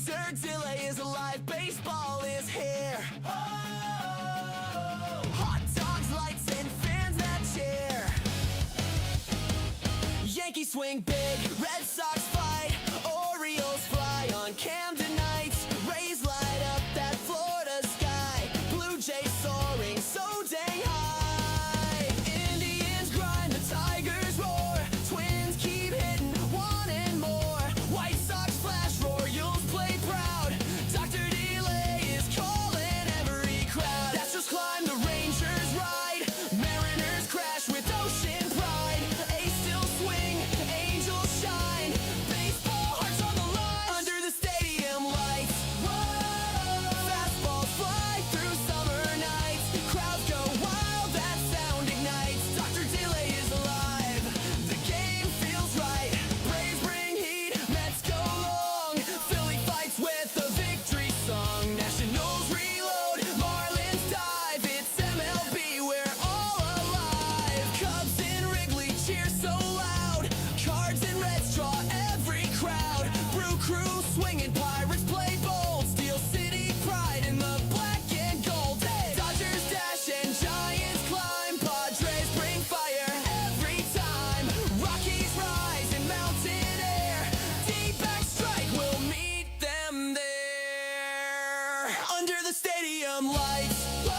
Dr. Delay is alive, baseball is here. Oh! Hot dogs, lights, and fans that cheer. Yankees swing big, Red Sox fight, Orioles fly on Camden nights. Rays light up that Florida sky, Blue Jays soaring so dang high. Indians grind, the Tigers roar, Twins keep hitting, wanting more. White Sox flash, Royals play proud, Dr. Delay is calling every crowd. Astros climb, the Rangers ride, Mariners crash with ocean pride. A's still swing, Angels shine, baseball hearts on the line under the stadium lights. Whoa! Fastballs fly through summer nights, crowds go wild, that sound ignites. Dr. Delay is alive, the game feels right. Braves bring heat, Mets go long, Philly fights with a victory song. Nationals reload, Marlins dive, it's MLB, we're all alive. Cubs in Wrigley cheer so loud, Cards and Reds draw every crowd. Brew crew swinging, Pirates play bold, Steel City pride in the black and gold. Hey! Dodgers dash and Giants climb, Padres bring fire every time. Rockies rise in mountain air, D-back strike, we'll meet them there under the stadium lights. Whoa!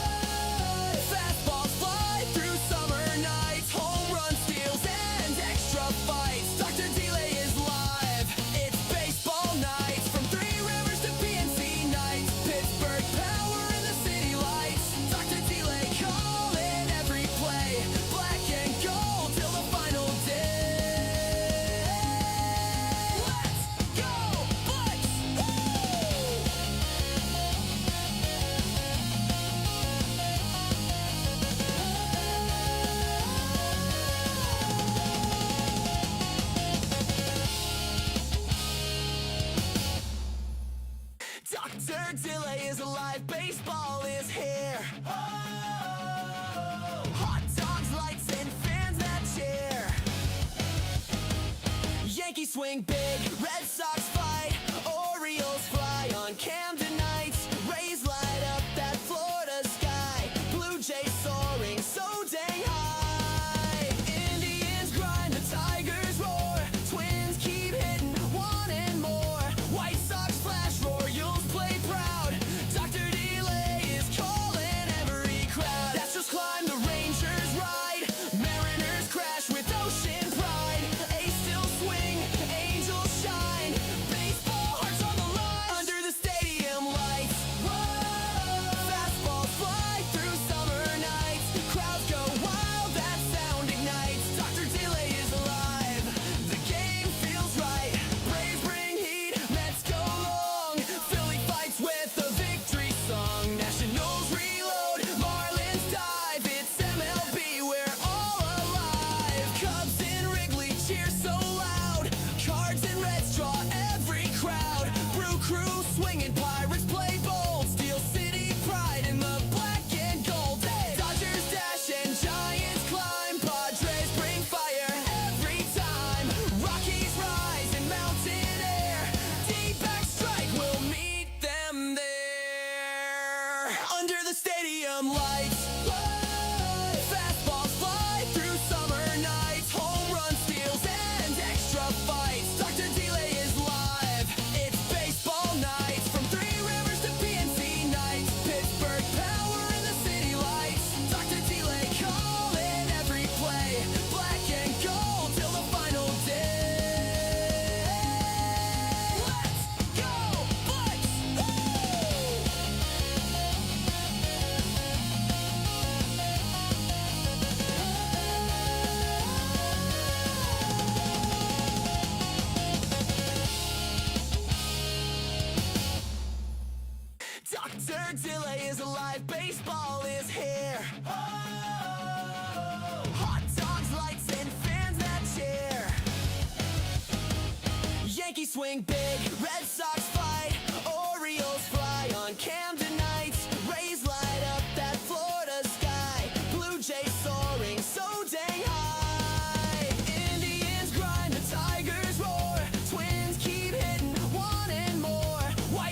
Fastballs fly through summer nights, home run steals and extra fights. Dr. Delay is live, it's baseball nights, from Three Rivers to PNC nights. Pittsburgh power in the city lights, Dr. Delay calling every play, black and gold till the final day. Let's go, Bucks! Woo! Dr. Delay is alive, baseball is here. Oh! Hot dogs, lights, and fans that cheer. Yankees swing big, Red Sox fight, Orioles fly on Camden nights. Rays light up that Florida sky, Blue Jays soaring so dang high. Indians grind, the Tigers roar, Twins keep hitting, wanting more. White Sox flash, Royals play proud, Dr. Delay is calling every crowd. Astros climb, the Rangers ride, Mariners crash with ocean pride. A's still swing, Angels shine, baseball hearts on the line under the stadium lights. Whoa! Fastballs fly through summer nights, crowds go wild, that sound ignites. Dr. Delay is alive, the game feels right. Braves bring heat, Mets go long, Philly fights with a victory song. Nationals reload, Marlins dive, it's MLB, we're all alive. Cubs in Wrigley cheer so loud, Cards and Reds draw every crowd. Brew crew swinging, Pirates play bold, Steel City pride in the black and gold. Hey! Dodgers dash and Giants climb, Padres bring fire every time. Rockies rise in mountain air, D-back strike, we'll meet them there under the stadium lights. Whoa! Fastballs fly through summer nights, home run steals and extra fights. Dr. Delay is live, it's baseball nights, from Three Rivers to PNC nights. Pittsburgh power in the city lights, Dr. Delay calling every play, black and gold till the final day. Let's go, Bucks! Woo! Dr. Delay is alive, baseball is here. Oh! Hot dogs, lights, and fans that cheer. Yankees swing big, Red Sox fight, Orioles fly on Camden nights. Rays light up that Florida sky, Blue Jays soaring so dang high. Indians grind, the Tigers roar, Twins keep hitting, wanting more. White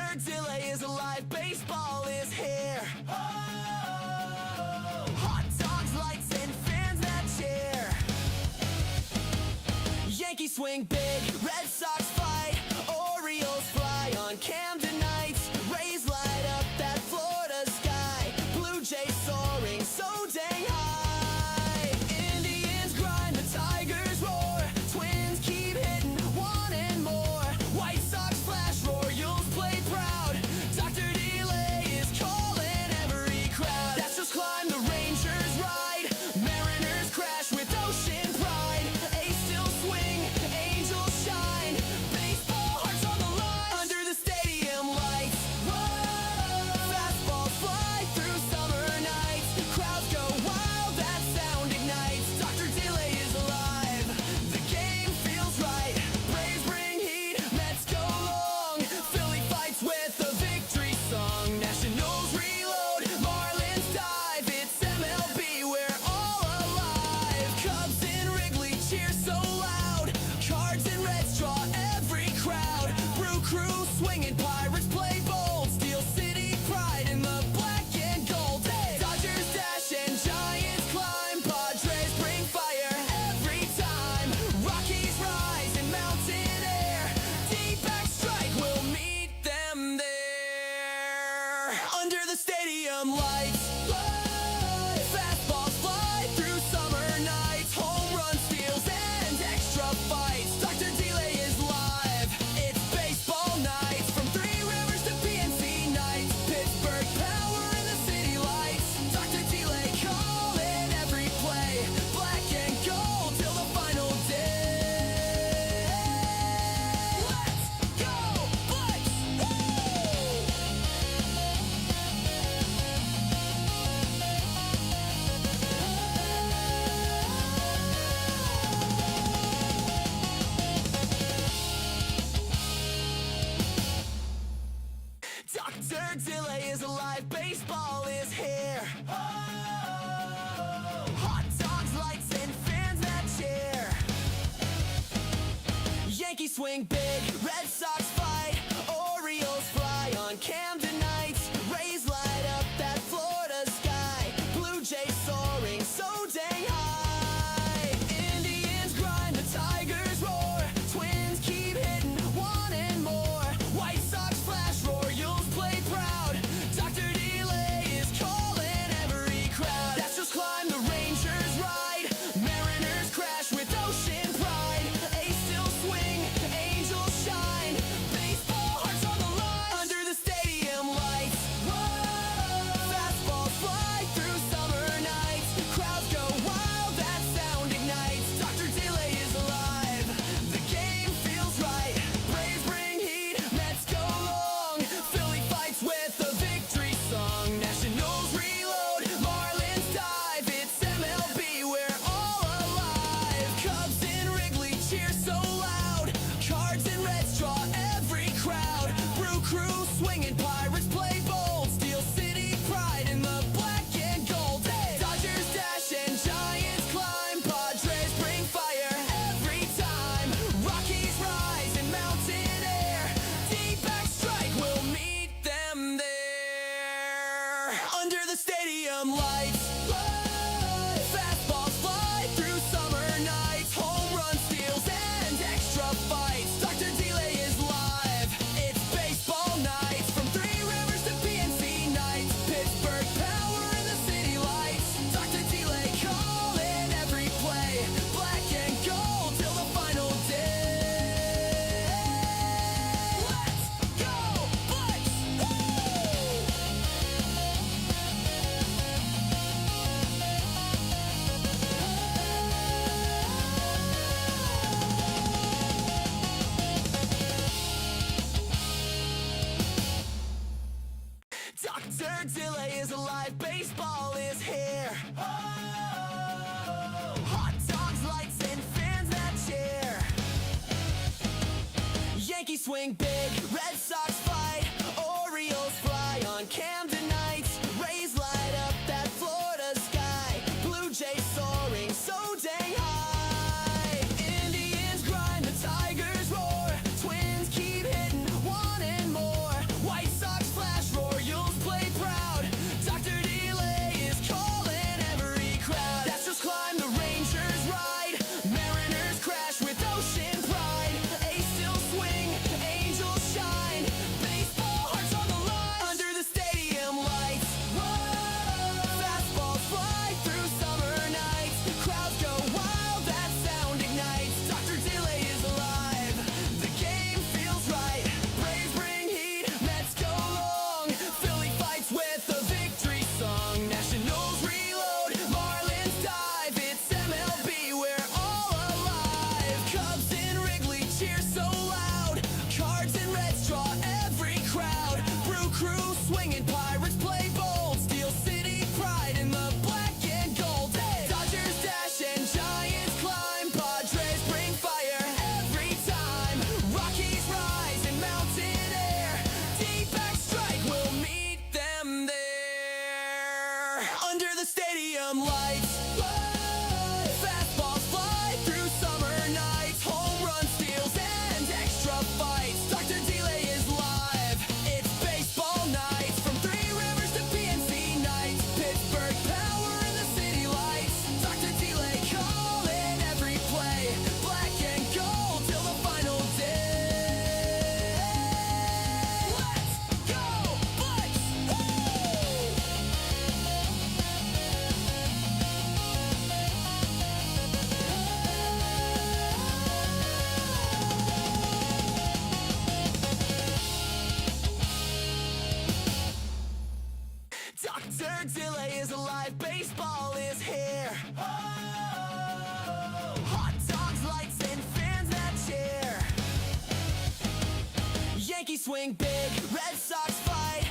Dr. Delay is alive, baseball is here. Oh, hot dogs, lights, and fans that cheer. Yankees swing big, Red Sox fight, Orioles fly on Camden nights. Rays light up that Florida sky, Blue Jays soaring so dang high. Indians grind, the Tigers roar, Twins keep hitting, wanting more. White Sox flash, Royals play proud, Dr. Delay is calling every crowd. That's just climb, the Rangers ride, Mariners crash with ocean pride. A's still swing, Angels shine, baseball hearts on the line. Under the stadium lights, whoa, fastballs fly through summer nights. Crowds go wild, that sound ignites. Dr. Delay is alive, the game feels right. Braves bring heat, Mets go long, Philly fights with a victory song. Nationals reload, Marlins dive, it's MLB, we're all alive. Cubs in Wrigley cheer so loud, Cards and Reds draw every crowd. Brew crew swinging, Pirates play bold, Steel City pride in the black and gold. Hey! Dodgers dash and Giants climb, Padres bring fire every time. Rockies rise in mountain air, D-back strike will meet them there. Under the stadium lights, fastballs fly through summer nights. Home run steals and extra fights. Dr. Delay is live, it's baseball nights. From Three Rivers to PNC nights, Pittsburgh power in the city lights. Dr. Delay calling every play, black and gold till the final day. Let's go, Bucks! Dr. Delay is alive, baseball is here. Oh, hot dogs, lights, and fans that cheer. Yankees swing big, Red Sox fight, Orioles fly on Camden nights. Rays light up that Florida sky, Blue Jays soaring so dang high. Indians grind, the Tigers roar, Twins keep hitting, wanting more. White Sox flash, Royals play proud, Dr. Delay is alive, baseball hearts on the line. Under the stadium lights, whoa, fastballs fly through summer nights. Crowds go wild, that sound ignites. Dr. Delay is alive, the game feels right. Braves bring heat, Mets go long, Philly fights with a victory song. Nationals reload, Marlins dive, it's MLB, we're all alive. Cubs in Wrigley cheer so loud, Cards and Reds draw every crowd. Brew crew swinging, Pirates play bold, Steel City pride in the black and gold. Hey! Dodgers dash and Giants climb, Padres bring fire every time. Rockies rise in mountain air, D-back strike will meet them there. Under the stadium lights, White Sox flash, Royals play proud, Dr. Delay is calling every crowd. That's just climb, the Rangers ride, Mariners crash with ocean pride. A's still swing, Angels shine, baseball hearts on the line. Under the stadium lights, whoa, fastballs fly through summer nights. Crowds go wild, that sound ignites. Dr. Delay is alive, the game feels right. Braves bring heat, Mets go long, Philly fights with a victory song. Nationals reload, Marlins dive, it's MLB, we're all alive. Cubs in Wrigley cheer so loud, Cards and Reds draw every crowd. Brew crew swinging, Pirates play bold, Steel City pride in the black and gold. Hey! Dodgers dash and Giants climb, Padres bring fire every time. Rockies rise in mountain air, D-back strike will meet them there. Under the stadium lights, fastballs fly through summer nights. Home run steals and extra fights. Dr. Delay is live, it's baseball nights. From Three Rivers to PNC nights, Pittsburgh power in the city lights. Dr. Delay calling every play, black and gold till the final day. Let's go, Bucks! Dr. Delay is alive, baseball is here. Oh, hot dogs, lights, and fans that cheer. Yankees swing big, Red Sox fight, Orioles fly on Camden nights. Rays light up that Florida sky, Blue Jays soaring so dang high. Indians grind, the Tigers roar, Twins keep hitting, wanting more. White swing big, Red Sox fight,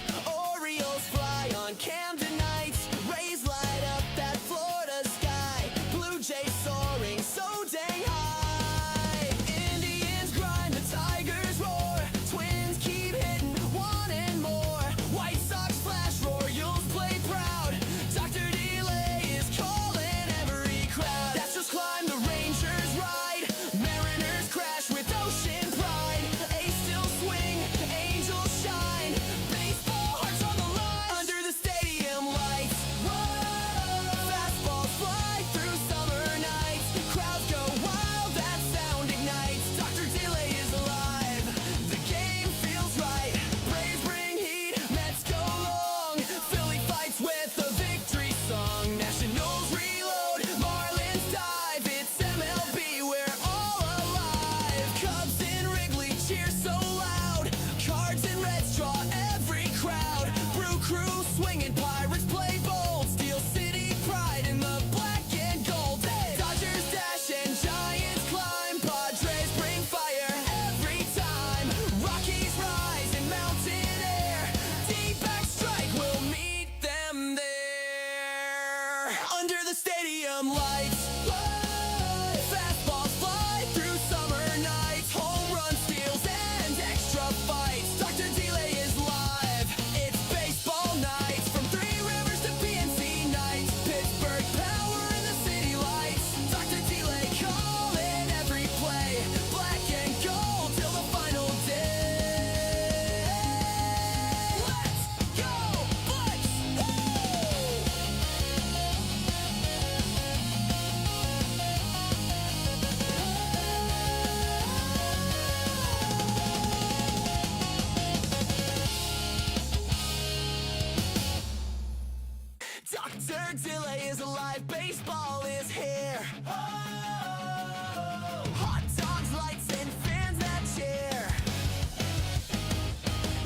Orioles fly on Camden nights. Rays light up that Florida sky, Blue Jays soaring so dang high. Indians grind, the Tigers roar, Twins keep hitting, wanting more. White Sox flash, Royals play proud, Dr. Delay is calling every crowd. Astros climb, the Rangers ride, Mariners crash with ocean pride. A's still swing, Angels shine, baseball hearts on the line. Under the stadium lights, whoa, fastballs fly through summer nights. Crowds go wild, that sound ignites. Dr. Delay is alive, the game feels right. Braves bring heat, Mets go long, Philly fights with a victory song. Nationals reload, Marlins dive, it's MLB, we're all alive. Cubs in Wrigley cheer so loud, Cards and Reds draw every crowd. Brew crew swinging, Pirates play bold, Steel City pride in the black and gold. Dodgers dash and Giants climb, Padres bring fire every time. Rockies rise in mountain air, D-back strike will meet them there. Under the stadium lights, fastballs fly through summer nights. Home run steals and extra fights. Dr. Delay is live, it's baseball nights. From Three Rivers to PNC nights, Pittsburgh power in the city lights. Dr. Delay calling every play, black and gold till the final day. Let's go, Bucks! Dr. Delay is alive, baseball is here. Hot dogs, lights, and fans that cheer.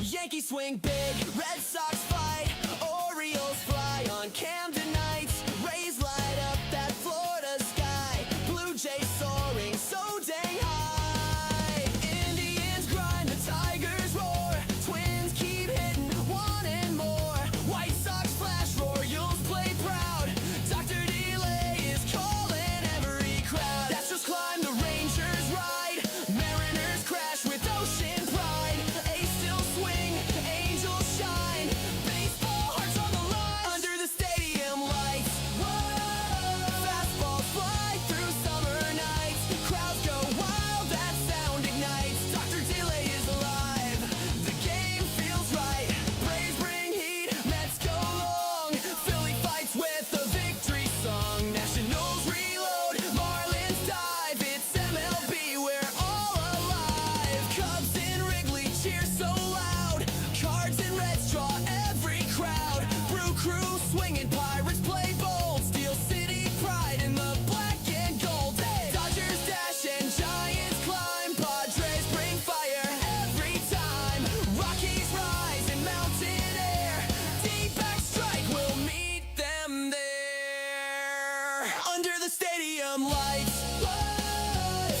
Yankees swing big, Red Sox fight, Orioles fly on Camden nights. Rays light up that Florida sky, Blue Jays soaring so dang high. Indians grind, the Tigers roar, Twins keep hitting, wanting more. White Sox flash, Royals play proud, Dr. Delay is calling every crowd. Astros climb, the Rangers ride, Mariners crash with ocean pride. A's still swing, Angels shine, baseball hearts on the line. Under the stadium lights, whoa, fastballs fly through summer nights. Crowds go wild, that sound ignites. Dr. Delay is alive, the game feels right. Braves bring heat, Mets go long, Philly fights with a victory song. Nationals reload, Marlins dive, it's MLB, we're all alive. Cubs in Wrigley cheer so loud, Cards and Reds draw every crowd. Brew crew swinging, Pirates play bold, Steel City pride in the black and gold. Dodgers dash and Giants climb, Padres bring fire every time. Rockies rise in mountain air, D-back strike will meet them there. Under the stadium lights,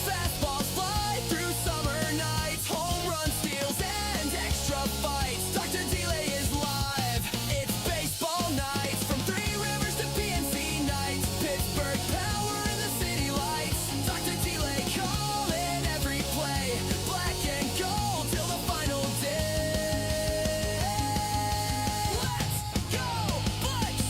fastballs fly through summer nights. Home run steals and extra fights. Dr. Delay is live, it's baseball nights. From Three Rivers to PNC nights, Pittsburgh power in the city lights. Dr. Delay calling every play, black and gold till the final day. Let's go, Bucks!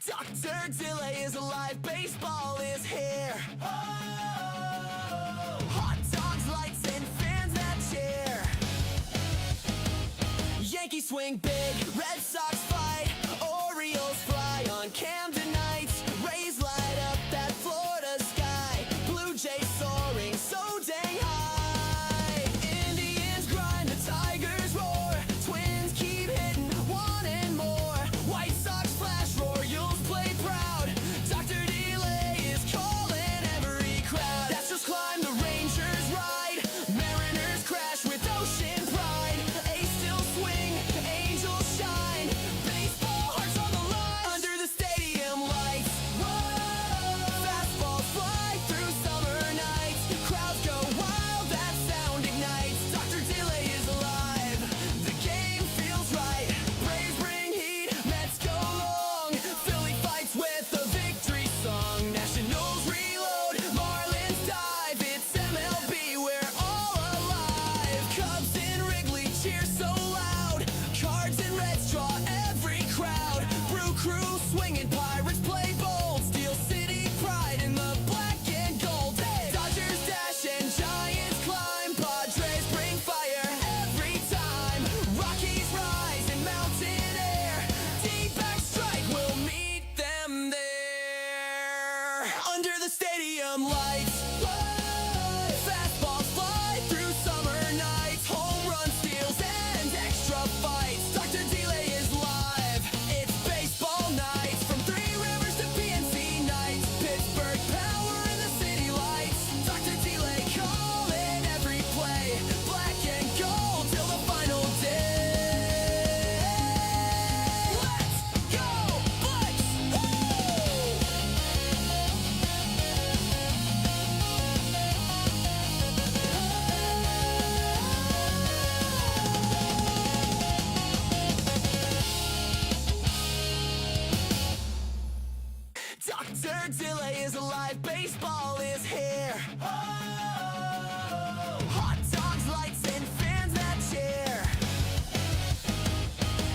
Dr. Delay is alive, baseball is here. Hot dogs, lights, and fans that cheer. Yankees swing big, Red Sox fight, Orioles fly on Camden nights. Rays light up that Florida sky, Blue Jays soaring so dang high. Indians grind, the Tigers roar, Twins keep hitting, wanting more. White Sox flash, Royals play proud, Dr. Delay is calling every crowd. Astros climb, the Rangers ride, Mariners crash with ocean pride. Hot dogs, lights, and fans that cheer.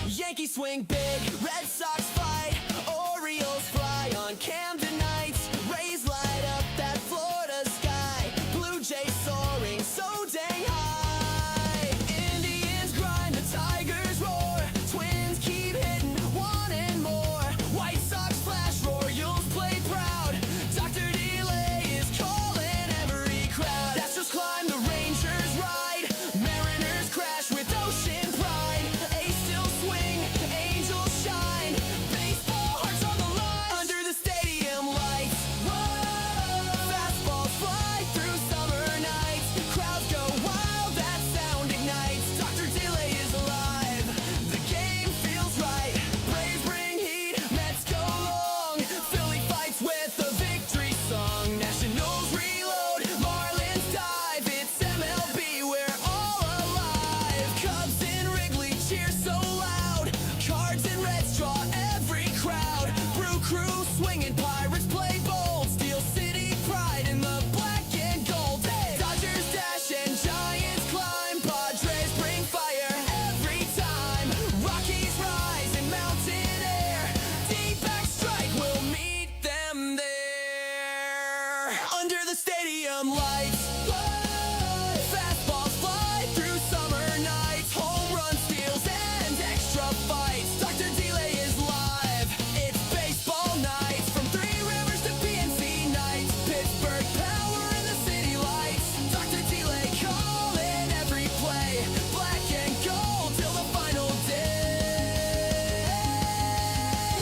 Yankees swing big, Red Sox fight, Orioles fly on Camden nights. Rays light up that Florida sky, Blue Jays soaring so dang high. Indians grind, the Tigers roar, Twins keep hitting, wanting more. White Sox flash, Royals play proud, Dr. Delay is calling every crowd. That's just climb, the Rangers ride, Mariners crash with ocean pride. A's still swing, Angels shine, baseball hearts on the line under the stadium lights. Whoa, fastballs fly through summer nights, crowds go wild, that sound ignites. Dr. Delay is alive, the game feels right. Braves bring heat, Mets go long, Philly fights with the victory song. Nationals reload, Marlins dive, it's MLB, we're all alive. Cubs in Wrigley cheer so loud, Cards and Reds draw every crowd. Brew Crew swinging, Pirates play bold, Steel City pride in the black and gold. Hey! Dodgers dash and Giants climb, Padres bring fire every time. Rockies rise in mountain air, D-back strike will meet them there under the stadium lights. Whoa, fastballs fly through summer nights, home run steals and extra fights. Dr. Delay is live, it's baseball nights, from Three Rivers to PNC nights. Pittsburgh power in the city lights, Dr. Delay calling every play, black and gold till the final day.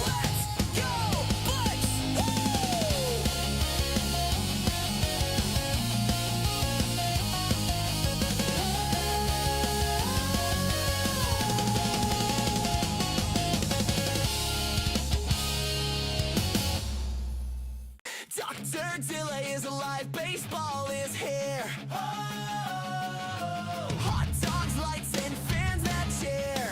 Let's go, Bucks! Dr. Delay is alive, baseball is here. Oh, hot dogs, lights, and fans that cheer.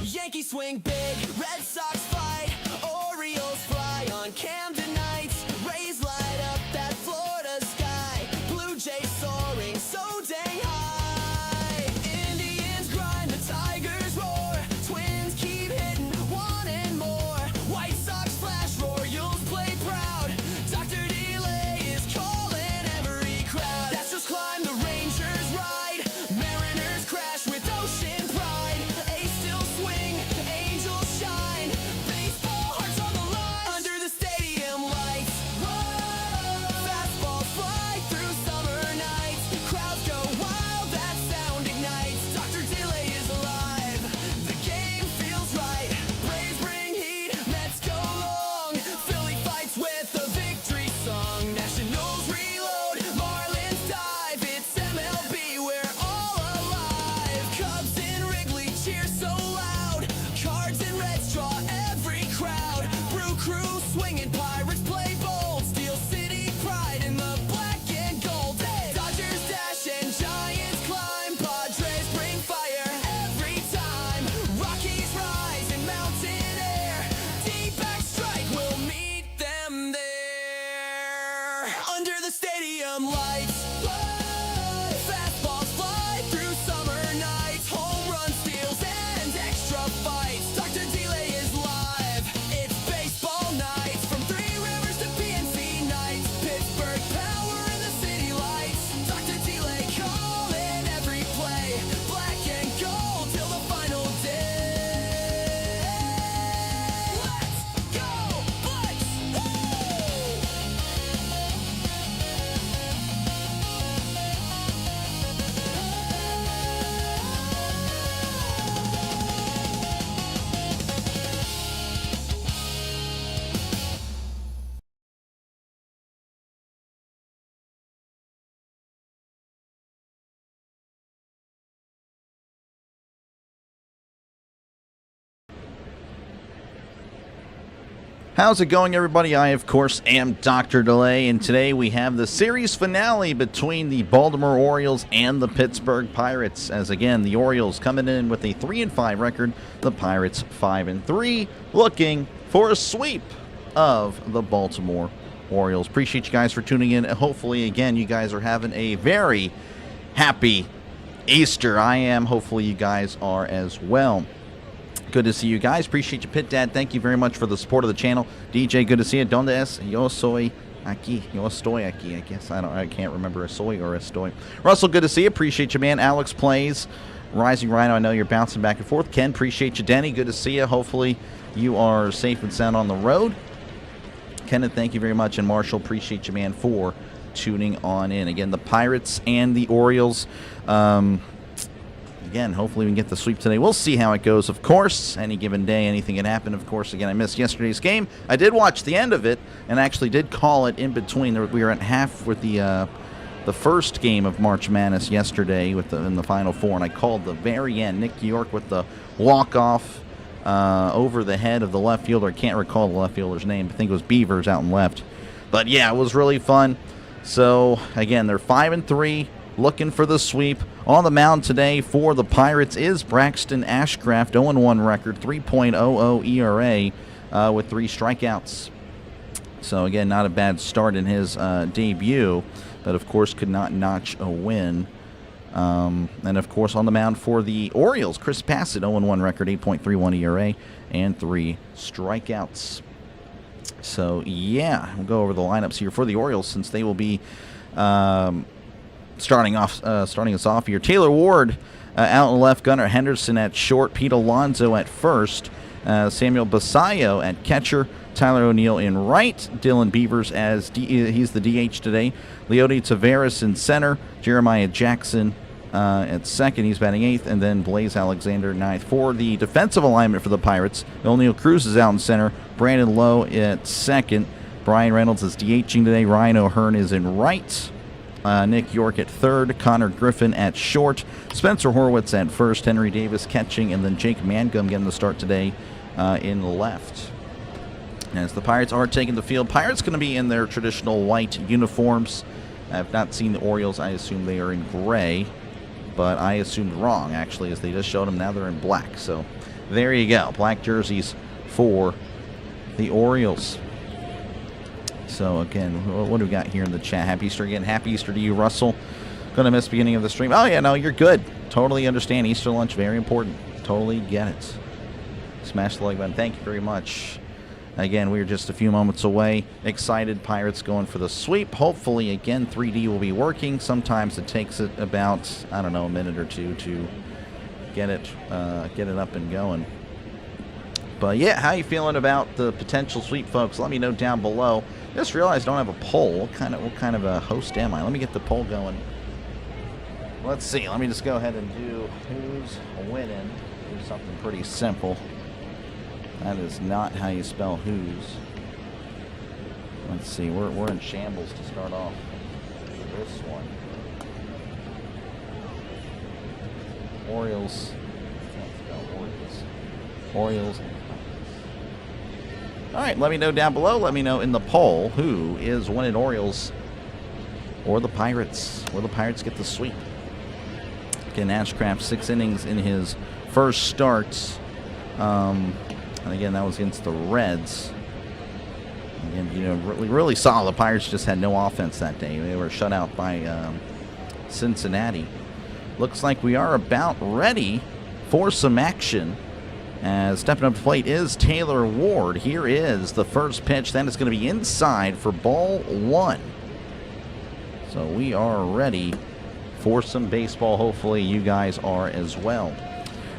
Yankees swing big, Red Sox fight, Orioles fly on Camden nights. Rays light up that Florida sky, Blue Jays soaring so dang high. Indians grind, the Tigers roar, Twins keep hitting, wanting more. White Sox flash, Royals play proud, Dr. Delay is calling every crowd. That's just climb, the Rangers ride, Mariners crash with ocean pride. A's still swing, Angels shine, baseball hearts on the line under the stadium lights. Whoa, fastballs fly through summer nights, crowds go wild, that sound ignites. Dr. Delay is alive, the game feels right. Braves bring heat, Mets go long, Philly fights with the victory song. Nationals reload, Marlins dive, it's MLB, we're all alive. Cubs in Wrigley cheer so loud, Cards and Reds draw every crowd. Brew Crew swinging, Pirates play bold, Steel City pride in the black and gold. Hey! Dodgers dash and Giants climb, Padres bring fire every time. Rockies rise in mountain air, D-back strike will meet them there under the stadium lights. Whoa, fastballs fly through summer nights, home run steals and extra fights. Dr. Delay is live, it's baseball nights, from Three Rivers to PNC nights. Pittsburgh power in the city lights, Dr. Delay calling every play, black and gold till the final day. Let's go, Bucks! How's it going, everybody? I, of course, am Dr. Delay, and today we have the series finale between the Baltimore Orioles and the Pittsburgh Pirates. As again, the Orioles coming in with a 3-5 record, the Pirates 5-3, looking for a sweep of the Baltimore Orioles. Appreciate you guys for tuning in. Hopefully, again, you guys are having a very happy Easter. I am. Hopefully, you guys are as well. Good to see you guys. Appreciate you, Pit Dad. Thank you very much for the support of the channel. DJ, good to see you. Donde es? Yo soy aquí. Yo estoy aquí, I guess. I can't remember a soy or a estoy. Russell, good to see you. Appreciate you, man. Alex plays. Rising Rhino, I know you're bouncing back and forth. Ken, appreciate you. Denny, good to see you. Hopefully, you are safe and sound on the road. Kenneth, thank you very much. And Marshall, appreciate you, man, for tuning on in. Again, the Pirates and the Orioles. Again, hopefully we can get the sweep today. We'll see how it goes, of course. Any given day, anything can happen. Of course, again, I missed yesterday's game. I did watch the end of it and actually did call it in between. We were at half with the first game of March Madness yesterday in the Final Four, and I called the very end. Nick York with the walk-off over the head of the left fielder. I can't recall the left fielder's name. I think it was Beavers out and left. But, yeah, it was really fun. So, again, they're 5-3, looking for the sweep. On the mound today for the Pirates is Braxton Ashcraft, 0-1 record, 3.00 ERA with 3 strikeouts. So, again, not a bad start in his debut, but, of course, could not notch a win. And, of course, on the mound for the Orioles, Chris Basset, 0-1 record, 8.31 ERA, and 3 strikeouts. So, yeah, we'll go over the lineups here for the Orioles since they will be starting us off here. Taylor Ward out in left, Gunnar Henderson at short, Pete Alonso at first, Samuel Basallo at catcher, Tyler O'Neill in right, Dylan Beavers as he's the DH today, Leody Taveras in center, Jeremiah Jackson at second, he's batting 8th, and then Blaze Alexander 9th. For the defensive alignment for the Pirates, O'Neill Cruz is out in center, Brandon Lowe at second, Brian Reynolds is DHing today, Ryan O'Hearn is in right, Nick York at third, Connor Griffin at short, Spencer Horwitz at first, Henry Davis catching, and then Jake Mangum getting the start today in left. As the Pirates are taking the field, Pirates going to be in their traditional white uniforms. I have not seen the Orioles. I assume they are in gray, but I assumed wrong, actually, as they just showed them. Now they're in black. So there you go. Black jerseys for the Orioles. So, again, what do we got here in the chat? Happy Easter again. Happy Easter to you, Russell. Going to miss the beginning of the stream. Oh, yeah, no, you're good. Totally understand. Easter lunch, very important. Totally get it. Smash the like button. Thank you very much. Again, we are just a few moments away. Excited. Pirates going for the sweep. Hopefully, again, 3D will be working. Sometimes it takes it about, I don't know, a minute or two to get it up and going. But, yeah, how you feeling about the potential sweep, folks? Let me know down below. Just realized I don't have a poll. What kind of a host am I? Let me get the poll going. Let's see. Let me just go ahead and do who's winning. Do something pretty simple. That is not how you spell who's. Let's see. We're in shambles to start off this one. Orioles. Can't spell Orioles. Orioles. All right, let me know down below. Let me know in the poll who is winning, Orioles or the Pirates. Will the Pirates get the sweep? Again, Ashcraft 6 innings in his first starts. And again, that was against the Reds. Again, you know, really saw the Pirates just had no offense that day. They were shut out by Cincinnati. Looks like we are about ready for some action. As stepping up to plate is Taylor Ward. Here is the first pitch. That is going to be inside for ball 1. So we are ready for some baseball. Hopefully you guys are as well.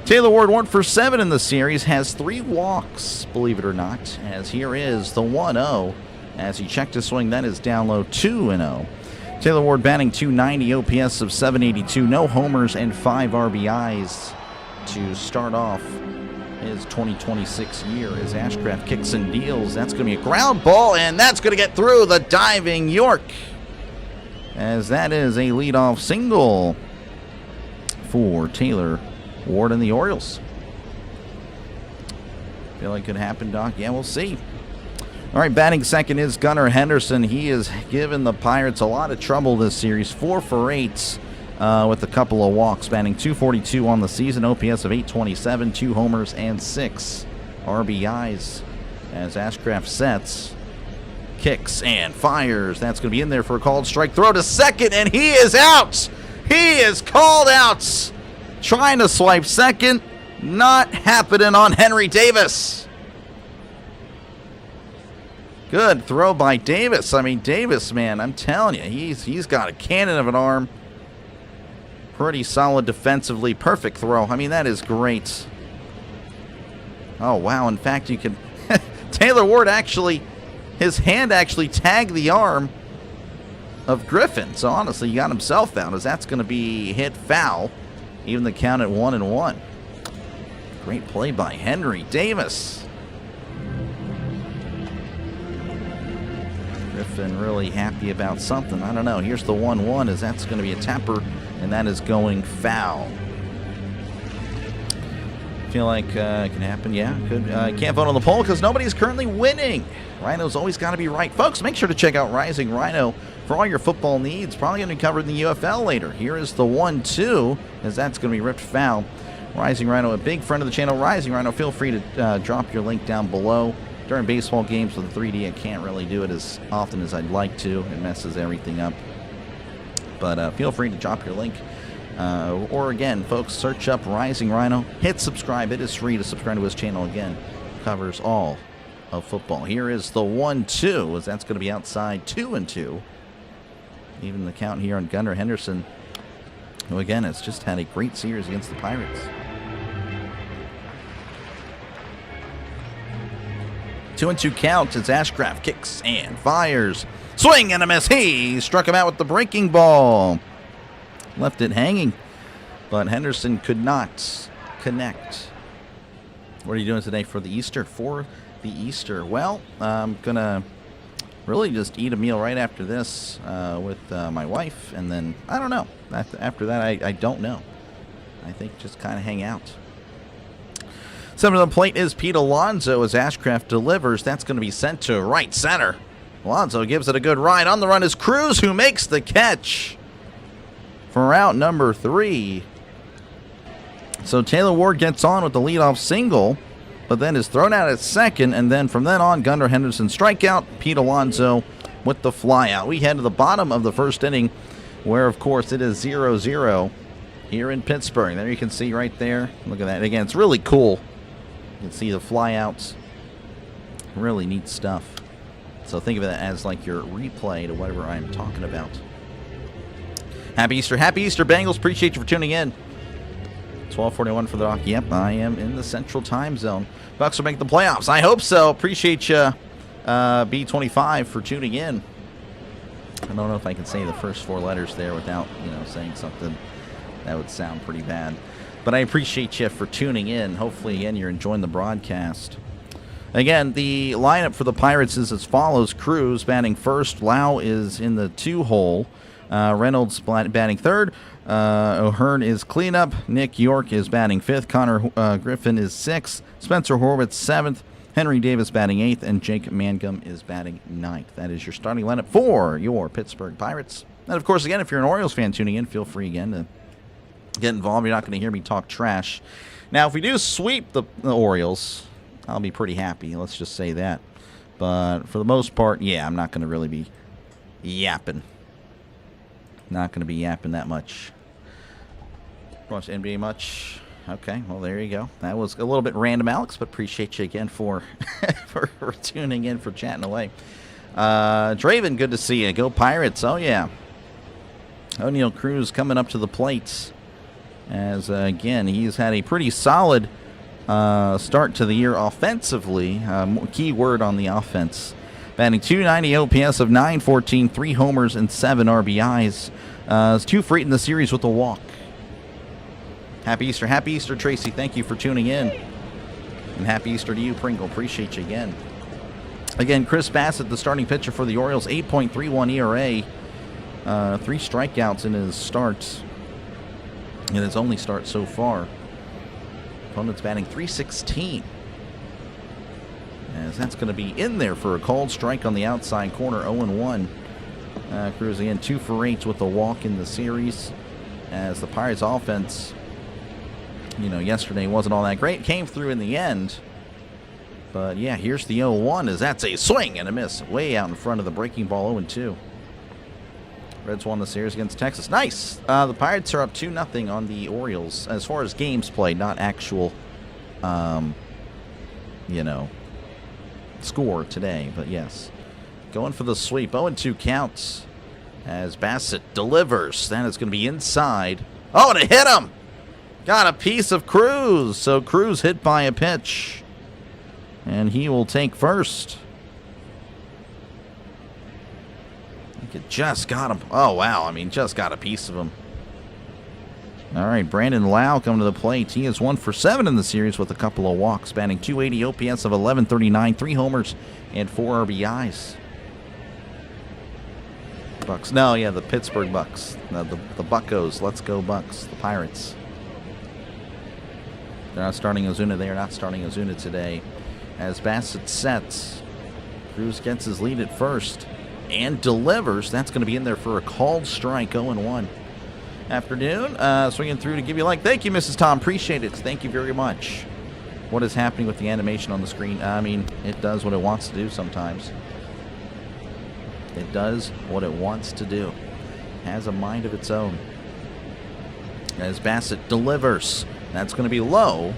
Taylor Ward 1 for 7 in the series. Has 3 walks, believe it or not. As here is the 1-0. As he checked his swing, that is down low, 2-0. Taylor Ward batting .290, OPS of .782. No homers and 5 RBIs to start off his 2026 year as Ashcraft kicks and deals. That's going to be a ground ball, and that's going to get through the diving York, as that is a leadoff single for Taylor Ward and the Orioles. Feel like it could happen, Doc? Yeah, we'll see. All right, batting second is Gunnar Henderson. He has given the Pirates a lot of trouble this series. 4 for 8. With a couple of walks, batting .242 on the season, OPS of .827, 2 homers and 6 RBIs as Ashcraft sets. Kicks and fires. That's going to be in there for a called strike. Throw to second, and he is out. He is called out. Trying to swipe second. Not happening on Henry Davis. Good throw by Davis. I mean, Davis, man, I'm telling you, he's got a cannon of an arm. Pretty solid defensively. Perfect throw. I mean, that is great. Oh, wow. In fact, you can... Taylor Ward actually... His hand actually tagged the arm of Griffin. So, honestly, he got himself out, as that's going to be hit foul. Even the count at 1-1. Great play by Henry Davis. Griffin really happy about something. I don't know. Here's the 1-1, as that's going to be a tapper, and that is going foul. Feel like it can happen. Yeah, could. Can't vote on the poll because nobody's currently winning. Rhino's always got to be right. Folks, make sure to check out Rising Rhino for all your football needs. Probably going to be covered in the UFL later. Here is the 1-2, as that's going to be ripped foul. Rising Rhino, a big friend of the channel. Rising Rhino, feel free to drop your link down below. During baseball games with the 3D, I can't really do it as often as I'd like to. It messes everything up. But feel free to drop your link. Or again, folks, search up Rising Rhino. Hit subscribe. It is free to subscribe to his channel. Again, covers all of football. Here is the 1-2, as that's going to be outside 2-2. Even the count here on Gunnar Henderson, who again has just had a great series against the Pirates. 2-2 count as Ashcraft kicks and fires. Swing and a miss. He struck him out with the breaking ball. Left it hanging, but Henderson could not connect. What are you doing today for the Easter? For the Easter, well, I'm gonna really just eat a meal right after this with my wife, and then I don't know. After that, I don't know. I think just kind of hang out. Center of the plate is Pete Alonso as Ashcraft delivers. That's going to be sent to right center. Alonso gives it a good ride. On the run is Cruz, who makes the catch for out number 3. So Taylor Ward gets on with the leadoff single, but then is thrown out at second, and then from then on, Gunnar Henderson strikeout, Pete Alonso with the flyout. We head to the bottom of the first inning, where, of course, it is 0-0 here in Pittsburgh. There you can see right there. Look at that. Again, it's really cool. You can see the flyouts. Really neat stuff. So think of it as like your replay to whatever I'm talking about. Happy Easter, Bengals. Appreciate you for tuning in. 12:41 for the Rock. Yep, I am in the Central Time Zone. Bucks will make the playoffs. I hope so. Appreciate you, B25, for tuning in. I don't know if I can say the first 4 letters there without, saying something that would sound pretty bad. But I appreciate you for tuning in. Hopefully, again, you're enjoying the broadcast. Again, the lineup for the Pirates is as follows. Cruz batting first. Lau is in the 2-hole. Reynolds batting third. O'Hearn is cleanup. Nick York is batting 5th. Connor Griffin is 6th. Spencer Horwitz 7th. Henry Davis batting 8th. And Jake Mangum is batting 9th. That is your starting lineup for your Pittsburgh Pirates. And, of course, again, if you're an Orioles fan tuning in, feel free, again, to get involved. You're not going to hear me talk trash. Now, if we do sweep the Orioles, I'll be pretty happy. Let's just say that. But for the most part, yeah, I'm not going to really be yapping. Not going to be yapping that much. Watch NBA much? Okay, well, there you go. That was a little bit random, Alex, but appreciate you again for for tuning in, for chatting away. Draven, good to see you. Go Pirates. Oh, yeah. O'Neal Cruz coming up to the plate. As, again, he's had a pretty solid start to the year offensively. Key word on the offense. Batting .290 OPS of .914, 3 homers and 7 RBIs. 2 for 8 in the series with a walk. Happy Easter, Tracy. Thank you for tuning in. And happy Easter to you, Pringle. Appreciate you again. Again, Chris Basset, the starting pitcher for the Orioles, 8.31 ERA. 3 strikeouts in his starts. In his only start so far. Opponent's batting .316. As that's going to be in there for a called strike on the outside corner, 0-1. Cruz again 2 for 8 with a walk in the series. As the Pirates offense, yesterday wasn't all that great. Came through in the end. But yeah, here's the 0-1 as that's a swing and a miss. Way out in front of the breaking ball, 0-2. Reds won the series against Texas. Nice! The Pirates are up 2-0 on the Orioles. As far as games played, not actual, score today. But yes, going for the sweep. 0-2 counts as Basset delivers. That is going to be inside. Oh, and it hit him! Got a piece of Cruz. So Cruz hit by a pitch. And he will take first. I think it just got him. Oh, wow. I mean, just got a piece of him. All right, Brandon Lau coming to the plate. He is 1 for 7 in the series with a couple of walks, batting .280 OPS of 1139, 3 homers, and 4 RBIs. Bucks. No, yeah, the Pittsburgh Bucks. The Buccos. Let's go Bucks. The Pirates. They're not starting Ozuna. They are not starting Ozuna today. As Bassett sets, Cruz gets his lead at first and delivers. That's going to be in there for a called strike, 0-1. Afternoon, swinging through to give you a like. Thank you, Mrs. Tom. Appreciate it. Thank you very much. What is happening with the animation on the screen? I mean, it does what it wants to do sometimes. It does what it wants to do. Has a mind of its own. As Bassett delivers. That's going to be low.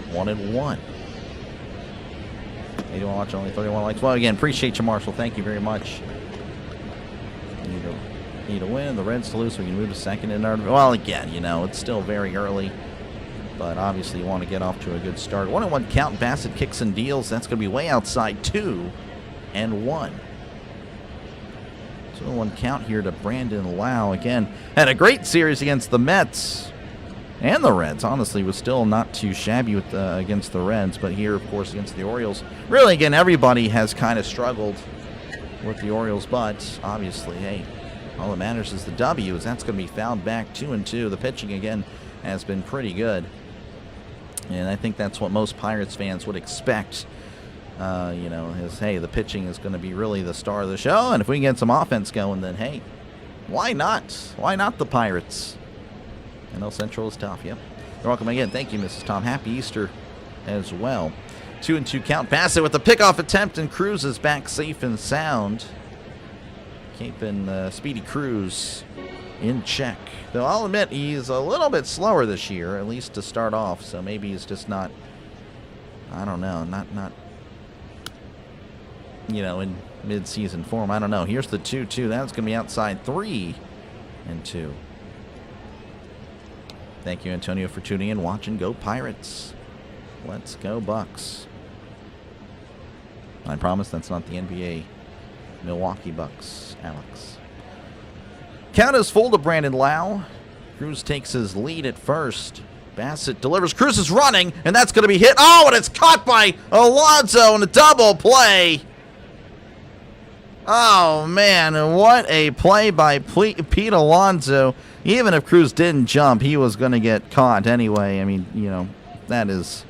1-1. You don't watch only 31 likes. Well, again, appreciate you, Marshall. Thank you very much. Need a win. The Reds to lose so we can move to second in our... Well, again, it's still very early. But obviously you want to get off to a good start. 1-1 count. Bassett kicks and deals. That's going to be way outside. 2-1. 2-1 count here to Brandon Lau. Again, had a great series against the Mets. And the Reds, honestly, was still not too shabby with against the Reds. But here, of course, against the Orioles. Really, again, everybody has kind of struggled with the Orioles. But, obviously, hey, all that matters is the W, as that's going to be fouled back 2-2. The pitching, again, has been pretty good. And I think that's what most Pirates fans would expect. Is, hey, the pitching is going to be really the star of the show. And if we can get some offense going, then, hey, why not? Why not the Pirates? I know Central is tough, yep. You're welcome again. Thank you, Mrs. Tom. Happy Easter as well. 2-2 count. Basset with the pickoff attempt, and Cruz is back safe and sound. Keeping Speedy Cruz in check. Though I'll admit he's a little bit slower this year, at least to start off. So maybe he's just not, I don't know, not in mid-season form. I don't know. Here's the 2-2. That's going to be outside 3-2. Thank you, Antonio, for tuning in. Watch and go Pirates. Let's go Bucks. I promise that's not the NBA Milwaukee Bucks, Alex. Count is full to Brandon Lau. Cruz takes his lead at first. Basset delivers. Cruz is running, and that's going to be hit. Oh, and it's caught by Alonso in a double play. Oh, man, what a play by Pete Alonso. Even if Cruz didn't jump, he was going to get caught anyway. I mean, that is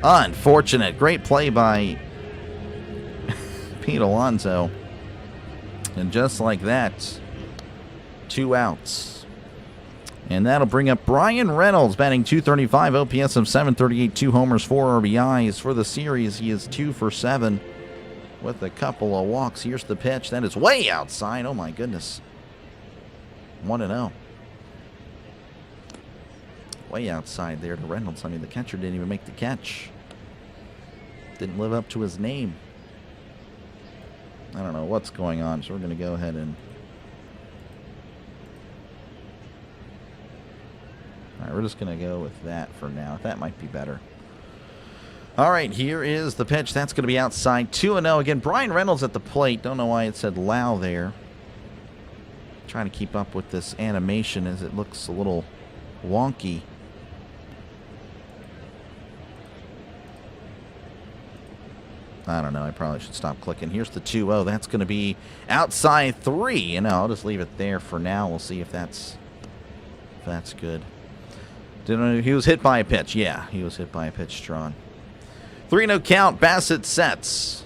unfortunate. Great play by Pete Alonso. And just like that, 2 outs. And that'll bring up Brian Reynolds, batting .235, OPS of 738, 2 homers, 4 RBIs. For the series, he is 2 for 7 with a couple of walks. Here's the pitch. That is way outside. Oh, my goodness. 1-0. Way outside there to Reynolds. I mean, the catcher didn't even make the catch. Didn't live up to his name. I don't know what's going on, so we're going to go ahead and... All right, we're just going to go with that for now. That might be better. All right, here is the pitch. That's going to be outside 2-0. Again, Brian Reynolds at the plate. Don't know why it said Lau there. Trying to keep up with this animation as it looks a little wonky. I don't know. I probably should stop clicking. Here's the 2-0. That's going to be outside 3. I'll just leave it there for now. We'll see if that's good. He was hit by a pitch. Yeah, he was hit by a pitch, Tron. 3-0 count. Basset sets.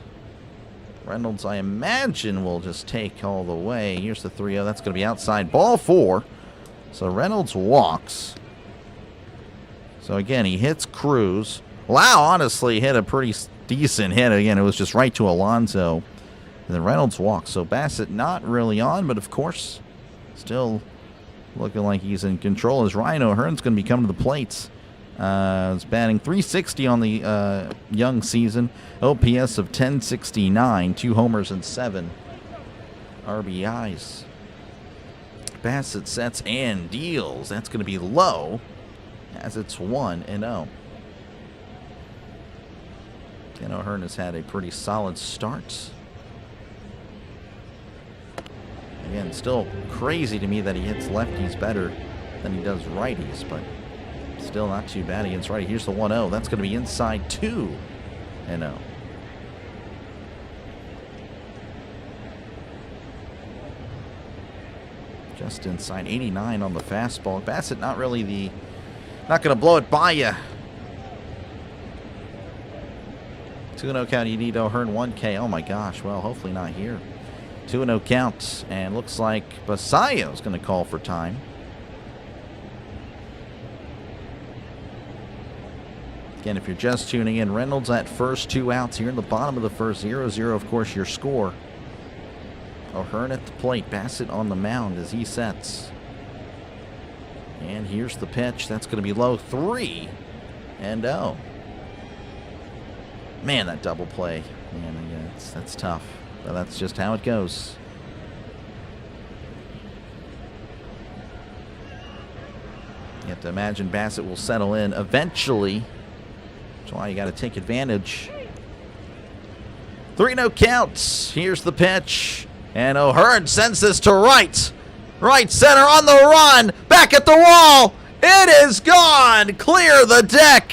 Reynolds, I imagine, will just take all the way. Here's the 3-0. That's going to be outside. Ball 4. So Reynolds walks. So again, he hits Cruz. Lau honestly hit a pretty decent hit. Again, it was just right to Alonso. And then Reynolds walked. So Bassett not really on, but of course, still looking like he's in control as Ryan O'Hearn's going to be coming to the plates. He's batting .360 on the young season. OPS of 1069, 2 homers and 7 RBIs. Bassett sets and deals. That's going to be low as it's 1-0. And O'Hearn has had a pretty solid start. Again, still crazy to me that he hits lefties better than he does righties, but still not too bad against righty. Here's the 1-0. That's going to be inside 2-0. Just inside 89 on the fastball. Bassett not really not going to blow it by you. 2-0 count. You need O'Hearn 1K. Oh my gosh. Well, hopefully not here. 2-0 count. And looks like Basayo is going to call for time. Again, if you're just tuning in, Reynolds at first, 2 outs here in the bottom of the first. 0-0, of course, your score. O'Hearn at the plate. Bassett on the mound as he sets. And here's the pitch. That's going to be low. 3-0. Man, that double play. Man, that's tough. But that's just how it goes. You have to imagine Bassett will settle in eventually. That's why you got to take advantage. 3-0 counts. Here's the pitch. And O'Hearn sends this to right. Right center on the run. Back at the wall. It is gone. Clear the deck.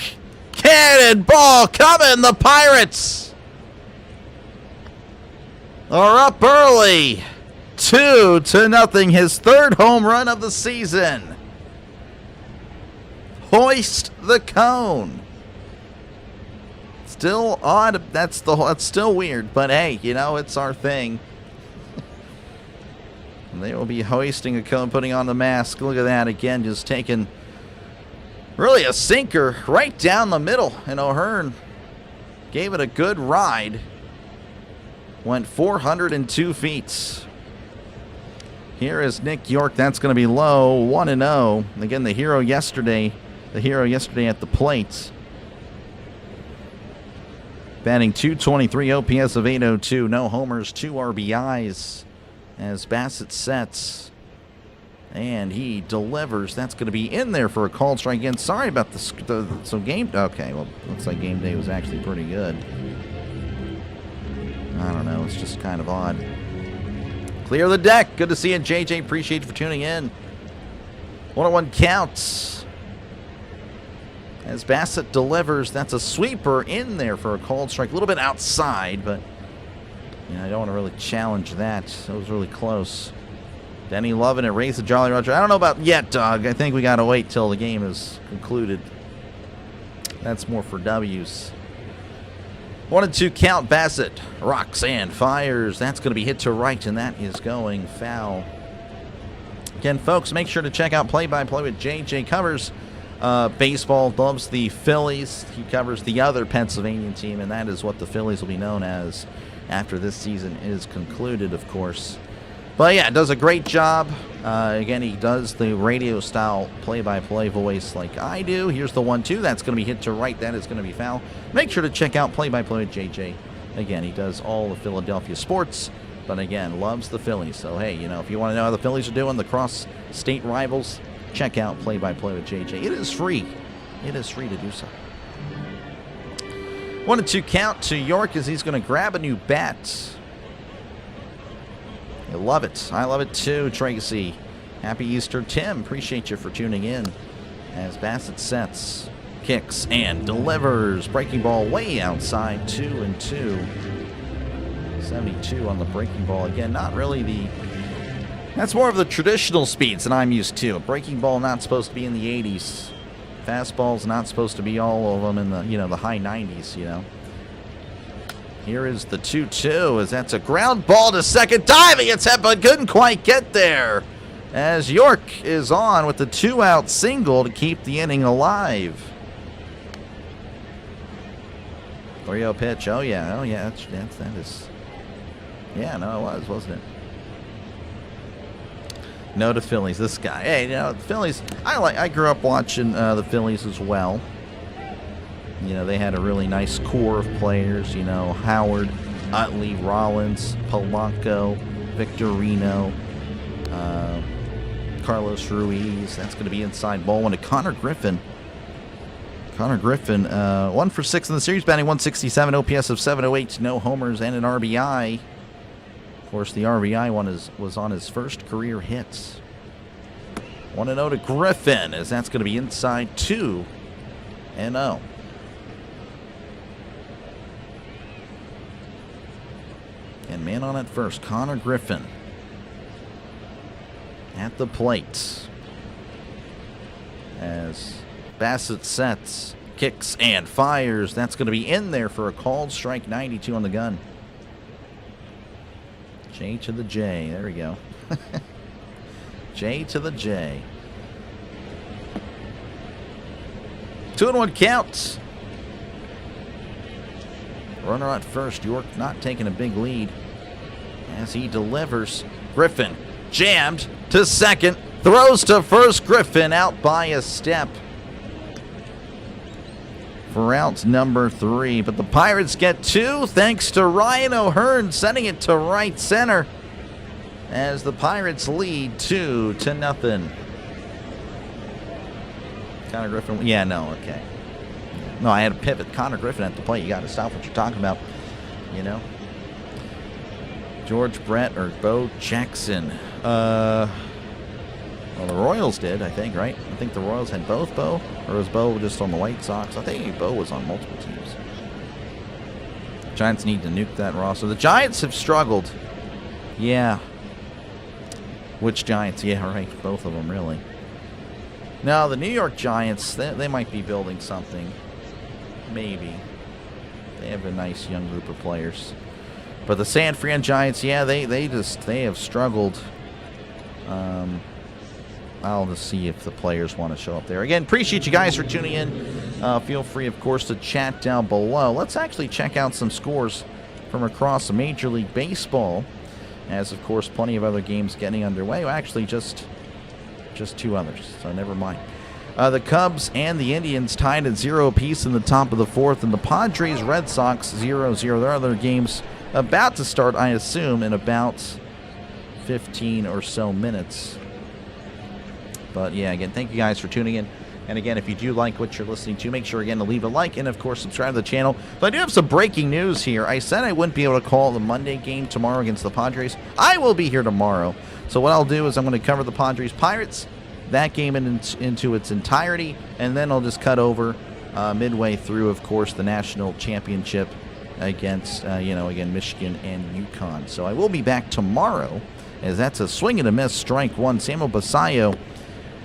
Cannonball coming. The Pirates are up early. 2-0. His 3rd home run of the season. Hoist the cone. Still odd. That's still weird. But hey, you know, it's our thing. And they will be hoisting a cone, putting on the mask. Look at that again, just taking really a sinker right down the middle. And O'Hearn gave it a good ride. Went 402 feet. Here is Nick York. That's going to be low. 1-0. Again, the hero yesterday at the plate. Batting .223, OPS of 802. No homers, 2 RBIs as Bassett sets. And he delivers. That's going to be in there for a called strike again. Sorry about game. Okay, well, looks like game day was actually pretty good. I don't know. It's just kind of odd. Clear the deck. Good to see you, JJ. Appreciate you for tuning in. 1-1 counts. As Bassett delivers, that's a sweeper in there for a called strike. A little bit outside, but I don't want to really challenge that. That was really close. Denny loving it. Raise the Jolly Roger. I don't know about yet, Doug. I think we got to wait till the game is concluded. That's more for W's. 1-2 count. Bassett rocks and fires. That's going to be hit to right, and that is going foul. Again, folks, make sure to check out Play-by-Play with JJ. Covers baseball, loves the Phillies. He covers the other Pennsylvania team, and that is what the Phillies will be known as after this season is concluded, of course. But yeah, does a great job. Again, he does the radio-style play-by-play voice like I do. Here's the 1-2. That's going to be hit to right. That is going to be foul. Make sure to check out Play-by-Play with JJ. Again, he does all the Philadelphia sports, but again, loves the Phillies. So, hey, if you want to know how the Phillies are doing, the cross-state rivals, check out Play-by-Play with JJ. It is free. It is free to do so. 1-2 count to York as he's going to grab a new bat. I love it. I love it too, Tracy. Happy Easter, Tim. Appreciate you for tuning in. As Bassett sets, kicks, and delivers. Breaking ball way outside. 2-2. 72 on the breaking ball. Again, not really that's more of the traditional speeds than I'm used to. A breaking ball not supposed to be in the 80s. Fastball's not supposed to be all of them in the high 90s, Here is the 2-2 as that's a ground ball to second. Diving, it's hit, but couldn't quite get there. As York is on with the 2-out single to keep the inning alive. 3-0 pitch. Oh, yeah. Oh, yeah. That is. Yeah, no, it was, wasn't it? No to Phillies. This guy. Hey, you know, the Phillies. I grew up watching the Phillies as well. You know, they had a really nice core of players. You know, Howard, Utley, Rollins, Polanco, Victorino, Carlos Ruiz. That's going to be inside ball one to Connor Griffin. 1 for 6 in the series, batting 167, OPS of 708, no homers and an RBI. Of course, the RBI one was on his first career hits. 1-0 to Griffin, as that's going to be inside 2-0. And man on at first, Connor Griffin at the plate. As Basset sets, kicks, and fires. That's going to be in there for a called strike. 92 on the gun. J to the J. There we go. J to the J. 2-1 count. Runner at first. York not taking a big lead as he delivers. Griffin jammed to second. Throws to first. Griffin out by a step for out number 3. But the Pirates get 2 thanks to Ryan O'Hearn sending it to right center as the Pirates lead 2-0. Connor Griffin. Yeah, no, okay. No, I had to pivot. Connor Griffin at the plate. You got to stop what you're talking about. You know? George Brett or Bo Jackson. Well, the Royals did, I think, right? I think the Royals had both Bo. Or was Bo just on the White Sox? I think Bo was on multiple teams. Giants need to nuke that roster. The Giants have struggled. Yeah. Which Giants? Yeah, right. Both of them, really. Now, the New York Giants, they might be building something. Maybe. They have a nice young group of players. But the San Fran Giants, yeah, they have struggled. I'll just see if the players want to show up there. Again, appreciate you guys for tuning in. Feel free, of course, to chat down below. Let's actually check out some scores from across Major League Baseball. As, of course, plenty of other games getting underway. Well, actually, just 2 others, so never mind. The Cubs and the Indians tied at 0 apiece in the top of the 4th, and the Padres Red Sox 0-0. There are other games about to start, I assume, in about 15 or so minutes. But yeah, again, thank you guys for tuning in. And again, if you do like what you're listening to, make sure again to leave a like and of course subscribe to the channel. But I do have some breaking news here. I said I wouldn't be able to call the Monday game tomorrow against the Padres. I will be here tomorrow. So what I'll do is I'm going to cover the Padres Pirates, that game into its entirety, and then I'll just cut over midway through, of course, the national championship against, again, Michigan and UConn. So I will be back tomorrow, as that's a swing and a miss, strike 1. Samuel Basayo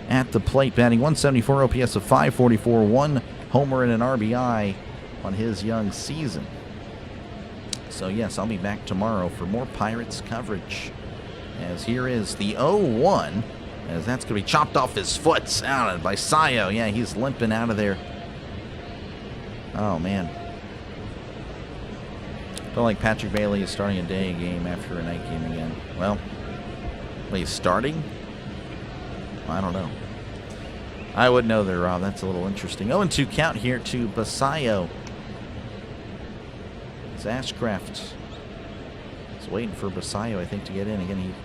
at the plate, batting 174, OPS of 544, 1 homer and an RBI on his young season. So yes, I'll be back tomorrow for more Pirates coverage. As here is the 0-1, as that's going to be chopped off his foot out by Basayo. Yeah, he's limping out of there. Oh, man. I feel like Patrick Bailey is starting a day game after a night game again. Well, he's starting? I don't know. I wouldn't know there, Rob. That's a little interesting. 0-2 count here to Basayo. It's Ashcraft. He's waiting for Basayo, I think, to get in. Again,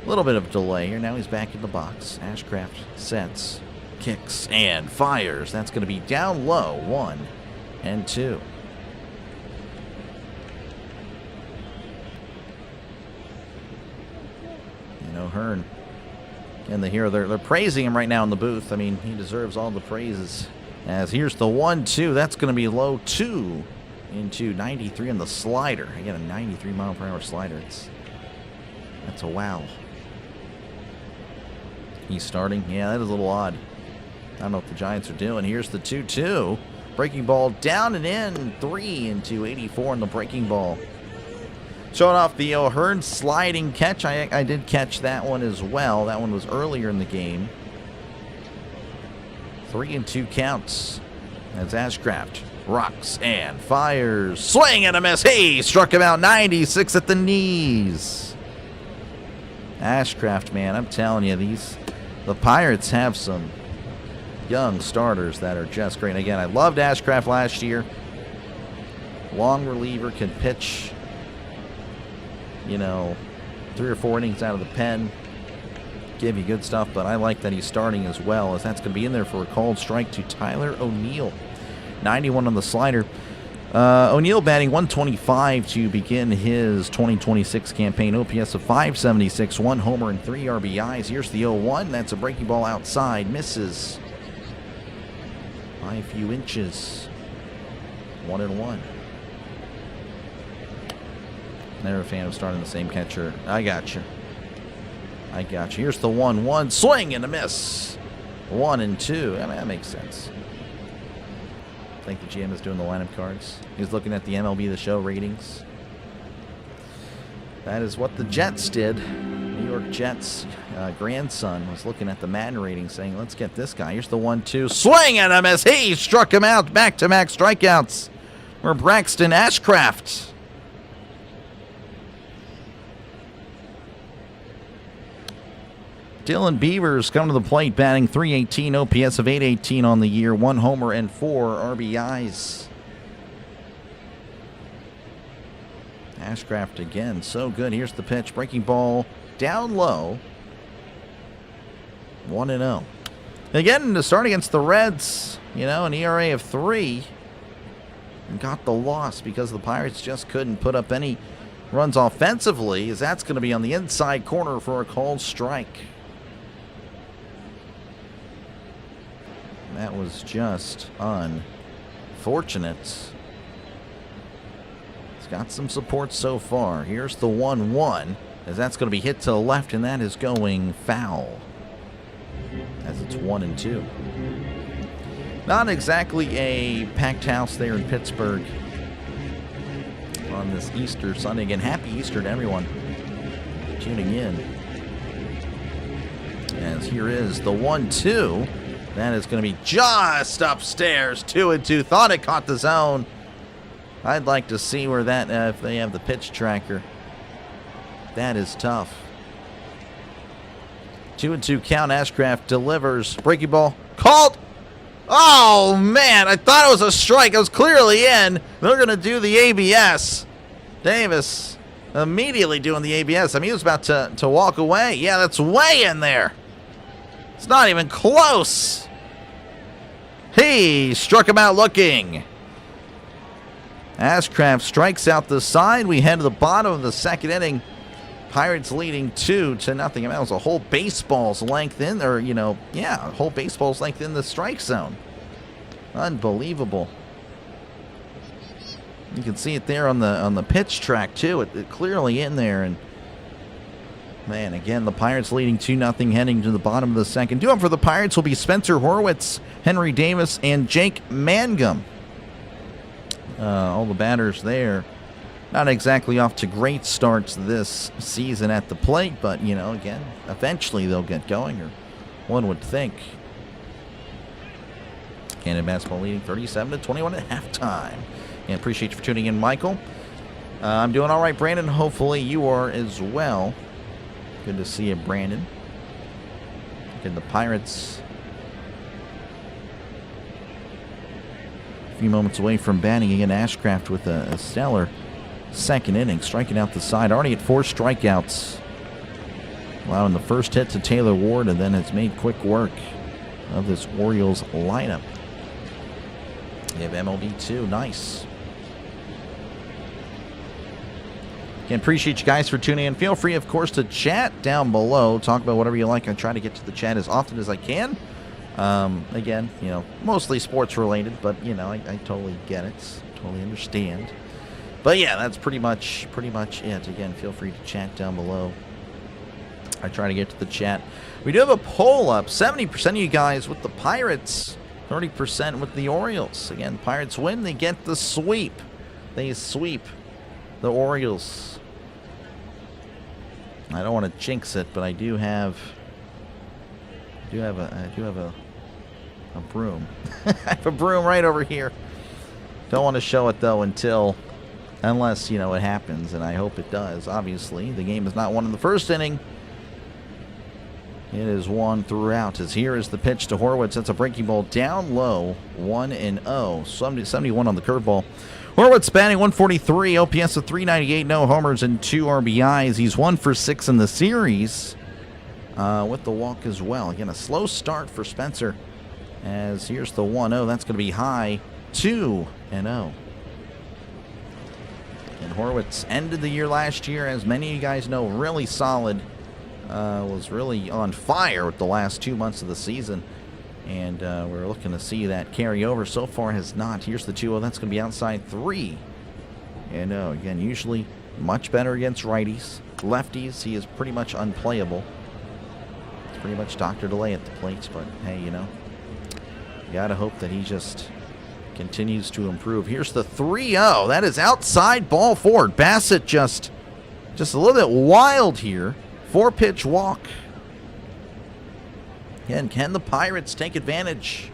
a little bit of delay here. Now he's back in the box. Ashcraft sets, kicks, and fires. That's going to be down low. 1-2. O'Hearn. And the hero, they're praising him right now in the booth. I mean, he deserves all the praises. As here's the 1-2. That's going to be low 2 into 93 on the slider. Again, a 93 mile per hour slider. That's a wow. He's starting. Yeah, that is a little odd. I don't know what the Giants are doing. Here's the 2-2. Breaking ball down and in. 3 into 84 on the breaking ball. Showing off the O'Hearn sliding catch. I did catch that one as well. That one was earlier in the game. 3-2 counts as Ashcraft Rocks and fires. Swing and a miss. He struck him out 96 at the knees. Ashcraft, man, I'm telling you, the Pirates have some young starters that are just great. And again, I loved Ashcraft last year. Long reliever, can pitch, 3 or 4 innings out of the pen. Give you good stuff, but I like that he's starting as well, as that's going to be in there for a called strike to Tyler O'Neill. 91 on the slider. O'Neill batting 125 to begin his 2026 campaign. OPS of 576, 1 homer and 3 RBIs. Here's the 0-1. That's a breaking ball outside. Misses by a few inches. 1-1. Never a fan of starting the same catcher. I got you. Here's the 1-1. Swing and a miss. 1-2. I mean, that makes sense. I think the GM is doing the lineup cards. He's looking at the MLB The Show ratings. That is what the Jets did. New York Jets grandson was looking at the Madden ratings saying, let's get this guy. Here's the 1-2. Swing and a miss. He struck him out. Back-to-back strikeouts for Braxton Ashcraft. Dylan Beavers coming to the plate, batting .318, OPS of .818 on the year, 1 homer and 4 RBIs. Ashcraft again, so good. Here's the pitch, breaking ball down low. 1-0. Again, to start against the Reds, an ERA of 3. And got the loss because the Pirates just couldn't put up any runs offensively, as that's going to be on the inside corner for a called strike. That was just unfortunate. It's got some support so far. Here's the 1-1, as that's going to be hit to the left, and that is going foul, as it's 1-2. Not exactly a packed house there in Pittsburgh on this Easter Sunday. Again, happy Easter to everyone tuning in. As here is the 1-2. That is going to be just upstairs. 2-2. Thought it caught the zone. I'd like to see where that, if they have the pitch tracker. That is tough. 2-2 count. Ashcraft delivers. Breaking ball. Called. Oh, man. I thought it was a strike. It was clearly in. They're going to do the ABS. Davis immediately doing the ABS. I mean, he was about to walk away. Yeah, that's way in there. It's not even close. He struck him out looking. Ashcraft strikes out the side. We head to the bottom of the second inning. Pirates leading 2-0. I mean, that was a whole baseball's length in, or, a whole baseball's length in the strike zone. Unbelievable. You can see it there on the pitch track, too. It clearly in there, and man, again, the Pirates leading 2-0 heading to the bottom of the second. Due up for the Pirates will be Spencer Horwitz, Henry Davis, and Jake Mangum. All the batters there. Not exactly off to great starts this season at the plate, but, again, eventually they'll get going, or one would think. Canada basketball leading 37-21 at halftime. And appreciate you for tuning in, Michael. I'm doing all right, Brandon. Hopefully you are as well. Good to see you, Brandon. Again, the Pirates a few moments away from batting again. Ashcraft with a stellar second inning, striking out the side. Already at 4 strikeouts. Allowing the first hit to Taylor Ward, and then has made quick work of this Orioles lineup. You have MLB too. Nice. Again, appreciate you guys for tuning in. Feel free, of course, to chat down below. Talk about whatever you like. I try to get to the chat as often as I can. Again, mostly sports related, but, I totally get it. Totally understand. But, yeah, that's pretty much it. Again, feel free to chat down below. I try to get to the chat. We do have a poll up. 70% of you guys with the Pirates, 30% with the Orioles. Again, Pirates win. They get the sweep. They sweep the Orioles. I don't want to jinx it, but I do have a broom. I have a broom right over here. Don't want to show it, though, unless, you know, it happens, and I hope it does, obviously. The game is not won in the first inning. It is won throughout, as here is the pitch to Horwitz. That's a breaking ball down low, 1-0. 71 on the curveball. Horwitz batting 143, OPS of 398, no homers and 2 RBIs. He's 1 for 6 in the series with the walk as well. Again, a slow start for Spencer, as here's the 1-0. That's going to be high, 2-0. And Horwitz ended the year last year, as many of you guys know, really solid. Was really on fire with the last 2 months of the season. And we're looking to see that carry over. So far has not. Here's the 2-0. That's going to be outside 3. And again, usually much better against righties. Lefties, he is pretty much unplayable. It's pretty much Dr. Delay at the plate. But hey, you know, you got to hope that he just continues to improve. Here's the 3-0. That is outside ball forward. Basset just a little bit wild here. 4-pitch walk. Again, can the Pirates take advantage?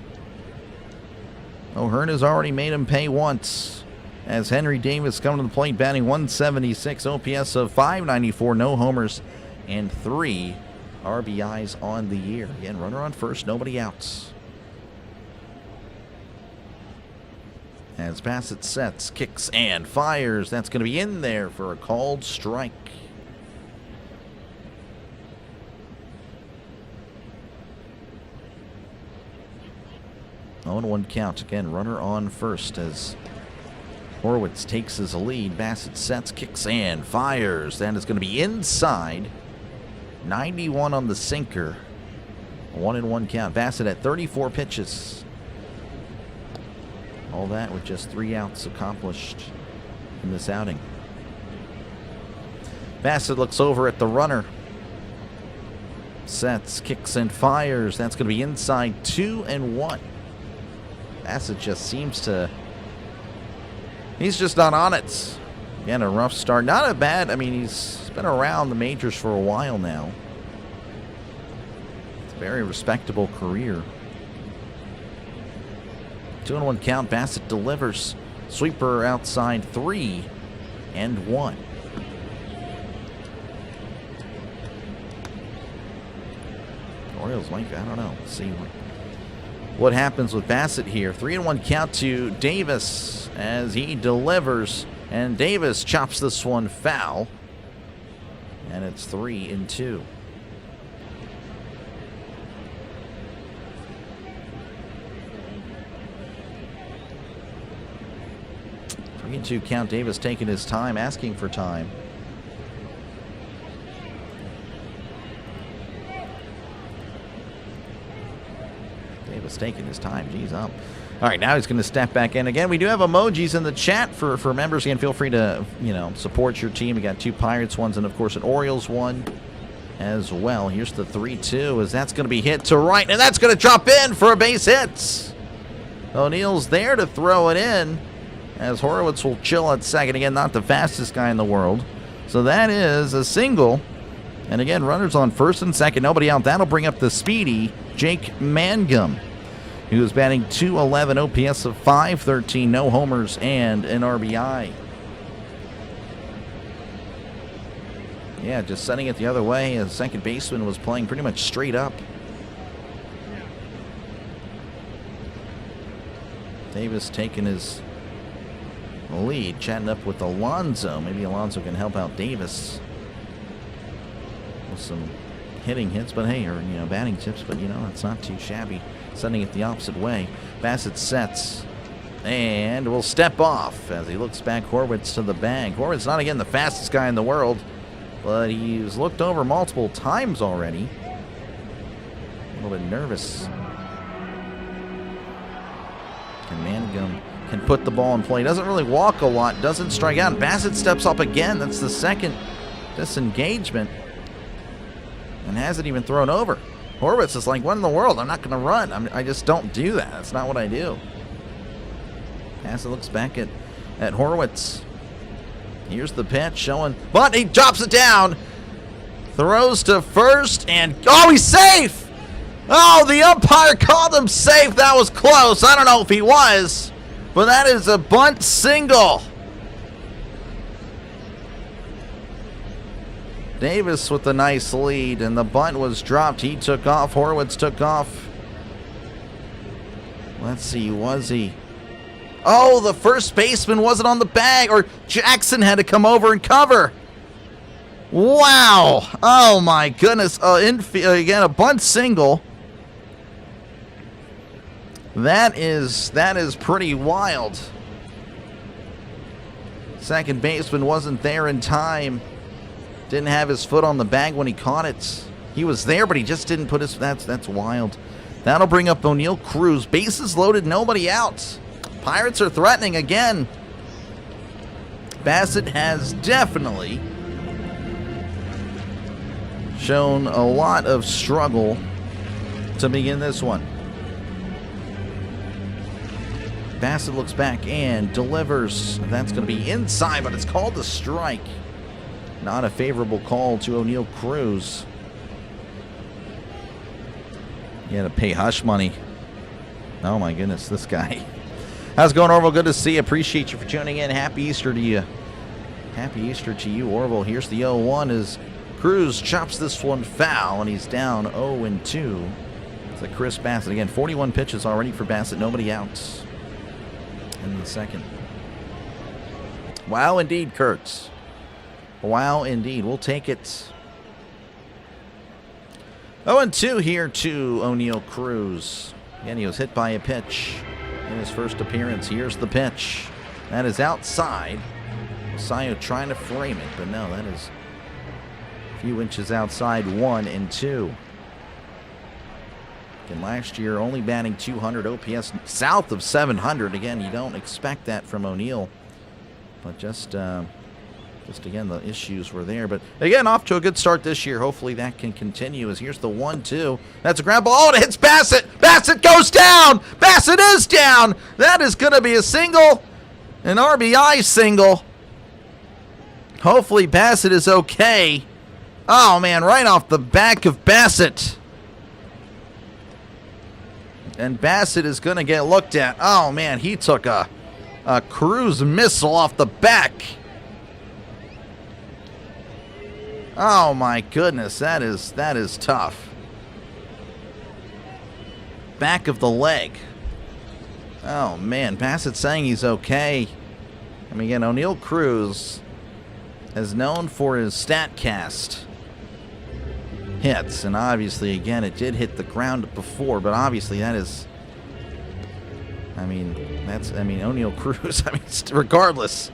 O'Hearn has already made him pay once, as Henry Davis coming to the plate, batting 176, OPS of 594, no homers, and 3 RBIs on the year. Again, runner on first, nobody outs. As Basset sets, kicks, and fires. That's going to be in there for a called strike. 0-1 count. Again, runner on first as Horwitz takes his lead. Basset sets, kicks, and fires. That is going to be inside. 91 on the sinker. 1-1 count. Basset at 34 pitches. All that with just 3 outs accomplished in this outing. Basset looks over at the runner. Sets, kicks, and fires. That's going to be inside. 2-1. Basset just seems to... he's just not on it. Again, a rough start. Not a bad... I mean, he's been around the majors for a while now. It's a very respectable career. 2-1 count. Basset delivers. Sweeper outside 3-1. Orioles might, I don't know. Let's see what happens with Basset here. 3-1 count to Davis as he delivers. And Davis chops this one foul. And it's 3-2. 3-2 count. Davis taking his time, asking for time. Davis taking his time. Geez, up. All right, now he's going to step back in. Again, we do have emojis in the chat for members. Again, feel free to, support your team. We got 2 Pirates ones and, of course, an Orioles one as well. Here's the 3-2 as that's going to be hit to right, and that's going to drop in for a base hit. O'Neill's there to throw it in as Horwitz will chill at second. Again, not the fastest guy in the world. So that is a single. And again, runners on first and second. Nobody out. That'll bring up the speedy Jake Mangum, who is batting .211, OPS of 513, no homers, and an RBI. Yeah, just setting it the other way. The second baseman was playing pretty much straight up. Davis taking his lead, chatting up with Alonso. Maybe Alonso can help out Davis with some hitting hits, but hey, or batting tips, but it's not too shabby. Sending it the opposite way. Basset sets and will step off as he looks back. Horwitz to the bag. Horwitz not again the fastest guy in the world, but he's looked over multiple times already. A little bit nervous. And Mangum can put the ball in play. Doesn't really walk a lot. Doesn't strike out. Basset steps up again. That's the second disengagement. And hasn't even thrown over. Horwitz is like, what in the world? I'm not going to run. I just don't do that. That's not what I do. Basset looks back at Horwitz. Here's the pitch showing, but he drops it down. Throws to first, and oh, he's safe! Oh, the umpire called him safe. That was close. I don't know if he was. But that is a bunt single. Davis with a nice lead, and the bunt was dropped. He took off. Horwitz took off. Let's see, was he? Oh, the first baseman wasn't on the bag, or Jackson had to come over and cover. Wow. Oh, my goodness. Again, a bunt single. That is pretty wild. Second baseman wasn't there in time. Didn't have his foot on the bag when he caught it. He was there, but he just didn't put his... That's wild. That'll bring up O'Neal Cruz. Bases loaded, nobody out. Pirates are threatening again. Basset has definitely shown a lot of struggle to begin this one. Basset looks back and delivers. That's going to be inside, but it's called a strike. Not a favorable call to O'Neal Cruz. You had to pay hush money. Oh my goodness, this guy. How's it going, Orville? Good to see you. Appreciate you for tuning in. Happy Easter to you. Happy Easter to you, Orville. Here's the 0-1 as Cruz chops this one foul, and he's down 0-2. It's a Chris Basset. Again, 41 pitches already for Basset. Nobody out in the second. Wow, indeed, Kurtz. Wow, indeed. We'll take it. 0-2 here to O'Neal Cruz. Again, he was hit by a pitch in his first appearance. Here's the pitch. That is outside. Sayo trying to frame it, but no, that is a few inches outside. 1-2. Again, last year only batting 200, OPS south of 700. Again, you don't expect that from O'Neal, but just again, the issues were there. But again, off to a good start this year. Hopefully that can continue. As here's the 1-2. That's a ground ball. Oh, it hits Basset. Basset goes down. Basset is down. That is going to be a single, an RBI single. Hopefully Basset is okay. Oh, man, right off the back of Basset. And Basset is going to get looked at. Oh, man, he took a Cruz missile off the back. Oh my goodness, that is tough. Back of the leg. Oh man, Basset saying he's okay. I mean, again, O'Neal Cruz is known for his StatCast hits, and obviously, again, it did hit the ground before, but obviously that is, O'Neal Cruz, regardless.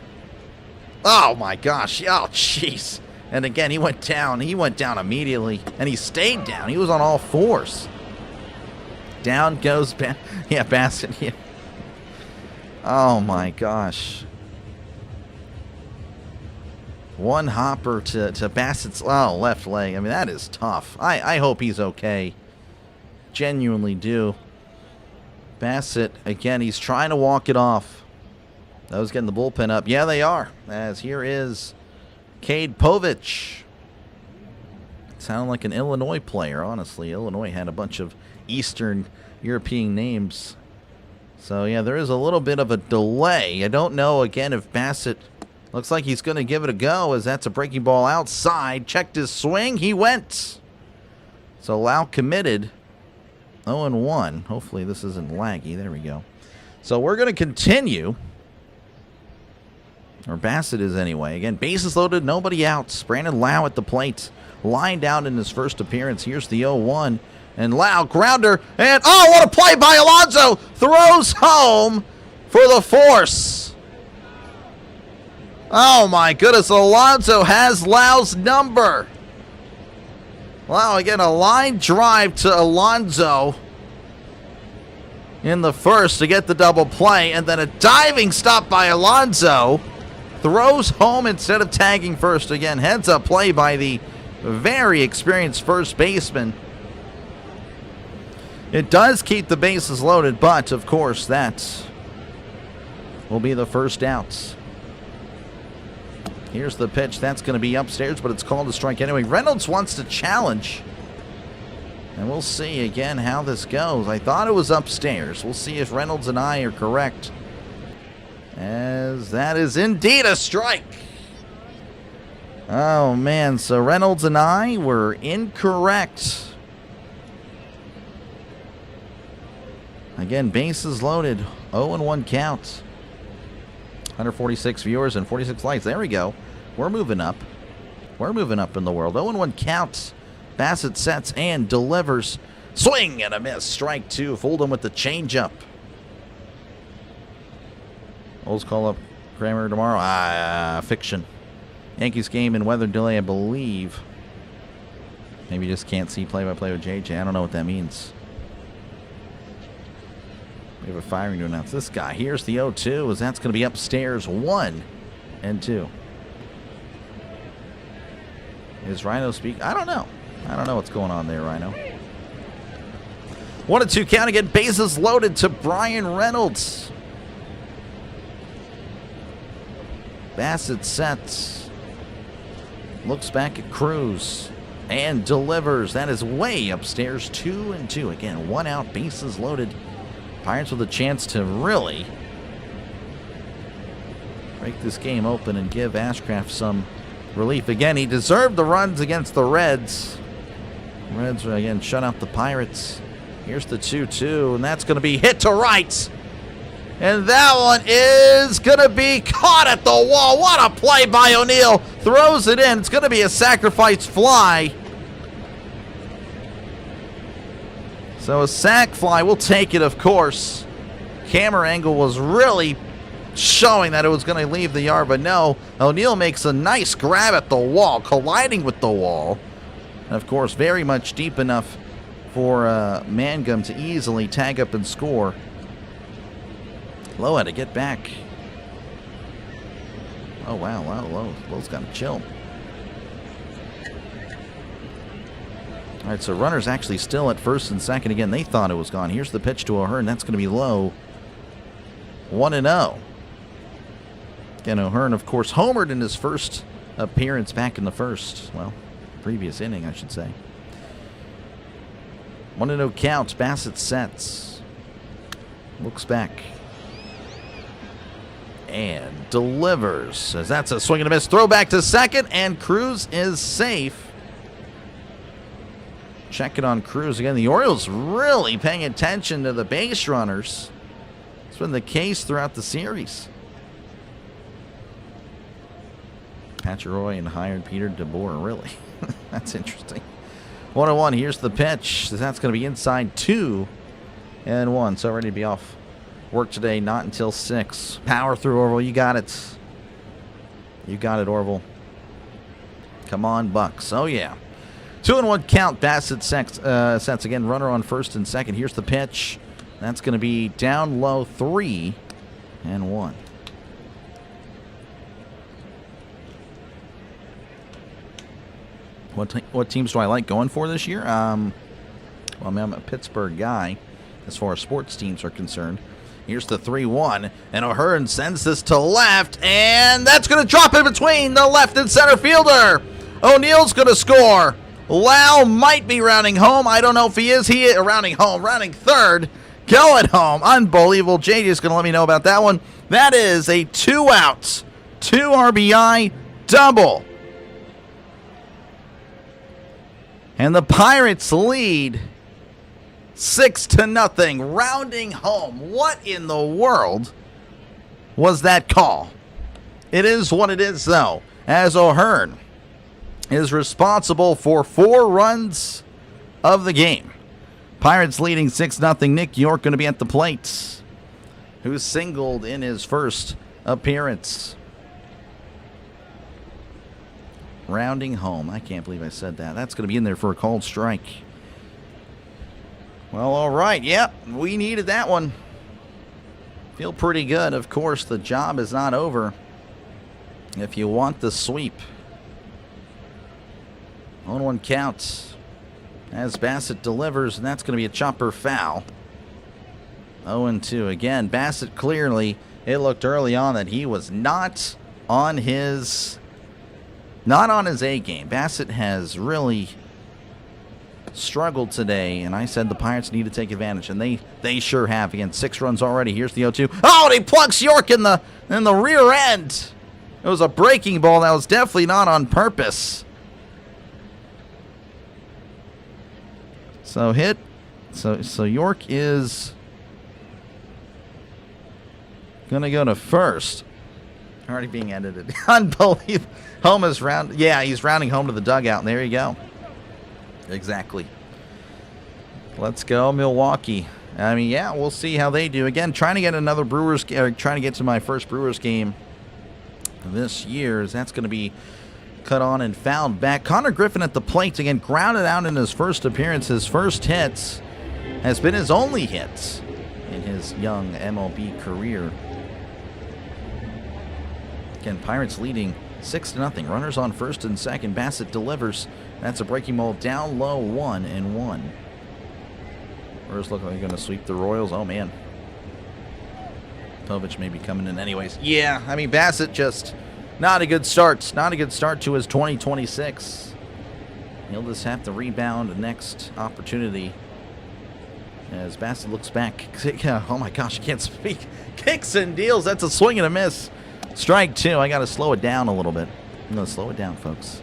Oh my gosh, oh jeez. And again, he went down immediately, and he stayed down. He was on all fours. Down goes Basset. Yeah. Oh my gosh. One hopper to Bassett's left leg. I mean, that is tough. I hope he's okay. Genuinely do. Basset, again, he's trying to walk it off. Those getting the bullpen up. Yeah, they are. As here is Cade Povich. Sounded like an Illinois player, honestly. Illinois had a bunch of Eastern European names. So, yeah, there is a little bit of a delay. I don't know, again, if Basset looks like he's going to give it a go, as that's a breaking ball outside. Checked his swing. He went. So, Lau committed. 0-1. Hopefully this isn't laggy. There we go. So, we're going to continue. Or Basset is anyway. Again, bases loaded, nobody out. Brandon Lau at the plate. Lined out in his first appearance. Here's the 0-1. And Lau, grounder. And, oh, what a play by Alonso. Throws home for the force. Oh, my goodness. Alonso has Lau's number. Lau, again, a line drive to Alonso in the first to get the double play. And then a diving stop by Alonso. Throws home instead of tagging first. Again, heads up play by the very experienced first baseman. It does keep the bases loaded, but, of course, that will be the first out. Here's the pitch. That's going to be upstairs, but it's called a strike anyway. Reynolds wants to challenge. And we'll see, again, how this goes. I thought it was upstairs. We'll see if Reynolds and I are correct as that is indeed a strike. Oh, man. So Reynolds and I were incorrect. Again, bases loaded. 0-1 count. 146 viewers and 46 likes. There we go. We're moving up. We're moving up in the world. 0-1 count. Basset sets and delivers. Swing and a miss. Strike two. Fooled him with the changeup. Olds call up Kramer tomorrow. Fiction. Yankees game and weather delay, I believe. Maybe you just can't see play-by-play with JJ. I don't know what that means. We have a firing to announce. This guy. Here's the 0-2, as that's going to be upstairs 1 and 2. Is Rhino speak? I don't know. I don't know what's going on there, Rhino. 1-2 count again. Bases loaded to Brian Reynolds. Basset sets. Looks back at Cruz. And delivers. That is way upstairs. 2 and 2. Again, 1 out. Bases loaded. Pirates with a chance to really break this game open and give Ashcraft some relief. Again, he deserved the runs against the Reds. Reds, again, shut out the Pirates. Here's the 2-2, and that's going to be hit to right. And that one is going to be caught at the wall. What a play by O'Neill. Throws it in. It's going to be a sacrifice fly. So a sac fly, we'll take it, of course. Camera angle was really showing that it was going to leave the yard, but no. O'Neill makes a nice grab at the wall, colliding with the wall. And of course, very much deep enough for Mangum to easily tag up and score. Lowe had to get back. Oh, wow, Lowe's got to chill. All right, so runners actually still at first and second. Again, they thought it was gone. Here's the pitch to O'Hearn. That's going to be low. 1-0. Again, O'Hearn, of course, homered in his first appearance back in the first. Well, previous inning, I should say. 1-0 count. Basset sets. Looks back. And delivers. As that's a swing and a miss. Throw back to second, and Cruz is safe. Check it on Cruz. Again, the Orioles really paying attention to the base runners. It's been the case throughout the series. Patcheroy and hired Peter DeBoer. Really? That's interesting. 1-1. Here's the pitch. That's going to be inside 2-1. So ready to be off work today. Not until 6. Power through, Orville. You got it. You got it, Orville. Come on, Bucks. Oh, yeah. 2-1 count. Basset sets again. Runner on first and second. Here's the pitch. That's going to be down low. 3-1. What teams do I like going for this year? Well, I mean, I'm a Pittsburgh guy as far as sports teams are concerned. Here's the 3-1, and O'Hearn sends this to left, and that's going to drop in between the left and center fielder. O'Neill's going to score. Lau might be rounding home. I don't know if he is. He is rounding home, rounding third, going home. Unbelievable. JD is going to let me know about that one. That is a 2-out, 2 RBI double. And the Pirates lead 6-0, rounding home. What in the world was that call? It is what it is, though, as O'Hearn is responsible for 4 runs of the game. Pirates leading 6-0. Nick York going to be at the plate, who singled in his first appearance. Rounding home. I can't believe I said that. That's going to be in there for a called strike. Well, all right. Yep, we needed that one. Feel pretty good. Of course, the job is not over if you want the sweep. 1-1 counts as Basset delivers, and that's going to be a chopper foul. 0-2 again. Basset clearly, it looked early on that he was not on his A game. Basset has really struggled today, and I said the Pirates need to take advantage, and they sure have. Again, 6 runs already. Here's the 0-2. Oh, and he plucks York in the rear end. It was a breaking ball that was definitely not on purpose. So hit. So York is gonna go to first. Already being edited. Unbelievable. Home is round. Yeah, he's rounding home to the dugout, and there you go. Exactly. Let's go, Milwaukee. I mean, yeah, we'll see how they do. Again, trying to get another Brewers, trying to get to my first Brewers game this year. That's going to be cut on and fouled back. Connor Griffin at the plate again, grounded out in his first appearance. His first hits has been his only hits in his young MLB career. Again, Pirates leading 6-0. Runners on first and second. Basset delivers. That's a breaking ball down low, 1-1. Brewers look like they're going to sweep the Royals. Oh, man. Povich may be coming in anyways. Yeah, I mean, Basset just not a good start. Not a good start to his 2026. He'll just have to rebound the next opportunity. As Basset looks back. Oh, my gosh, I can't speak. Kicks and deals. That's a swing and a miss. Strike 2. I got to slow it down a little bit. I'm going to slow it down, folks.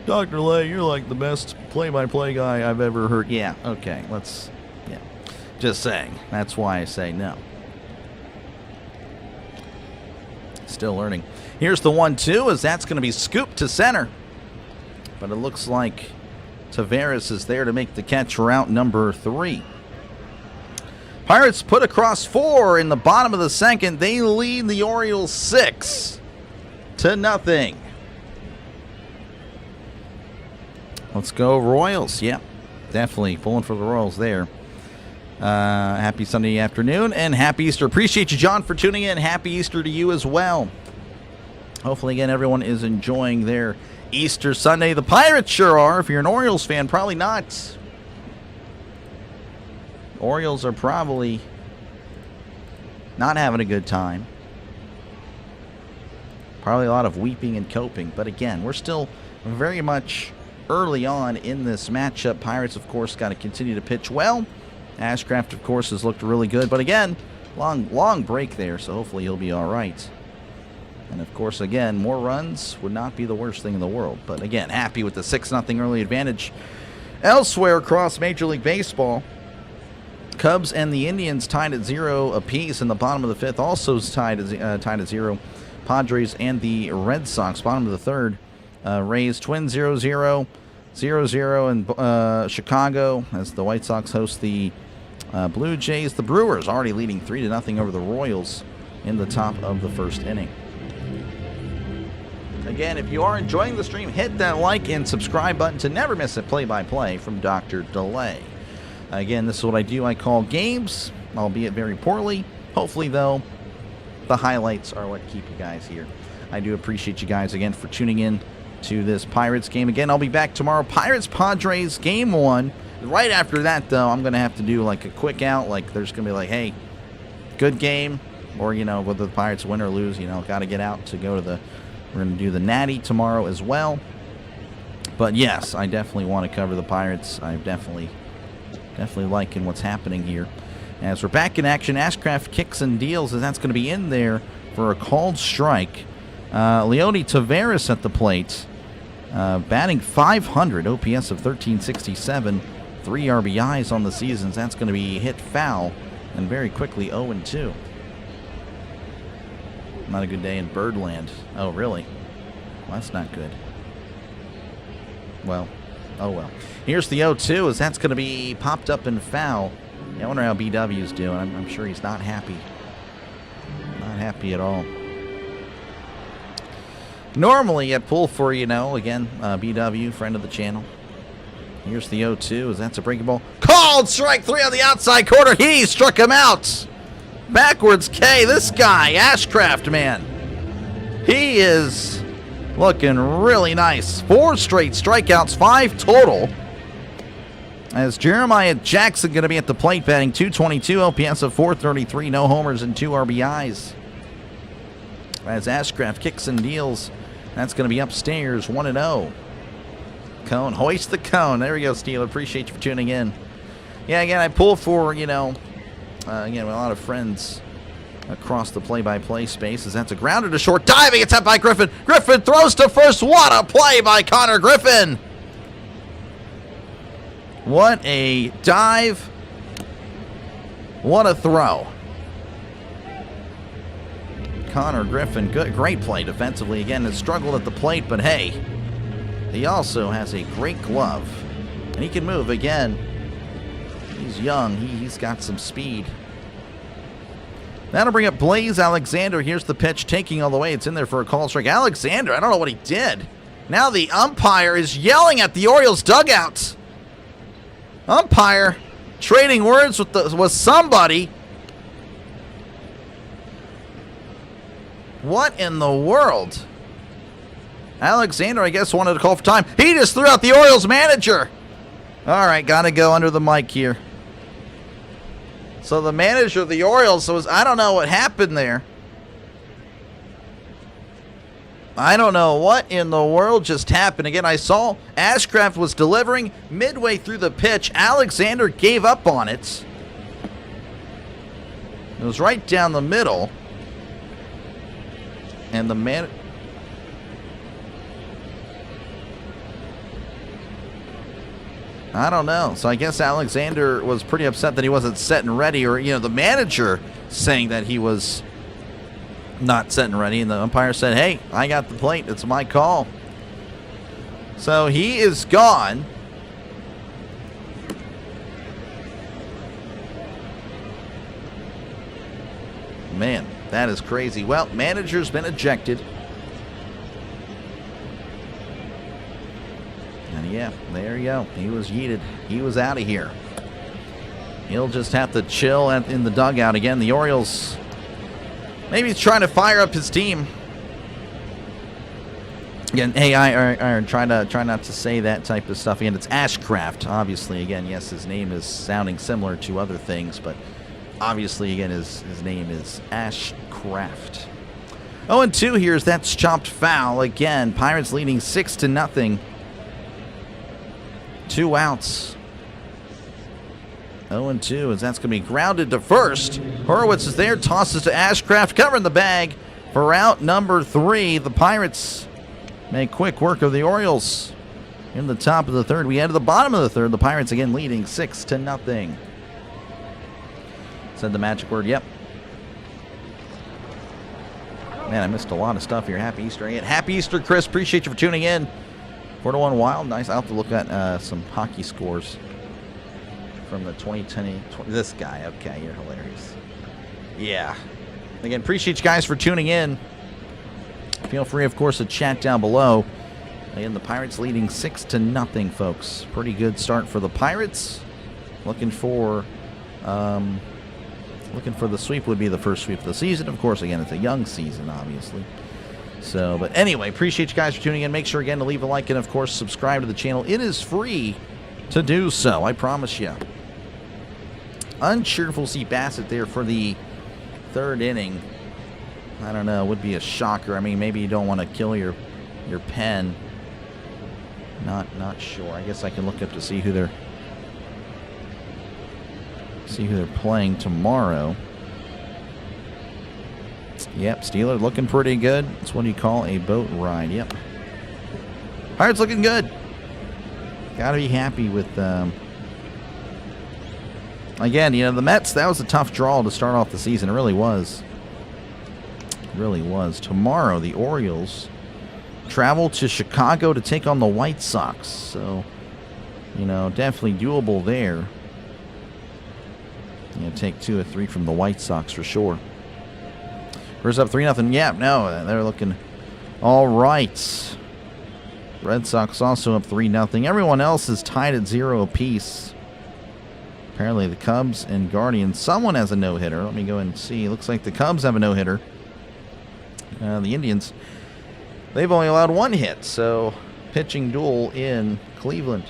Dr. Lay, you're like the best play-by-play guy I've ever heard. Yeah, okay, yeah. Just saying. That's why I say no. Still learning. Here's the 1-2, as that's going to be scooped to center. But it looks like Taveras is there to make the catch for out number 3. Pirates put across 4 in the bottom of the second. They lead the Orioles 6-0. Let's go Royals. Yeah, definitely pulling for the Royals there. Happy Sunday afternoon and happy Easter. Appreciate you, John, for tuning in. Happy Easter to you as well. Hopefully, again, everyone is enjoying their Easter Sunday. The Pirates sure are. If you're an Orioles fan, probably not. Orioles are probably not having a good time. Probably a lot of weeping and coping. But again, we're still very much early on in this matchup. Pirates, of course, got to continue to pitch well. Ashcraft, of course, has looked really good. But again, long break there, so hopefully he'll be all right. And, of course, again, more runs would not be the worst thing in the world. But, again, happy with the 6-0 early advantage. Elsewhere across Major League Baseball, Cubs and the Indians tied at 0 apiece in the bottom of the 5th. Also tied at 0. Padres and the Red Sox, bottom of the 3rd. Rays, Twins 0-0. 0-0 in Chicago as the White Sox host the Blue Jays. The Brewers already leading 3-0 over the Royals in the top of the 1st inning. Again, if you are enjoying the stream, hit that like and subscribe button to never miss a play-by-play from Dr. Delay. Again, this is what I do. I call games, albeit very poorly. Hopefully, though, the highlights are what keep you guys here. I do appreciate you guys again for tuning in to this Pirates game. Again, I'll be back tomorrow. Pirates-Padres, game 1. Right after that, though, I'm going to have to do like a quick out. Like, there's going to be like, hey, good game. Or, you know, whether the Pirates win or lose, you know, got to get out to go to the... We're going to do the Natty tomorrow as well. But, yes, I definitely want to cover the Pirates. I'm definitely liking what's happening here. As we're back in action, Ashcraft kicks and deals, as that's going to be in there for a called strike. Leody Taveras at the plate, batting .500, OPS of 1367, 3 RBIs on the season. That's going to be hit foul, and very quickly 0-2. Not a good day in Birdland. Oh, really? Well, that's not good. Well, oh well. Here's the 0-2, as that's going to be popped up and foul. Yeah, I wonder how BW's doing. I'm sure he's not happy. Not happy at all. Normally, I'd pull for, you know, again, BW, friend of the channel. Here's the 0-2, as that's a breaking ball. Called strike 3 on the outside corner. He struck him out. Backwards K, this guy, Ashcraft, man. He is looking really nice. 4 straight strikeouts, 5 total. As Jeremiah Jackson going to be at the plate, batting .222, OPS of 433, no homers and 2 RBIs. As Ashcraft kicks and deals, that's going to be upstairs, 1-0. Cone. Hoist the cone. There we go, Steeler. Appreciate you for tuning in. Yeah, again, I pull for, again, a lot of friends across the play-by-play spaces. That's a grounded to short. Diving attempt by Griffin. Griffin throws to first. What a play by Connor Griffin. What a dive. What a throw. Connor Griffin, great play defensively. Again, has struggled at the plate, but hey, he also has a great glove. And he can move again. He's young. He's got some speed. That'll bring up Blaze Alexander. Here's the pitch, taking all the way. It's in there for a call strike. Alexander, I don't know what he did. Now the umpire is yelling at the Orioles dugout. Umpire trading words with somebody. What in the world? Alexander, I guess, wanted to call for time. He just threw out the Orioles manager. All right, got to go under the mic here. So the manager of the Orioles was, I don't know what happened there. I don't know what in the world just happened. Again, I saw Ashcraft was delivering midway through the pitch. Alexander gave up on it. It was right down the middle. And the man... I don't know. So I guess Alexander was pretty upset that he wasn't set and ready, or, the manager saying that he was not set and ready, and the umpire said, hey, I got the plate. It's my call. So he is gone. Man, that is crazy. Well, manager's been ejected. And yeah, there you go. He was yeeted. He was out of here. He'll just have to chill in the dugout again. The Orioles, maybe he's trying to fire up his team. Again, hey, I try not to say that type of stuff. Again, it's Ashcraft, obviously. Again, yes, his name is sounding similar to other things, but obviously, again, his name is Ashcraft. 0-2 here as that's chopped foul. Again, Pirates leading 6-0. 2 outs. 0-2 as that's going to be grounded to first. Horowitz is there, tosses to Ashcraft, covering the bag for out number 3. The Pirates make quick work of the Orioles in the top of the third. We head to the bottom of the third. The Pirates again leading 6-0. Said the magic word, yep. Man, I missed a lot of stuff here. Happy Easter again. Happy Easter, Chris. Appreciate you for tuning in. 4-1 Wild. Nice. I'll have to look at some hockey scores from the 2020. This guy. Okay, you're hilarious. Yeah. Again, appreciate you guys for tuning in. Feel free, of course, to chat down below. Again, the Pirates leading 6-0, folks. Pretty good start for the Pirates. Looking for the sweep. Would be the first sweep of the season. Of course, again, it's a young season, obviously. So, but anyway, appreciate you guys for tuning in. Make sure, again, to leave a like and, of course, subscribe to the channel. It is free to do so, I promise you. Uncheerful see Basset there for the third inning. I don't know. It would be a shocker. I mean, maybe you don't want to kill your pen. Not sure. I guess I can look up to see who they're playing tomorrow. Yep, Steelers looking pretty good. That's what you call a boat ride. Yep. Pirates looking good. Got to be happy with again, the Mets, that was a tough draw to start off the season. It really was. It really was. Tomorrow, the Orioles travel to Chicago to take on the White Sox. So, definitely doable there. Take 2 or 3 from the White Sox for sure. Where's up 3-0? Yeah, no, they're looking all right. Red Sox also up 3-0. Everyone else is tied at 0 apiece. Apparently the Cubs and Guardians. Someone has a no-hitter. Let me go and see. Looks like the Cubs have a no-hitter. The Indians, they've only allowed 1 hit. So, pitching duel in Cleveland.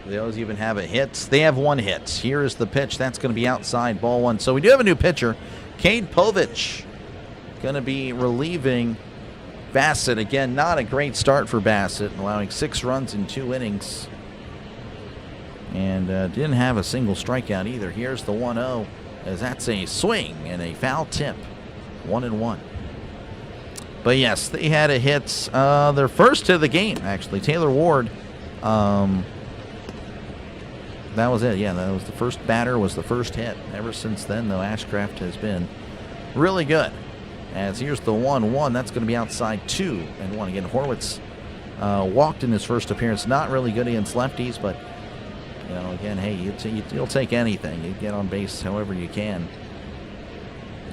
They always even have a hit. They have 1 hit. Here is the pitch. That's going to be outside, ball 1. So we do have a new pitcher, Cade Povich. going to be relieving Basset. Again, not a great start for Basset, allowing 6 runs in 2 innings. And didn't have a single strikeout either. Here's the 1-0, as that's a swing and a foul tip. 1-1. But yes, they had a hit, their first hit of the game, actually. Taylor Ward, that was it. Yeah, that was the first batter, was the first hit. Ever since then, though, Ashcraft has been really good. As here's the 1-1, that's going to be outside 2-1. Again, Horwitz walked in his first appearance. Not really good against lefties, but, you know, again, hey, you'll take anything. You get on base however you can,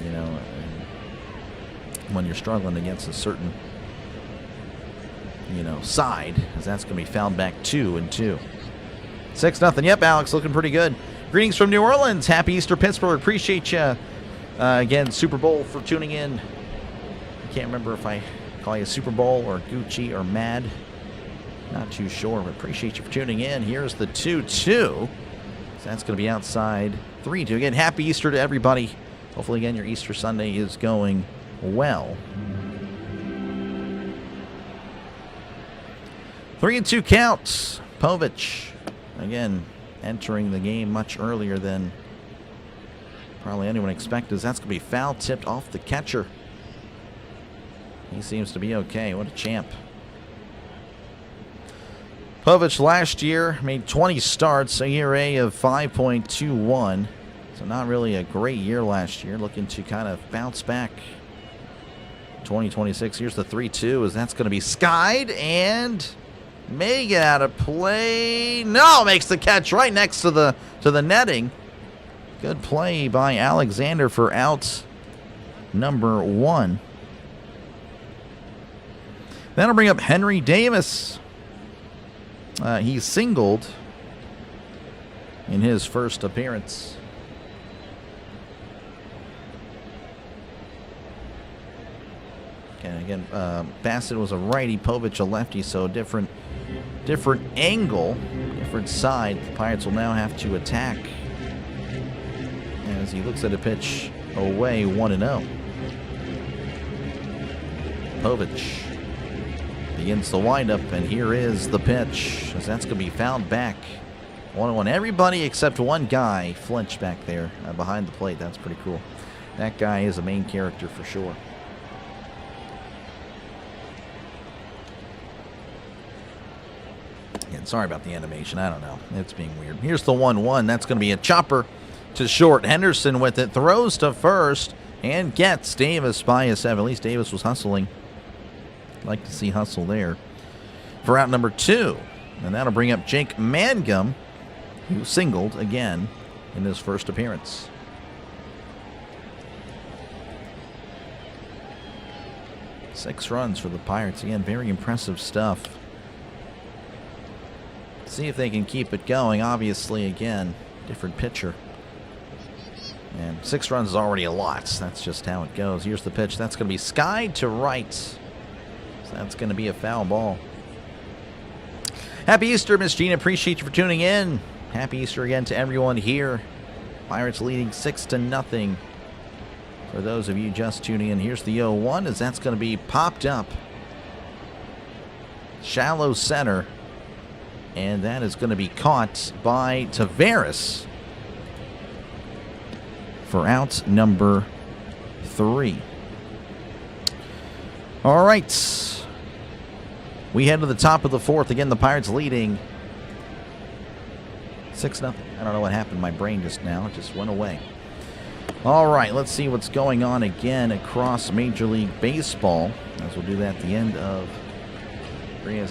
you know, when you're struggling against a certain, you know, side, as that's going to be fouled back 2-2. 6-0. Yep, Alex, looking pretty good. Greetings from New Orleans. Happy Easter, Pittsburgh. Appreciate you. Again, Super Bowl for tuning in. I can't remember if I call you Super Bowl or Gucci or Mad. Not too sure, but appreciate you for tuning in. Here's the 2-2. So that's going to be outside 3-2. Again, happy Easter to everybody. Hopefully, again, your Easter Sunday is going well. 3-2 counts. Povich, again, entering the game much earlier than probably anyone expected. That's going to be foul tipped off the catcher. He seems to be okay. What a champ. Povich last year made 20 starts, a ERA of 5.21. So not really a great year last year. Looking to kind of bounce back 2026. Here's the 3-2, as that's going to be skied and may get out of play. No, makes the catch right next to the netting. Good play by Alexander for out number 1. That'll bring up Henry Davis. He singled in his first appearance. And again, Basset was a righty, Povich a lefty, so different angle, different side. The Pirates will now have to attack as he looks at a pitch away, 1-0. Povich begins the windup, and here is the pitch, as that's going to be fouled back. 1-1. Everybody except one guy flinched back there behind the plate. That's pretty cool. That guy is a main character for sure. Again, sorry about the animation. I don't know. It's being weird. Here's the 1-1. That's going to be a chopper to short. Henderson with it. Throws to first and gets Davis by a 7. At least Davis was hustling. Like to see hustle there for out number 2. And that'll bring up Jake Mangum, who singled again in his first appearance. Six runs for the Pirates. Again, very impressive stuff. See if they can keep it going. Obviously, again, different pitcher. And 6 runs is already a lot. That's just how it goes. Here's the pitch. That's going to be skied to right. So that's going to be a foul ball. Happy Easter, Miss Gina. Appreciate you for tuning in. Happy Easter again to everyone here. Pirates leading 6-0. For those of you just tuning in, here's the 0-1, as that's going to be popped up. Shallow center. And that is going to be caught by Taveras for out number 3. All right. We head to the top of the 4th. Again, the Pirates leading 6-0. I don't know what happened. My brain just now. It just went away. All right. Let's see what's going on again across Major League Baseball, as we'll do that at the end of.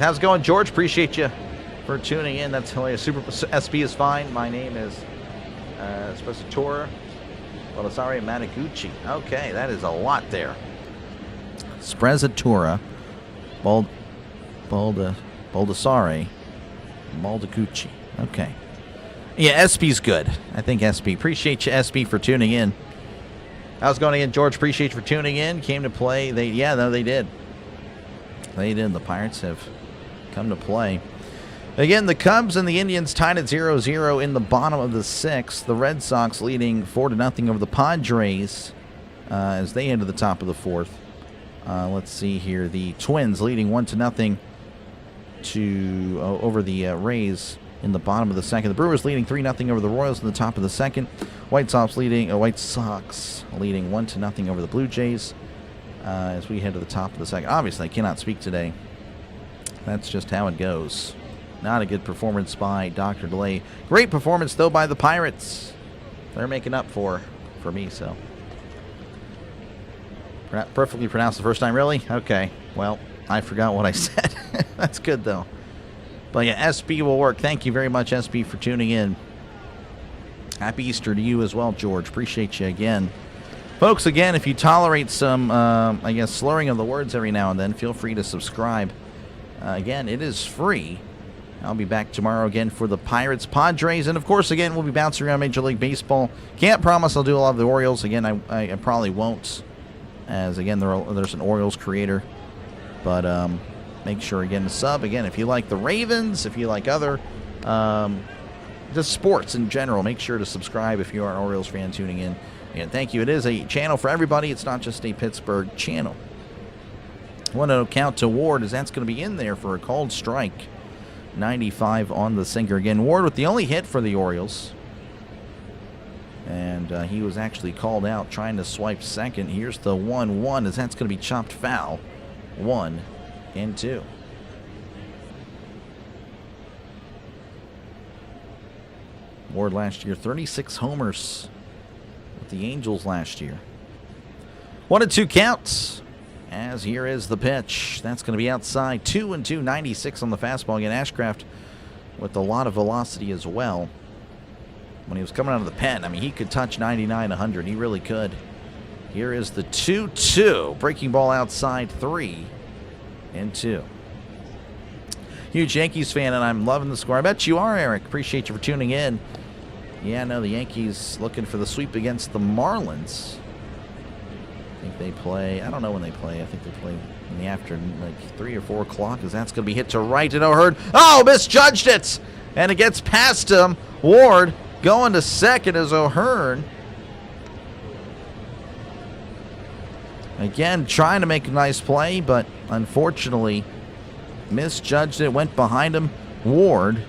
How's it going, George? Appreciate you for tuning in. That's hilarious. Super SP is fine. My name is Sprezzatura Baldessari Mataguchi. Okay, that is a lot there. Sprezzatura Baldessari Maldaguchi. Okay. Yeah, SP's good. I think SP. Appreciate you, SP, for tuning in. How's it going again, George? Appreciate you for tuning in. Came to play. They did. They did. The Pirates have come to play. Again, the Cubs and the Indians tied at 0-0 in the bottom of the 6th. The Red Sox leading 4-0 over the Padres as they head to the top of the fourth. Let's see here. The Twins leading 1-0 over the Rays in the bottom of the second. The Brewers leading 3-0 over the Royals in the top of the second. White Sox leading 1-0 over the Blue Jays as we head to the top of the second. Obviously, I cannot speak today. That's just how it goes. Not a good performance by Dr. Delay. Great performance, though, by the Pirates. They're making up for me, so. Perfectly pronounced the first time, really? Okay. Well, I forgot what I said. That's good, though. But yeah, SB will work. Thank you very much, SB, for tuning in. Happy Easter to you as well, George. Appreciate you again. Folks, again, if you tolerate some, I guess, slurring of the words every now and then, feel free to subscribe. Again, it is free. I'll be back tomorrow again for the Pirates, Padres, and of course, again, we'll be bouncing around Major League Baseball. Can't promise I'll do a lot of the Orioles. Again, I probably won't, as, again, there's an Orioles creator. But make sure, again, to sub. Again, if you like the Ravens, if you like other, just sports in general, make sure to subscribe if you are an Orioles fan tuning in. And thank you. It is a channel for everybody. It's not just a Pittsburgh channel. Want to count to Ward, as that's going to be in there for a called strike. 95 on the sinker. Again, Ward with the only hit for the Orioles. And he was actually called out trying to swipe second. Here's the 1-1, as that's going to be chopped foul. 1-2. Ward last year, 36 homers with the Angels last year. 1-2 counts. As here is the pitch. That's going to be outside. 2-2, 96 on the fastball. Again, Ashcraft with a lot of velocity as well. When he was coming out of the pen, I mean, he could touch 99, 100. He really could. Here is the 2-2. Breaking ball outside, 3-2. Huge Yankees fan, and I'm loving the score. I bet you are, Eric. Appreciate you for tuning in. Yeah, no, the Yankees looking for the sweep against the Marlins. I think they play, I don't know when they play. I think they play in the afternoon, like 3 or 4 o'clock, because that's going to be hit to right and O'Hearn. Oh, misjudged it! And it gets past him. Ward going to second as O'Hearn. Again, trying to make a nice play, but unfortunately misjudged it, went behind him. Ward,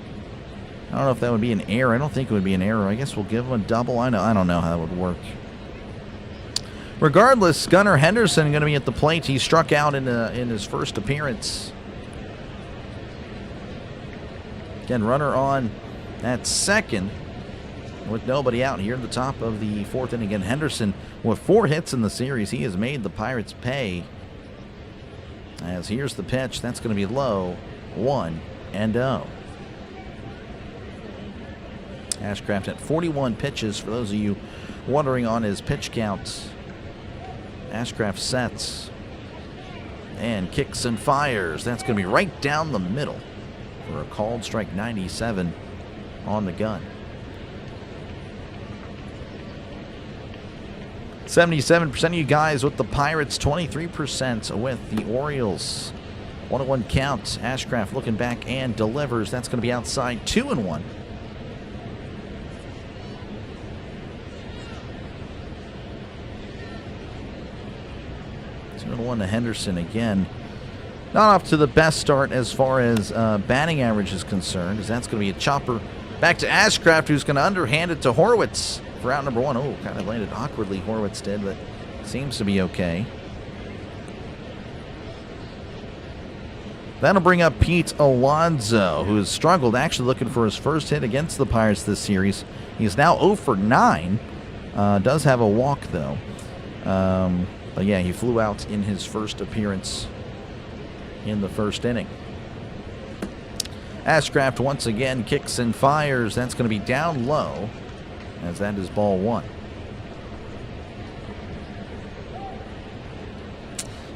I don't know if that would be an error. I don't think it would be an error. I guess we'll give him a double. I don't know how that would work. Regardless, Gunnar Henderson going to be at the plate. He struck out in his first appearance. Again, runner on at second with nobody out here at the top of the fourth inning. Again, Henderson with 4 hits in the series. He has made the Pirates pay. As here's the pitch. That's going to be low. 1-0. Ashcraft at 41 pitches, for those of you wondering on his pitch count. Ashcraft sets and kicks and fires. That's going to be right down the middle for a called strike. 97 on the gun. 77% of you guys with the Pirates, 23% with the Orioles. 1-1 count. Ashcraft looking back and delivers. That's going to be outside. 2-1. 2-1 to Henderson again. Not off to the best start as far as batting average is concerned, as that's going to be a chopper back to Ashcraft, who's going to underhand it to Horwitz for out number 1. Oh, kind of landed awkwardly, Horwitz did, but seems to be okay. That'll bring up Pete Alonso, who has struggled, actually looking for his first hit against the Pirates this series. He's now 0 for 9. Does have a walk, though. But yeah, he flew out in his first appearance in the first inning. Ashcraft once again kicks and fires. That's going to be down low, as that is ball 1.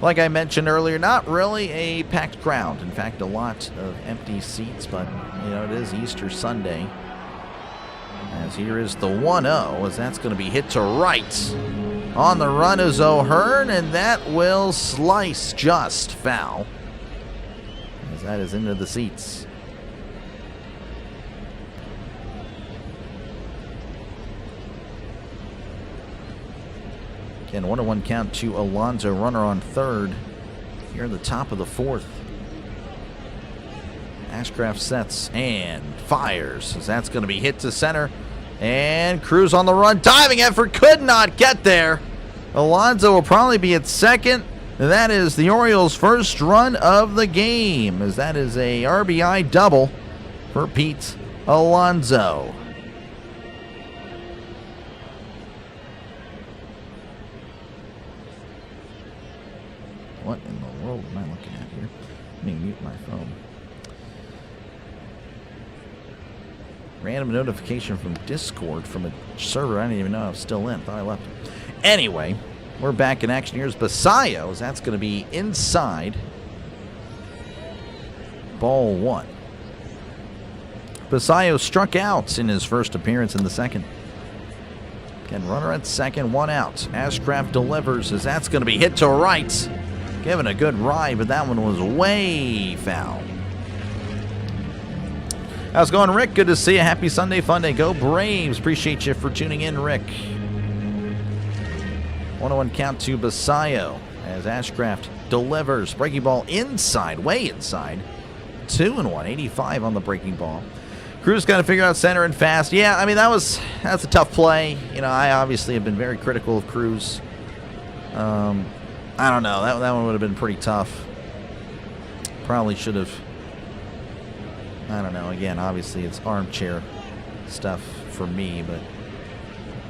Like I mentioned earlier, not really a packed crowd. In fact, a lot of empty seats, but, you know, it is Easter Sunday. As here is the 1-0, as that's going to be hit to right. On the run is O'Hearn, and that will slice just foul, as that is into the seats. Again, 1-1 count to Alonso, runner on third here in the top of the fourth. Ashcraft sets and fires as that's going to be hit to center. And Cruz on the run. Diving effort. Could not get there. Alonso will probably be at second. That is the Orioles' first run of the game, as that is a RBI double for Pete Alonso. What in the world am I looking at here? Let me mute my phone. Random notification from Discord from a server I didn't even know I was still in. Thought I left it. Anyway, we're back in action. Here's Basset, as that's going to be inside. Ball one. Basset struck out in his first appearance in the second. Again, runner at second, one out. Ashcraft delivers as that's going to be hit to right. Giving a good ride, but that one was way foul. How's it going, Rick? Good to see you. Happy Sunday fun day. Go Braves. Appreciate you for tuning in, Rick. 1-1 count to Basset as Ashcraft delivers. Breaking ball inside, way inside. 2-1, 85 on the breaking ball. Cruz got to figure out center and fast. Yeah, I mean, that's a tough play. You know, I obviously have been very critical of Cruz. I don't know. That one would have been pretty tough. Probably should have. I don't know. Again, obviously it's armchair stuff for me, but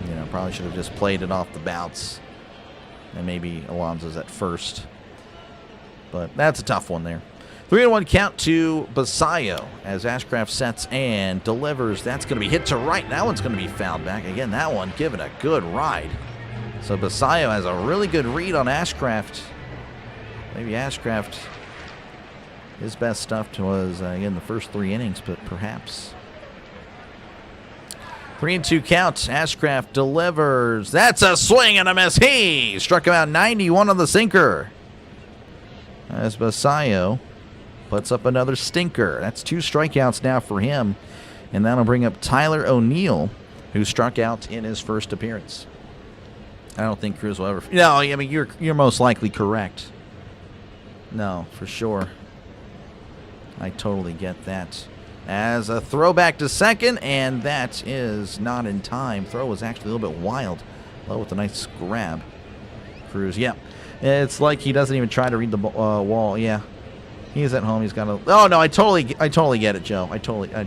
you know, probably should have just played it off the bounce, and maybe Alonso's at first. But that's a tough one there. 3-1 count to Basset as Ashcraft sets and delivers. That's going to be hit to right. That one's going to be fouled back. Again, that one given a good ride. So Basset has a really good read on Ashcraft. Maybe Ashcraft, his best stuff was, again, the first 3 innings, but perhaps. 3-2 count. Ashcraft delivers. That's a swing and a miss. He struck him out 91 on the sinker. As Basset puts up another stinker. That's 2 strikeouts now for him. And that'll bring up Tyler O'Neill, who struck out in his first appearance. I don't think Cruz will ever. No, I mean, you're most likely correct. No, for sure. I totally get that. As a throwback to second, and that is not in time. Throw was actually a little bit wild. Low with a nice grab. Cruz, yeah. It's like he doesn't even try to read the wall. Yeah. He's at home. He's got a. Oh, no, I totally get it, Joe.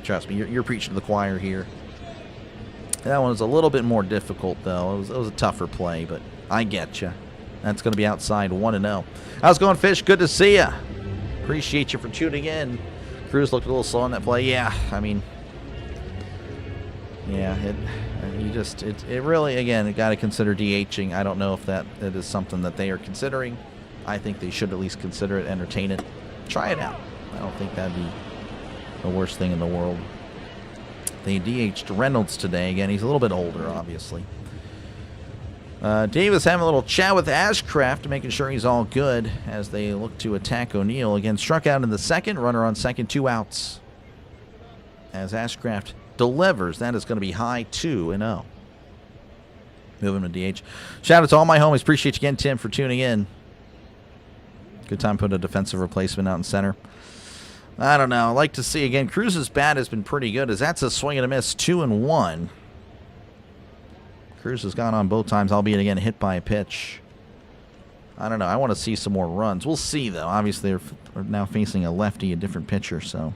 Trust me. You're preaching to the choir here. That one was a little bit more difficult, though. It was a tougher play, but I get you. That's going to be outside 1-0. How's it going, Fish? Good to see you. Appreciate you for tuning in. Cruz looked a little slow on that play. Yeah, I mean, yeah, it really, again, you got to consider DHing. I don't know if it is something that they are considering. I think they should at least consider it, entertain it, try it out. I don't think that'd be the worst thing in the world. They DH'd Reynolds today. Again, he's a little bit older, obviously. Davis having a little chat with Ashcraft, making sure he's all good as they look to attack O'Neill. Again, struck out in the second. Runner on second, 2 outs. As Ashcraft delivers, that is going to be high 2-0. Moving to DH. Shout out to all my homies. Appreciate you again, Tim, for tuning in. Good time putting a defensive replacement out in center. I don't know. I like to see, again, Cruz's bat has been pretty good, as that's a swing and a miss, 2-1. Cruz has gone on both times, albeit, again, hit by a pitch. I don't know. I want to see some more runs. We'll see, though. Obviously, they're now facing a lefty, a different pitcher, so.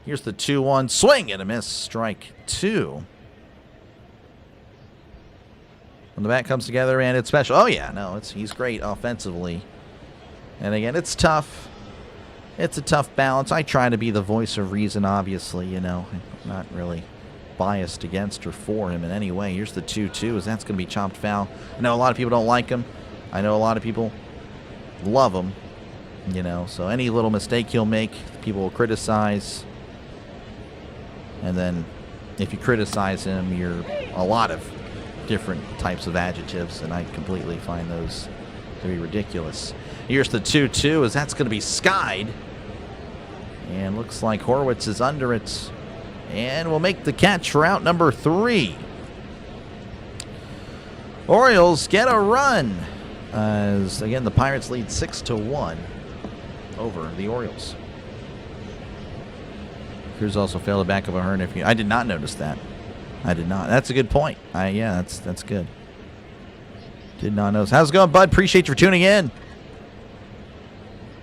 Here's the 2-1. Swing and a miss. Strike 2. When the bat comes together, and it's special. Oh, yeah. No, he's great offensively. And, again, it's tough. It's a tough balance. I try to be the voice of reason, obviously, you know. I'm not really biased against or for him in any way. Here's the 2-2, as that's going to be chopped foul. I know a lot of people don't like him. I know a lot of people love him, you know. So any little mistake he'll make, people will criticize. And then if you criticize him, you're a lot of different types of adjectives, and I completely find those to be ridiculous. Here's the 2-2, as that's going to be skied. And looks like Horwitz is under it. And will make the catch for out number 3. Orioles get a run. As, again, the Pirates lead 6-1 over the Orioles. Cruz also failed to back up a Hearn. I did not notice that. I did not. That's a good point. Yeah, that's good. Did not notice. How's it going, bud? Appreciate you for tuning in.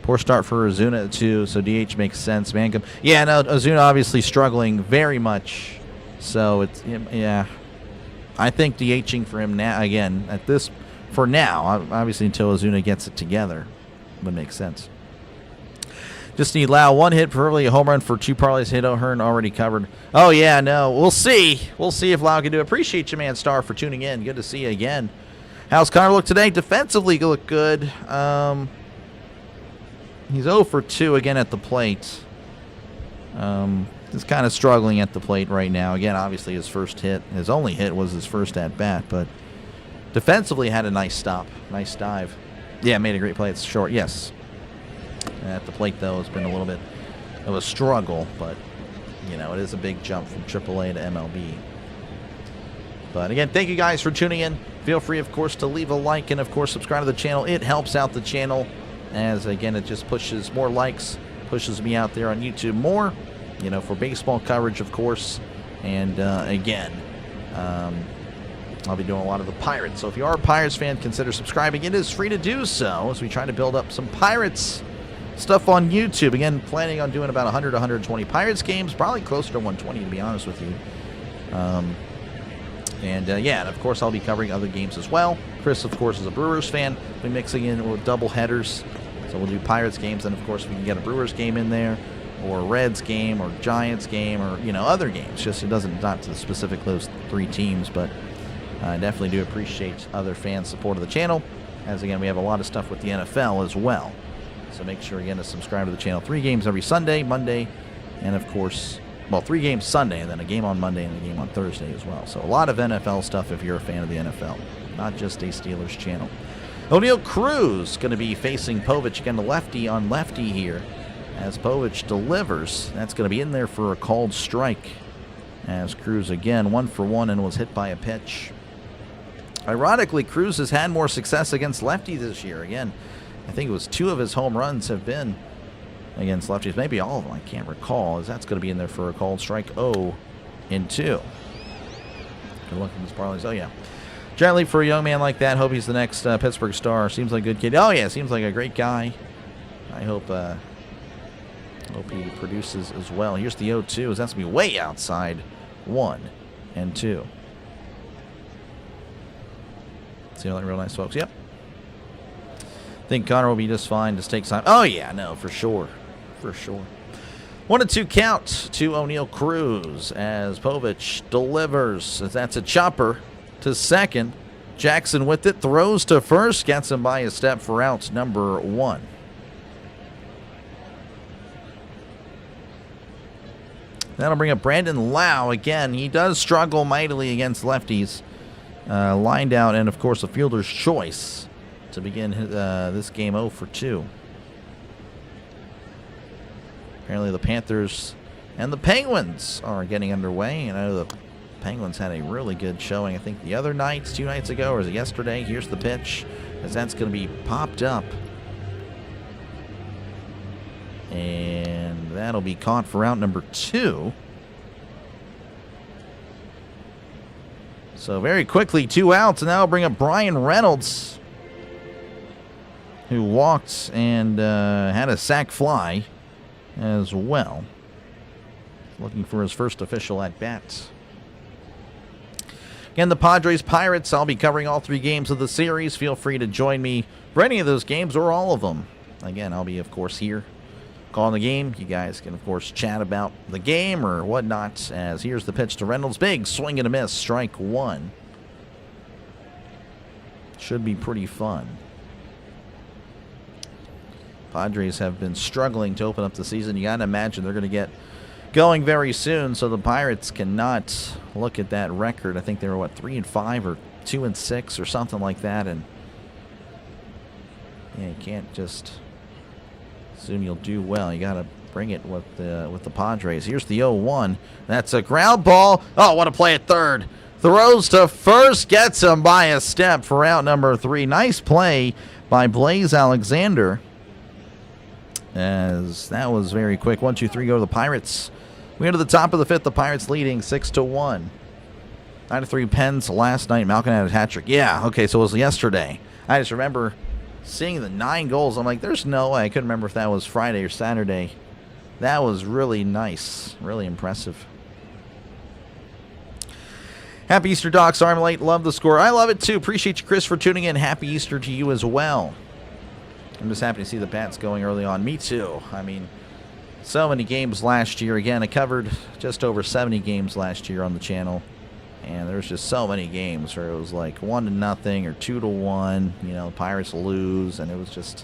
Poor start for Ozuna, too, so DH makes sense. Man, yeah, no, Ozuna obviously struggling very much. So, it's, yeah. I think DHing for him now, again, for now, obviously until Ozuna gets it together, would make sense. Just need Lau. One hit, preferably a home run for 2 parlays. Hit O'Hearn already covered. Oh, yeah, no. We'll see. We'll see if Lau can do it. Appreciate you, man, Star, for tuning in. Good to see you again. How's Connor look today? Defensively look good. He's 0 for 2 again at the plate. He's kind of struggling at the plate right now. Again, obviously his only hit was his first at bat, but defensively had a nice stop, nice dive. Yeah, made a great play. It's short, yes. At the plate, though, it's been a little bit of a struggle, but, you know, it is a big jump from AAA to MLB. But, again, thank you guys for tuning in. Feel free, of course, to leave a like and, of course, subscribe to the channel. It helps out the channel as, again, it just pushes more likes, pushes me out there on YouTube more, you know, for baseball coverage, of course. And, again, I'll be doing a lot of the Pirates. So if you are a Pirates fan, consider subscribing. It is free to do so as we try to build up some Pirates stuff on YouTube. Again, planning on doing about 100 to 120 Pirates games, probably closer to 120 to be honest with you. Yeah, and of course I'll be covering other games as well. Chris, of course, is a Brewers fan. We'll be mixing in with double headers. So we'll do Pirates games, and of course we can get a Brewers game in there, or a Reds game, or Giants game, or, you know, other games. Just it doesn't, not to specific those 3 teams, but I definitely do appreciate other fans' support of the channel, as again we have a lot of stuff with the NFL as well. So make sure again to subscribe to the channel. 3 games every Sunday, Monday, and of course, well, 3 games Sunday, and then a game on Monday and a game on Thursday as well. So a lot of NFL stuff if you're a fan of the NFL, not just a Steelers channel. O'Neal Cruz going to be facing Povich again, the lefty on lefty here, as Povich delivers. That's going to be in there for a called strike, as Cruz again 1 for 1 and was hit by a pitch. Ironically, Cruz has had more success against lefties this year. Again, I think it was 2 of his home runs have been against lefties. Maybe all of them, I can't recall, as that's going to be in there for a called strike. 0-2. Good luck in this parlays. Oh, yeah. Generally, for a young man like that, hope he's the next Pittsburgh star. Seems like a good kid. Oh, yeah, seems like a great guy. I hope he produces as well. Here's the 0-2, as that's going to be way outside. 1 and 2. See, like real nice folks. Yep. Think Connor will be just fine. Just take time. Oh, yeah, no, for sure. For sure. 1-2 count to O'Neal Cruz as Povich delivers. That's a chopper to second. Jackson with it. Throws to first. Gets him by a step for out number 1. That'll bring up Brandon Lau again. He does struggle mightily against lefties. Lined out, and of course a fielder's choice to begin this game. 0 for 2. Apparently the Panthers and the Penguins are getting underway, and I know the Penguins had a really good showing, I think the other night, 2 nights ago, or was it yesterday? Here's the pitch, as that's going to be popped up, and that'll be caught for out number 2. So very quickly, 2 outs, and that'll bring up Brian Reynolds, who walked and had a sac fly as well. Looking for his first official at-bat. Again, the Padres Pirates, I'll be covering all 3 games of the series. Feel free to join me for any of those games or all of them. Again, I'll be, of course, here calling the game. You guys can, of course, chat about the game or whatnot, as here's the pitch to Reynolds. Big swing and a miss. Strike 1. Should be pretty fun. Padres have been struggling to open up the season. You got to imagine they're going to get going very soon, so the Pirates cannot look at that record. I think they were, what, 3-5 or 2-6 or something like that, and yeah, you can't just assume you'll do well. You got to bring it with the Padres. Here's the 0-1. That's a ground ball. Oh, what a play at third. throws to first, gets him by a step for out number 3. Nice play by Blaze Alexander, as that was very quick. 1, 2, 3 go to the Pirates. We go to the top of the 5th. The Pirates leading 6-1. 9-3 Pens last night. Malkin had a hat trick. Yeah, okay, so it was yesterday. I just remember seeing the 9 goals. I'm like, there's no way. I couldn't remember if that was Friday or Saturday. That was really nice. Really impressive. Happy Easter, Doc. Sorry I'm late. Love the score. I love it too. Appreciate you, Chris, for tuning in. Happy Easter to you as well. I'm just happy to see the Pats going early on. Me too. I mean, so many games last year. Again, I covered just over 70 games last year on the channel. And there was just so many games where it was like 1-0 or 2-1. You know, the Pirates lose, and it was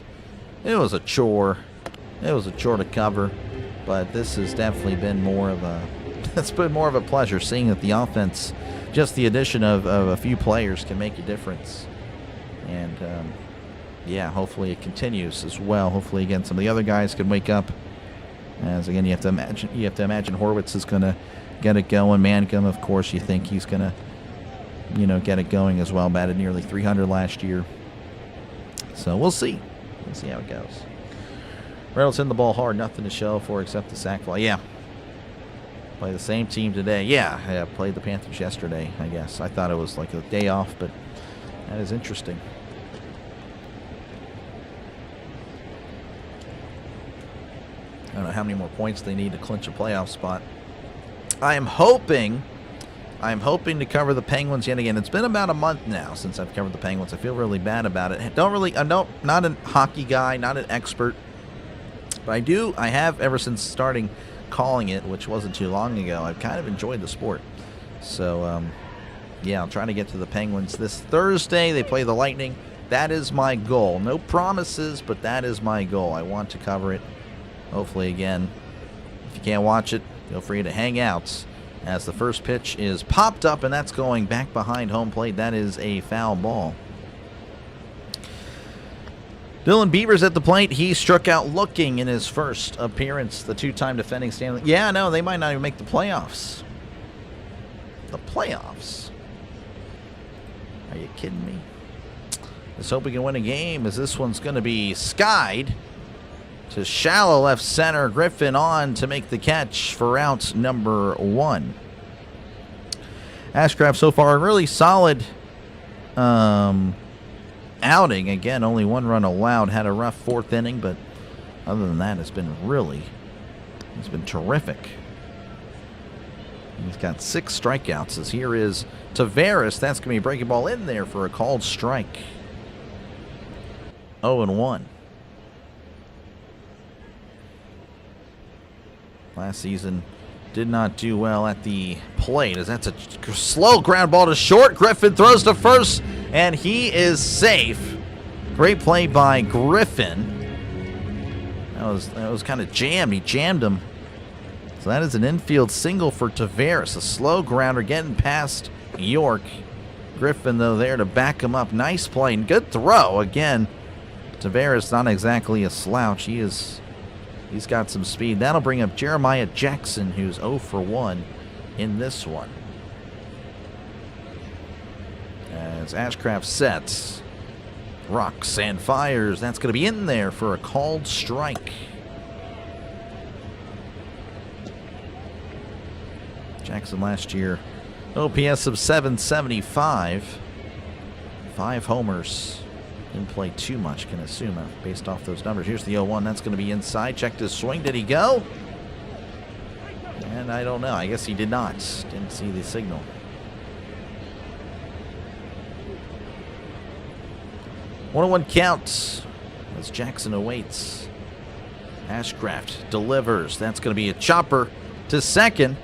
a chore. It was a chore to cover. But this has definitely been more of a pleasure seeing that the offense, just the addition of a few players, can make a difference. And yeah, hopefully it continues as well. Hopefully, again, some of the other guys can wake up. As again, you have to imagine Horwitz is going to get it going. Mancom, of course, you think he's going to, get it going as well. Batted nearly 300 last year. So we'll see. We'll see how it goes. Reynolds hitting the ball hard. Nothing to show for except the sac fly. Yeah. Play the same team today. Yeah, I played the Panthers yesterday, I guess. I thought it was like a day off, but that is interesting. I don't know how many more points they need to clinch a playoff spot. I am hoping to cover the Penguins yet again. It's been about a month now since I've covered the Penguins. I feel really bad about it. I'm not a hockey guy, not an expert, but I have ever since starting calling it, which wasn't too long ago. I've kind of enjoyed the sport. So, yeah, I'll try to get to the Penguins this Thursday. They play the Lightning. That is my goal. No promises, but that is my goal. I want to cover it. Hopefully, again, if you can't watch it, feel free to hang out as the first pitch is popped up, and that's going back behind home plate. That is a foul ball. Dylan Beavers at the plate. He struck out looking in his first appearance. The two-time defending Stanley. Yeah, no, they might not even make the playoffs. The playoffs? Are you kidding me? Let's hope we can win a game, as this one's going to be skied to shallow left center. Griffin on to make the catch for out number 1. Ashcraft so far a really solid outing. Again, only 1 run allowed. Had a rough 4th inning, but other than that, it's been terrific. He's got 6 strikeouts. As here is Tavares. That's going to be a breaking ball in there for a called strike. 0-1. Last season did not do well at the plate, as that's a slow ground ball to short. Griffin throws to first, and he is safe. Great play by Griffin. That was kind of jammed. He jammed him. So that is an infield single for Tavares. A slow grounder getting past York. Griffin, though, there to back him up. Nice play and good throw. Again, Tavares not exactly a slouch. He's got some speed. That'll bring up Jeremiah Jackson, who's 0 for 1 in this one. As Ashcraft sets, rocks and fires. That's going to be in there for a called strike. Jackson last year, OPS of 775. 5 homers. Didn't play too much, can assume, based off those numbers. Here's the 0-1. That's going to be inside. Checked his swing. Did he go? And I don't know. I guess he did not. Didn't see the signal. One count as Jackson awaits. Ashcraft delivers. That's going to be a chopper to second.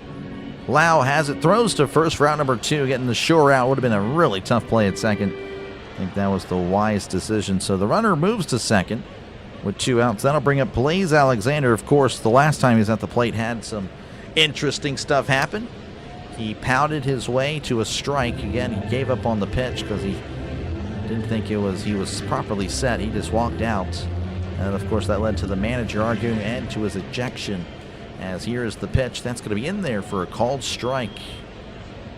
Lau has it. Throws to first for out number 2. Getting the shore out would have been a really tough play at second. I think that was the wise decision. So the runner moves to second with 2 outs. That'll bring up Blaze Alexander. Of course, the last time he was at the plate had some interesting stuff happen. He pouted his way to a strike. Again, he gave up on the pitch because he didn't think he was properly set. He just walked out. And, of course, that led to the manager arguing and to his ejection. As here is the pitch. That's going to be in there for a called strike.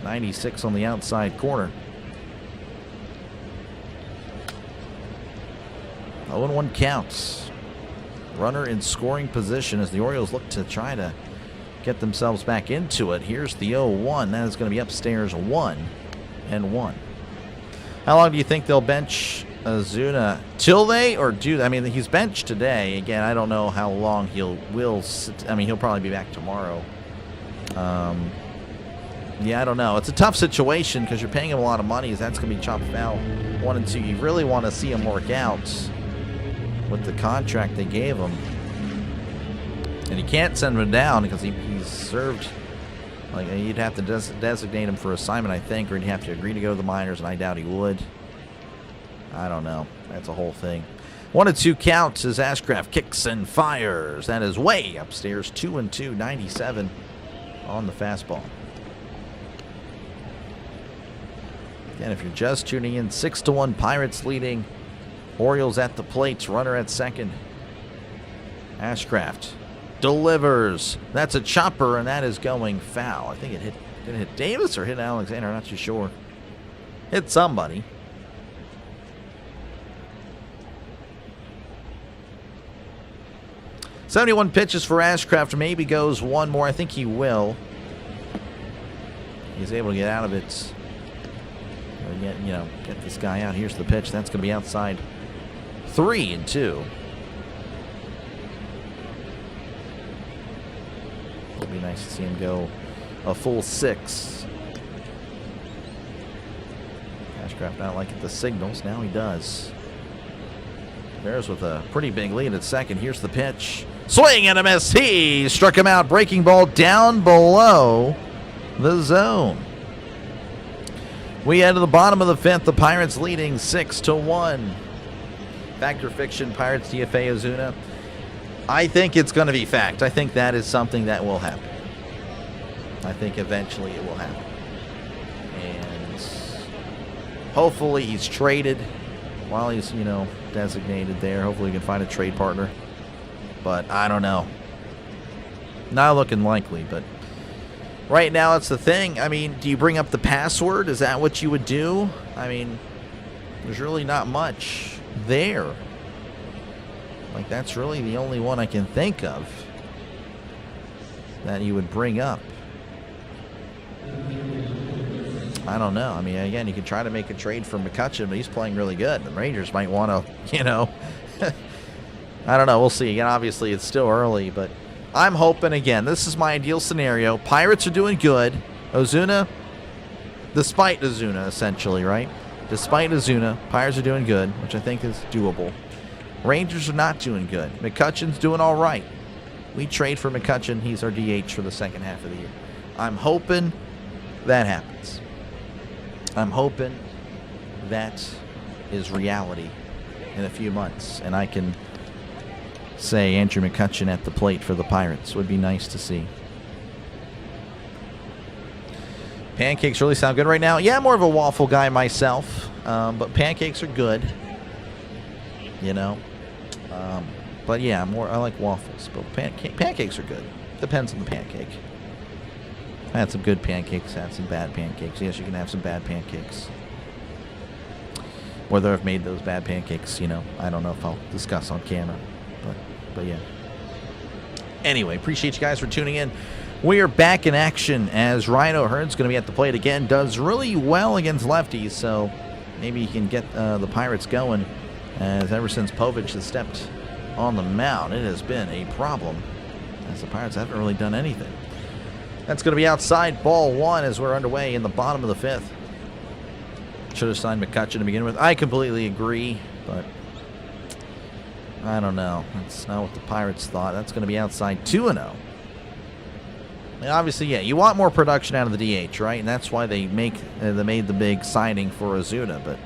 96 on the outside corner. 0-1 counts. Runner in scoring position as the Orioles look to try to get themselves back into it. Here's the 0-1. That is going to be upstairs 1-1. How long do you think they'll bench Ozuna? Till they or do? I mean, he's benched today. Again, I don't know how long will sit. I mean, he'll probably be back tomorrow. Yeah, I don't know. It's a tough situation because you're paying him a lot of money. That's going to be chopped foul 1 and 2. You really want to see him work out with the contract they gave him. And you can't send him down because he's served. Like, you'd have to designate him for assignment, I think, or he'd have to agree to go to the minors, and I doubt he would. I don't know. That's a whole thing. 1-2 counts as Ashcraft kicks and fires. That is way upstairs. 2-2, 97 on the fastball. Again, if you're just tuning in, 6-1 Pirates leading. Orioles at the plate. Runner at second. Ashcraft delivers. That's a chopper, and that is going foul. I think it hit. Did it hit Davis or hit Alexander? I'm not too sure. Hit somebody. .71 pitches for Ashcraft. Maybe goes one more. I think he will. He's able to get out of it. Or get this guy out. Here's the pitch. That's going to be outside. 3-2. It'll be nice to see him go a full 6. Ashcraft not liking the signals. Now he does. Bears with a pretty big lead at second. Here's the pitch. Swing and a miss. He struck him out. Breaking ball down below the zone. We head to the bottom of the 5th. The Pirates leading 6-1. Fact or fiction, Pirates DFA Ozuna? I think it's going to be fact. I think that is something that will happen. I think eventually it will happen. And hopefully he's traded while he's, designated there. Hopefully he can find a trade partner. But I don't know. Not looking likely, but right now it's the thing. I mean, do you bring up the password? Is that what you would do? I mean, there's really not much there. Like, that's really the only one I can think of that you would bring up. I don't know. I mean, again, you could try to make a trade for McCutchen, but he's playing really good. The Rangers might want to, I don't know. We'll see. Again, obviously, it's still early, but I'm hoping, again, this is my ideal scenario. Pirates are doing good. Ozuna, despite Ozuna, essentially, right? Despite Ozuna, Pirates are doing good, which I think is doable. Rangers are not doing good. McCutchen's doing all right. We trade for McCutchen. He's our DH for the second half of the year. I'm hoping that happens. I'm hoping that is reality in a few months, and I can say Andrew McCutchen at the plate for the Pirates. Would be nice to see. Pancakes really sound good right now. Yeah, I'm more of a waffle guy myself, but pancakes are good. But yeah, I like waffles, but pancakes are good. Depends on the pancake. I had some good pancakes, had some bad pancakes. Yes, you can have some bad pancakes. Whether I've made those bad pancakes, I don't know if I'll discuss on camera. But yeah. Anyway, appreciate you guys for tuning in. We are back in action as Ryan O'Hearn's going to be at the plate again. Does really well against lefties, so maybe he can get the Pirates going. As ever since Povich has stepped on the mound, it has been a problem, as the Pirates haven't really done anything. That's going to be outside ball 1 as we're underway in the bottom of the 5th. Should have signed McCutchen to begin with. I completely agree, but I don't know. That's not what the Pirates thought. That's going to be outside 2-0. And obviously, yeah, you want more production out of the DH, right? And that's why they made the big signing for Ozuna. But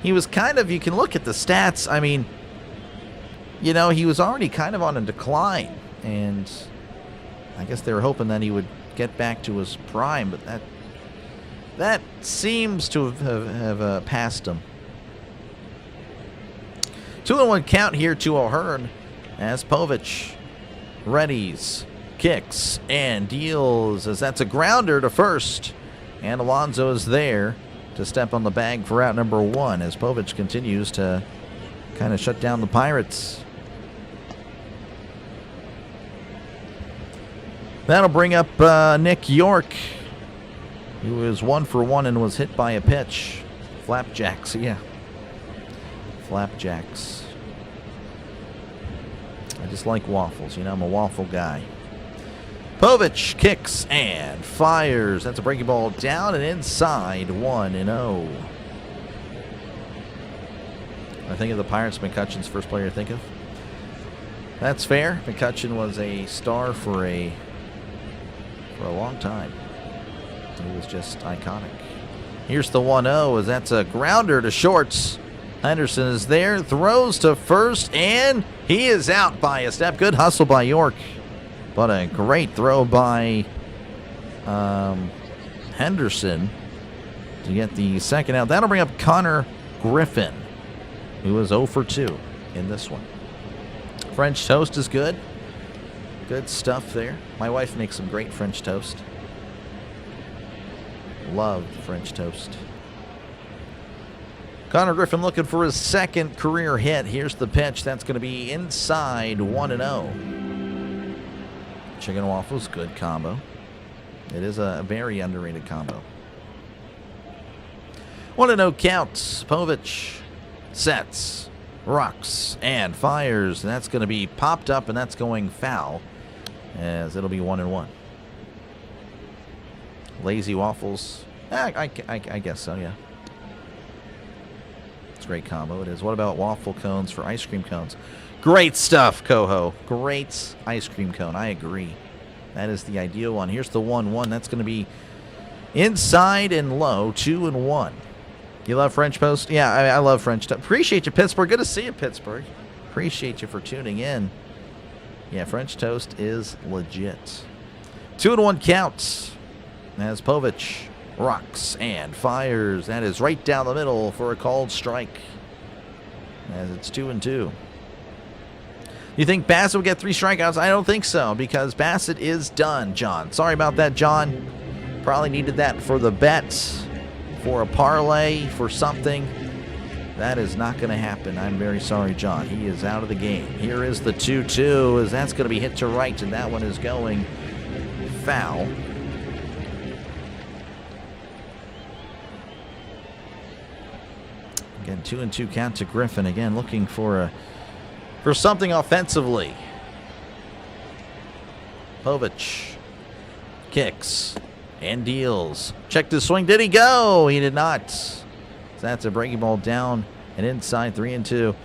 he was kind of, you can look at the stats. I mean, he was already kind of on a decline. And I guess they were hoping that he would get back to his prime. But that seems to have passed him. 2-1 count here to O'Hearn as Povich readies, kicks, and deals as that's a grounder to first. And Alonso is there to step on the bag for out number 1 as Povich continues to kind of shut down the Pirates. That'll bring up Nick York, who was 1 for 1 and was hit by a pitch. Flapjacks, yeah. Flapjacks. I just like waffles. You know, I'm a waffle guy. Povich kicks and fires. That's a breaking ball down and inside 1-0. I think of the Pirates, McCutcheon's first player to think of. That's fair. McCutcheon was a star for a long time. He was just iconic. Here's the 1-0 as that's a grounder to shorts. Henderson is there, throws to first, and he is out by a step. Good hustle by York. But a great throw by Henderson to get the second out. That'll bring up Connor Griffin, who was 0 for 2 in this one. French toast is good. Good stuff there. My wife makes some great French toast. Love French toast. Connor Griffin looking for his second career hit. Here's the pitch. That's going to be inside 1-0. Chicken waffles, good combo. It is a very underrated combo. 1-0 counts. Povich sets, rocks, and fires. And that's going to be popped up, and that's going foul, as it'll be 1-1. Lazy waffles. I guess so, yeah. It's a great combo. It is. What about waffle cones for ice cream cones? Great stuff, Coho. Great ice cream cone. I agree. That is the ideal one. Here's the 1-1. That's going to be inside and low. 2-1. You love French toast? Yeah, I love French toast. Appreciate you, Pittsburgh. Good to see you, Pittsburgh. Appreciate you for tuning in. Yeah, French toast is legit. 2-1 counts as Povich rocks and fires. That is right down the middle for a called strike, as it's 2-2. You think Basset will get 3 strikeouts? I don't think so, because Basset is done, John. Sorry about that, John. Probably needed that for the bets, for a parlay, for something. That is not going to happen. I'm very sorry, John. He is out of the game. Here is the 2-2, as that's going to be hit to right, and that one is going foul. Again, 2-2 count to Griffin. Again, looking for something offensively. Povich kicks and deals. Checked his swing. Did he go? He did not. So that's a breaking ball down and inside 3-2.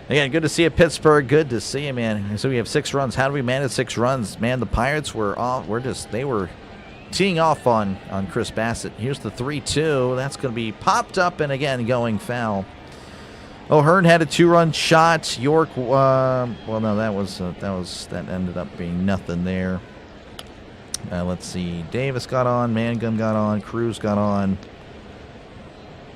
Again, good to see you, Pittsburgh. Good to see you, man. So we have 6 runs. How do we manage 6 runs? Man, the Pirates were off. They were teeing off on Chris Basset. Here's the 3-2. That's going to be popped up and again going foul. O'Hearn had a 2-run shot. York, well, no, that ended up being nothing there. Let's see. Davis got on. Mangum got on. Cruz got on.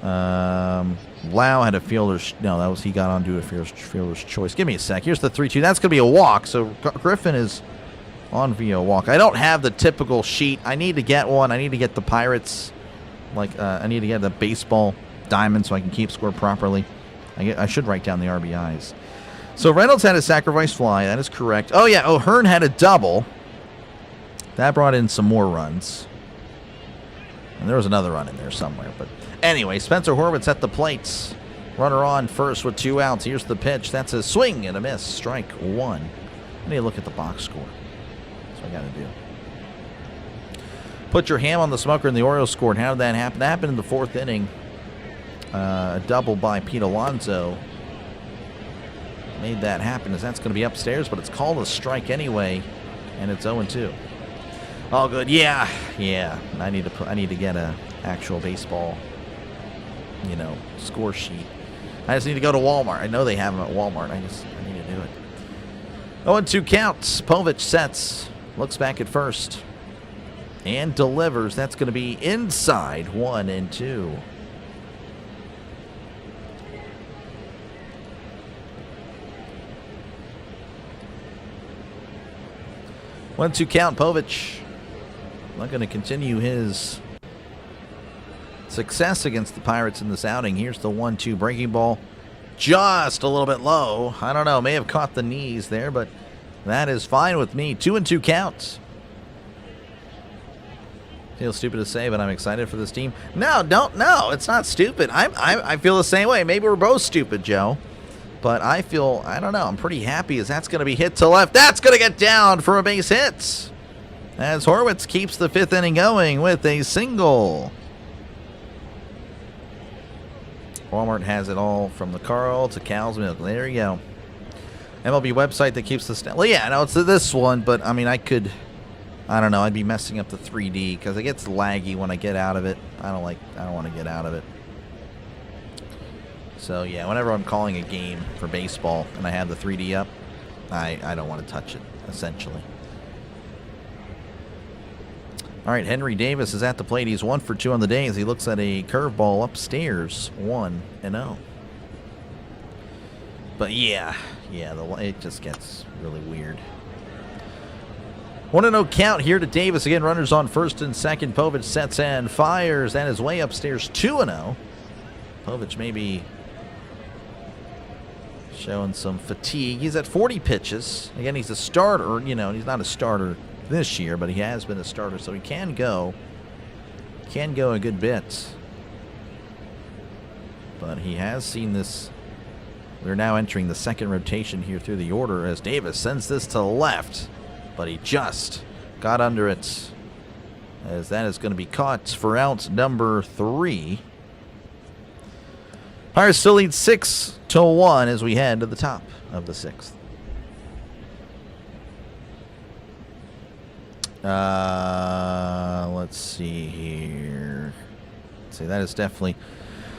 Lau had a fielder's. No, he got on to a fielder's choice. Give me a sec. Here's the 3-2. That's going to be a walk. So Griffin is on via walk. I don't have the typical sheet. I need to get one. I need to get the Pirates. I need to get the baseball diamond so I can keep score properly. I should write down the RBIs. So Reynolds had a sacrifice fly. That is correct. Oh, yeah. O'Hearn had a double. That brought in some more runs. And there was another run in there somewhere. But anyway, Spencer Horwitz at the plates. Runner on first with 2 outs. Here's the pitch. That's a swing and a miss. Strike 1. I need to look at the box score. That's what I got to do. Put your ham on the smoker and the Orioles scored. How did that happen? That happened in the 4th inning. A double by Pete Alonso made that happen, as that's going to be upstairs, but it's called a strike anyway, and it's 0-2. All good. Yeah. I need to get a actual baseball, score sheet. I just need to go to Walmart. I know they have them at Walmart. I need to do it. 0-2 counts. Povich sets, looks back at first, and delivers. That's going to be inside 1-2. 1-2 count. Povich not going to continue his success against the Pirates in this outing. Here's the 1-2 breaking ball. Just a little bit low. I don't know. May have caught the knees there, but that is fine with me. 2-2 counts. Feels stupid to say, but I'm excited for this team. No, don't. No, it's not stupid. I feel the same way. Maybe we're both stupid, Joe. But I feel, I don't know, I'm pretty happy as that's going to be hit to left. That's going to get down for a base hit. As Horwitz keeps the 5th inning going with a single. Walmart has it all from the Carl to cow's milk. There you go. MLB website that keeps the well, yeah, no, it's this one, but I mean, I don't know, I'd be messing up the 3D because it gets laggy when I get out of it. I don't want to get out of it. So yeah, whenever I'm calling a game for baseball and I have the 3D up, I don't want to touch it, essentially. All right, Henry Davis is at the plate. He's 1 for 2 on the day as he looks at a curveball upstairs, 1-0. But yeah, it just gets really weird. 1-0 count here to Davis. Again, runners on first and second. Povich sets and fires. That is way upstairs, 2-0. Povich maybe showing some fatigue. He's at 40 pitches. Again, he's a starter. You know, he's not a starter this year, but he has been a starter, so he can go a good bit. But he has seen this. We're now entering the second rotation here through the order as Davis sends this to left, but he just got under it as that is going to be caught for out number 3. Pirates still lead 6-1 as we head to the top of the 6th. Let's see here. Let's see, that is definitely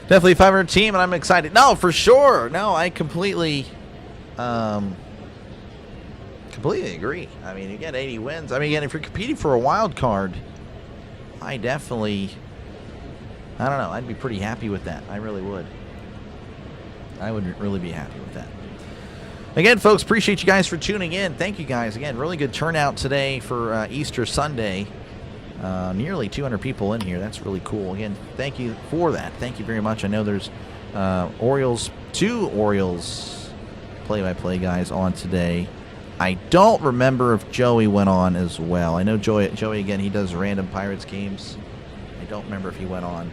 a 500 team, and I'm excited. No, for sure. No, I completely agree. I mean, you get 80 wins. I mean, again, if you're competing for a wild card, I don't know. I'd be pretty happy with that. I really would. I would really be happy with that. Again, folks, appreciate you guys for tuning in. Thank you guys. Again, really good turnout today for Easter Sunday. Nearly 200 people in here. That's really cool. Again, thank you for that. Thank you very much. I know there's two Orioles play-by-play guys on today. I don't remember if Joey went on as well. I know Joey again, he does random Pirates games. I don't remember if he went on.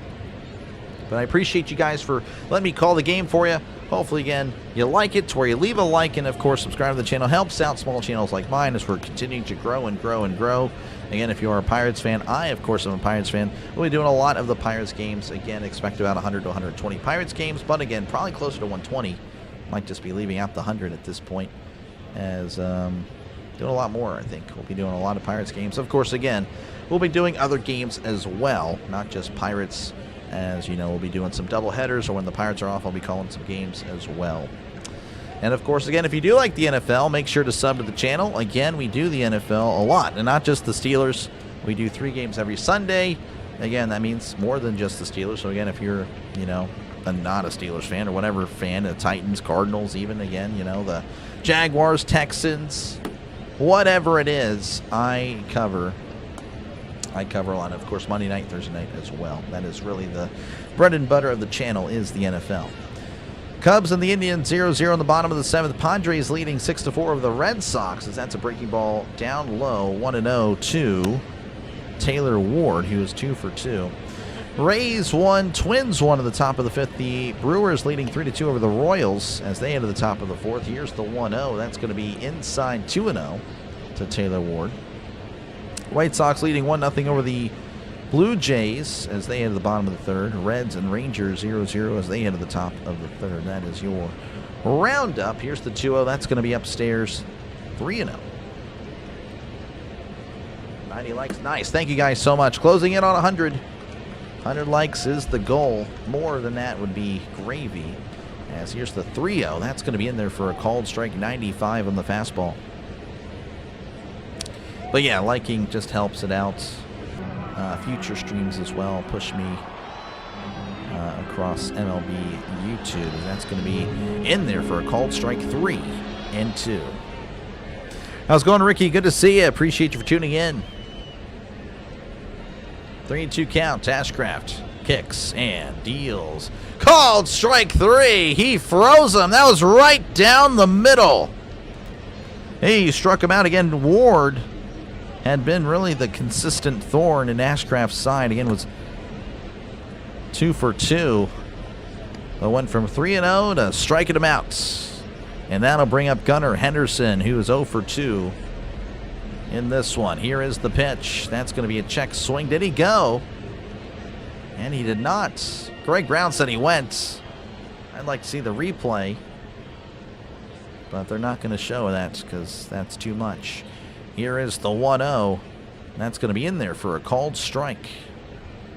But I appreciate you guys for letting me call the game for you. Hopefully, again, you like it to where you leave a like and, of course, subscribe to the channel. Helps out small channels like mine as we're continuing to grow and grow and grow. Again, if you are a Pirates fan, I, of course, am a Pirates fan. We'll be doing a lot of the Pirates games. Again, expect about 100 to 120 Pirates games. But, again, probably closer to 120. Might just be leaving out the 100 at this point. As doing a lot more, I think. We'll be doing a lot of Pirates games. Of course, again, we'll be doing other games as well, not just Pirates. As you know, we'll be doing some double headers, or when the Pirates are off, I'll be calling some games as well. And of course, again, if you do like the NFL, make sure to sub to the channel. Again, we do the NFL a lot, and not just the Steelers. We do 3 games every Sunday. Again, that means more than just the Steelers. So again, if you're, not a Steelers fan or whatever fan, the Titans, Cardinals, even again, the Jaguars, Texans, whatever it is, I cover a lot. Of course, Monday night, Thursday night as well. That is really the bread and butter of the channel is the NFL. Cubs and the Indians 0-0 in the bottom of the 7th. Padres leading 6-4 over the Red Sox as that's a breaking ball down low, 1-0 to Taylor Ward, who is 2 for 2. Rays 1, Twins 1 at the top of the 5th. The Brewers leading 3-2 over the Royals as they enter the top of the 4th. Here's the 1-0. That's going to be inside 2-0 to Taylor Ward. White Sox leading 1-0 over the Blue Jays as they enter the bottom of the 3rd. Reds and Rangers 0-0 as they enter the top of the 3rd. That is your roundup. Here's the 2-0. That's going to be upstairs 3-0. 90 likes. Nice. Thank you guys so much. Closing in on 100. 100 likes is the goal. More than that would be gravy. As here's the 3-0. That's going to be in there for a called strike. 95 on the fastball. But yeah, liking just helps it out. Future streams as well push me across MLB YouTube. And that's going to be in there for a called strike 3 and 2. How's it going, Ricky? Good to see you. Appreciate you for tuning in. 3-2 count. Ashcraft kicks and deals. Called strike 3. He froze him. That was right down the middle. He struck him out again. Ward had been really the consistent thorn in Ashcraft's side. Again, was 2 for 2. But went from 3-0 to striking him out. And that'll bring up Gunnar Henderson, who is 0 for 2 in this one. Here is the pitch. That's going to be a check swing. Did he go? And he did not. Greg Brown said he went. I'd like to see the replay, but they're not going to show that because that's too much. Here is the 1-0. That's going to be in there for a called strike.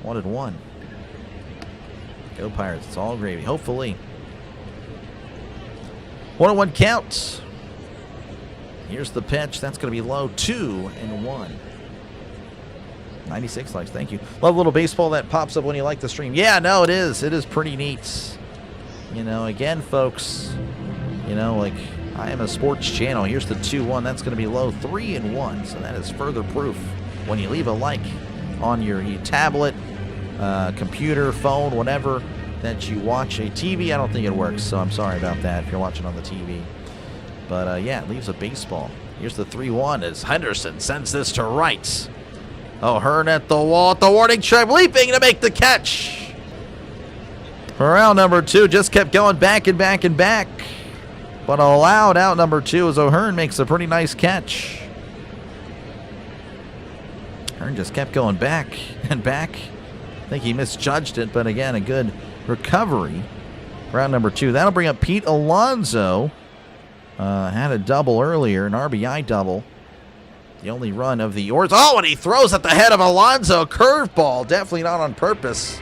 1-1. Go Pirates. It's all gravy. Hopefully. 1-1 count. Here's the pitch. That's going to be low. 2-1. 96 likes. Thank you. Love a little baseball that pops up when you like the stream. Yeah, no, it is. It is pretty neat. You know, again, folks, you know, like, I am a sports channel. Here's the 2-1. That's going to be low. 3-1. So that is further proof when you leave a like on your tablet, computer, phone, whatever that you watch. A TV, I don't think it works, so I'm sorry about that if you're watching on the TV. But, yeah, it leaves a baseball. Here's the 3-1 as Henderson sends this to right. O'Hearn at the wall at the warning track, leaping to make the catch. Corral number 2 just kept going back and back and back. But allowed out number 2 as O'Hearn makes a pretty nice catch. O'Hearn just kept going back and back. I think he misjudged it, but again, a good recovery. Round number 2. That'll bring up Pete Alonso. Had a double earlier, an RBI double. The only run of the Orioles. Oh, and he throws at the head of Alonso. Curveball. Definitely not on purpose.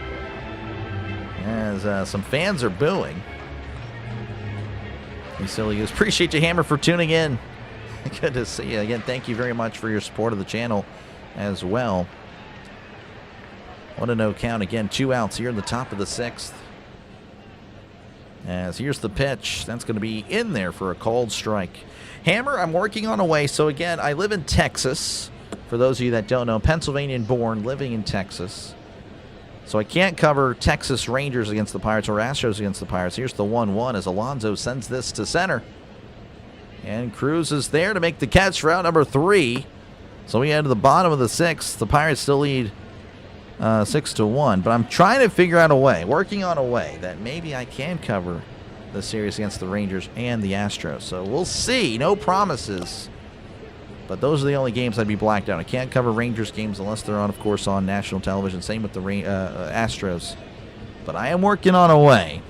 As some fans are booing. You silly. Appreciate you, Hammer, for tuning in. Good to see you. Again, thank you very much for your support of the channel as well. 1-0 count. Again, 2 outs here in the top of the 6th. As here's the pitch. That's going to be in there for a called strike. Hammer, I'm working on a way. So again, I live in Texas. For those of you that don't know, Pennsylvanian born, living in Texas. So I can't cover Texas Rangers against the Pirates or Astros against the Pirates. Here's the 1-1 as Alonso sends this to center. And Cruz is there to make the catch for out number 3. So we head to the bottom of the 6th. The Pirates still lead 6-1. But I'm trying to figure out a way, working on a way that maybe I can cover the series against the Rangers and the Astros. So we'll see. No promises. But those are the only games I'd be blacked out. I can't cover Rangers games unless they're on, of course, on national television. Same with the Astros. But I am working on a way.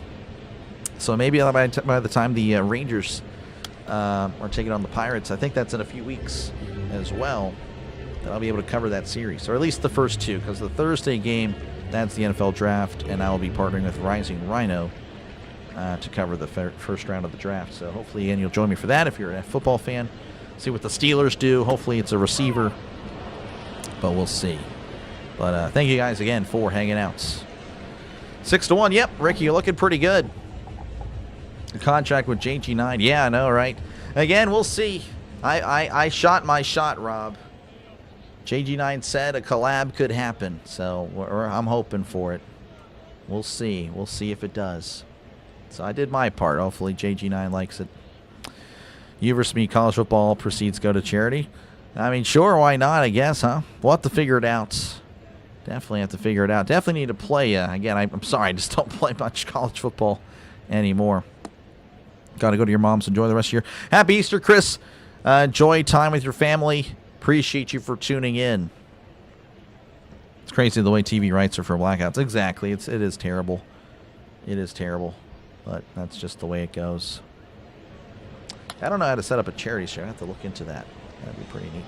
So maybe by the time the Rangers are taking on the Pirates, I think that's in a few weeks as well, that I'll be able to cover that series. Or at least the first 2. Because the Thursday game, that's the NFL draft. And I will be partnering with Rising Rhino to cover the first round of the draft. So hopefully, again, you'll join me for that if you're a football fan. See what the Steelers do. Hopefully it's a receiver, but we'll see. But thank you guys again for hanging out. 6-1. Yep, Ricky, you're looking pretty good. The contract with JG9. Yeah, I know, right? Again, we'll see. I shot my shot, Rob. JG9 said a collab could happen, so I'm hoping for it. We'll see. We'll see if it does. So I did my part. Hopefully JG9 likes it. You versus me, college football proceeds go to charity. I mean, sure, why not, I guess, huh? We'll have to figure it out. Definitely have to figure it out. Definitely need to play. Again, I'm sorry, I just don't play much college football anymore. Got to go to your mom's. Enjoy the rest of your... Happy Easter, Chris. Enjoy time with your family. Appreciate you for tuning in. It's crazy the way TV rights are for blackouts. Exactly. It is terrible. It is terrible. But that's just the way it goes. I don't know how to set up a charity share. I have to look into that. That'd be pretty neat.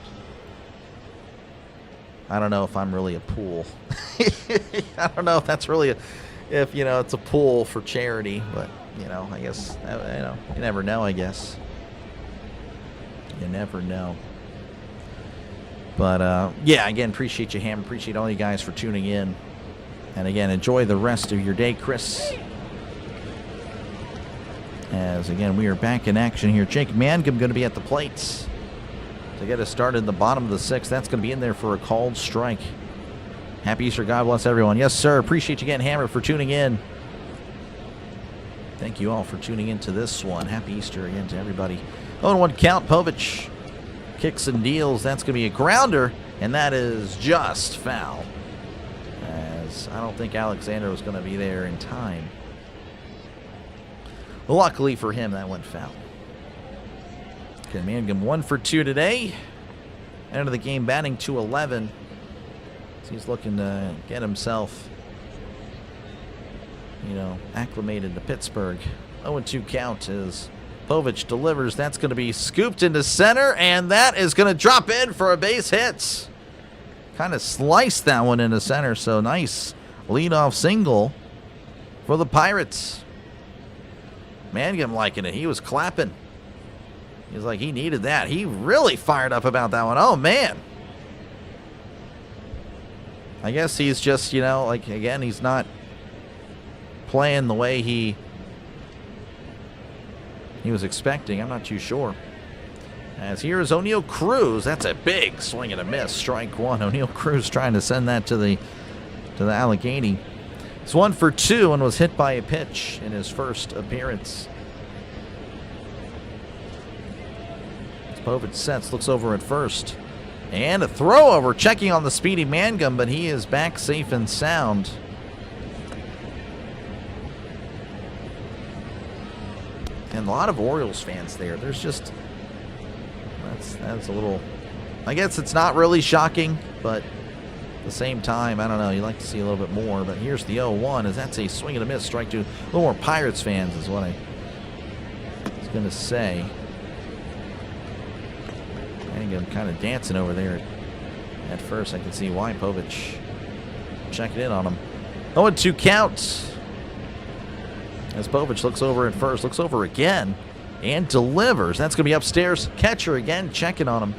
I don't know if I'm really a pool. I don't know if that's really if you know, it's a pool for charity, but you know, I guess you know, you never know, I guess. You never know. But yeah, again, appreciate you, Ham. Appreciate all you guys for tuning in. And again, enjoy the rest of your day, Chris. As, again, we are back in action here. Jake Mangum going to be at the plates to get us started in the bottom of the 6th. That's going to be in there for a called strike. Happy Easter. God bless everyone. Yes, sir. Appreciate you again, Hammer, for tuning in. Thank you all for tuning into this one. Happy Easter again to everybody. 0-1 count. Povich kicks and deals. That's going to be a grounder, and that is just foul. As I don't think Alexander was going to be there in time. Luckily for him, that went foul. Okay, Mangum 1 for 2 today. End of the game, batting .211. He's looking to get himself, acclimated to Pittsburgh. 0-2 count as Povich delivers. That's going to be scooped into center, and that is going to drop in for a base hit. Kind of sliced that one into center, so nice leadoff single for the Pirates. Mangum liking it. He was clapping. He was like, he needed that. He really fired up about that one. Oh, man. I guess he's just, again, he's not playing the way he was expecting. I'm not too sure. As here is O'Neal Cruz. That's a big swing and a miss. Strike one. O'Neal Cruz trying to send that to the Allegheny. It's 1 for 2 and was hit by a pitch in his first appearance. Povich sets, looks over at first. And a throw over, checking on the speedy Mangum, but he is back safe and sound. And a lot of Orioles fans there. There's just, that's a little, I guess it's not really shocking, but at the same time, I don't know, you like to see a little bit more. But here's the 0-1, as that's a swing and a miss, strike two. A little more Pirates fans is what I was going to say. Mangum kind of dancing over there at first. I can see why Povich checking in on him. 0-2 count. As Povich looks over at first, looks over again, and delivers. That's going to be upstairs. Catcher again, checking on him.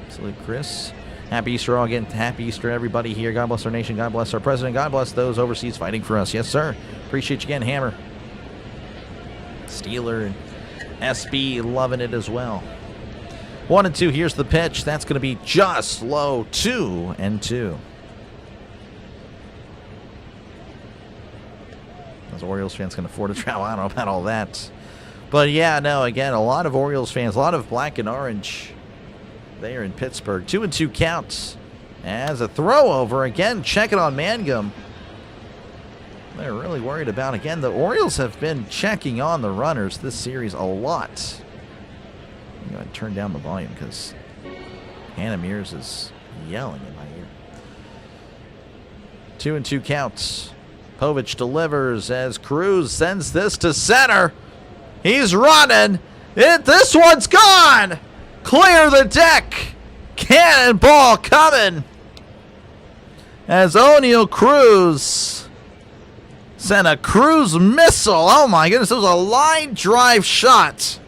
Salute, Chris. Happy Easter all again. Happy Easter, everybody here. God bless our nation. God bless our president. God bless those overseas fighting for us. Yes, sir. Appreciate you again, Hammer. Steeler and SB loving it as well. 1-2. Here's the pitch. That's going to be just low. 2-2. Those Orioles fans can afford to travel. I don't know about all that. But yeah, no, again, a lot of Orioles fans, a lot of black and orange there in Pittsburgh. 2-2 counts. As a throw over again, checking on Mangum. They're really worried about, again, the Orioles have been checking on the runners this series a lot. I'm going to turn down the volume because Hannah Mears is yelling in my ear. 2-2 counts. Povich delivers as Cruz sends this to center. He's running. This one's gone. Clear the deck. Cannonball coming. As O'Neal Cruz sent a Cruz missile. Oh my goodness, it was a line drive shot.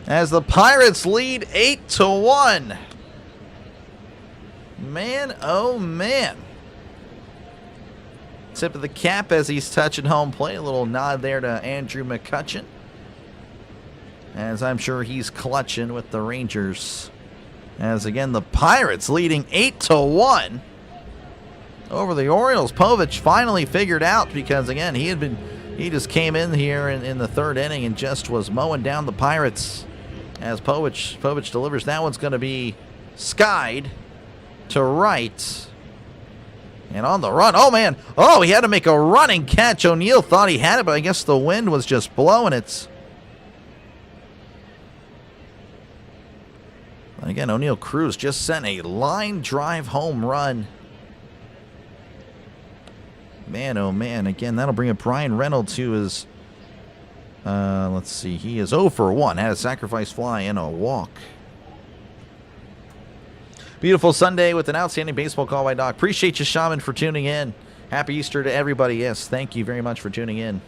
As the Pirates lead 8-1. Man, oh man. Tip of the cap as he's touching home plate. A little nod there to Andrew McCutcheon, as I'm sure he's clutching with the Rangers. As again, the Pirates leading 8-1 over the Orioles. Povich finally figured out, because again, he just came in here in the third inning and just was mowing down the Pirates. As Povich delivers, that one's going to be skied to right. And on the run, oh man, oh, he had to make a running catch. O'Neal thought he had it, but I guess the wind was just blowing it. Again, O'Neal Cruz just sent a line drive home run. Man, oh man, again, that'll bring up Brian Reynolds, who is, let's see, he is 0 for 1, had a sacrifice fly and a walk. Beautiful Sunday with an outstanding baseball call by Doc. Appreciate you, Shaman, for tuning in. Happy Easter to everybody. Yes, thank you very much for tuning in.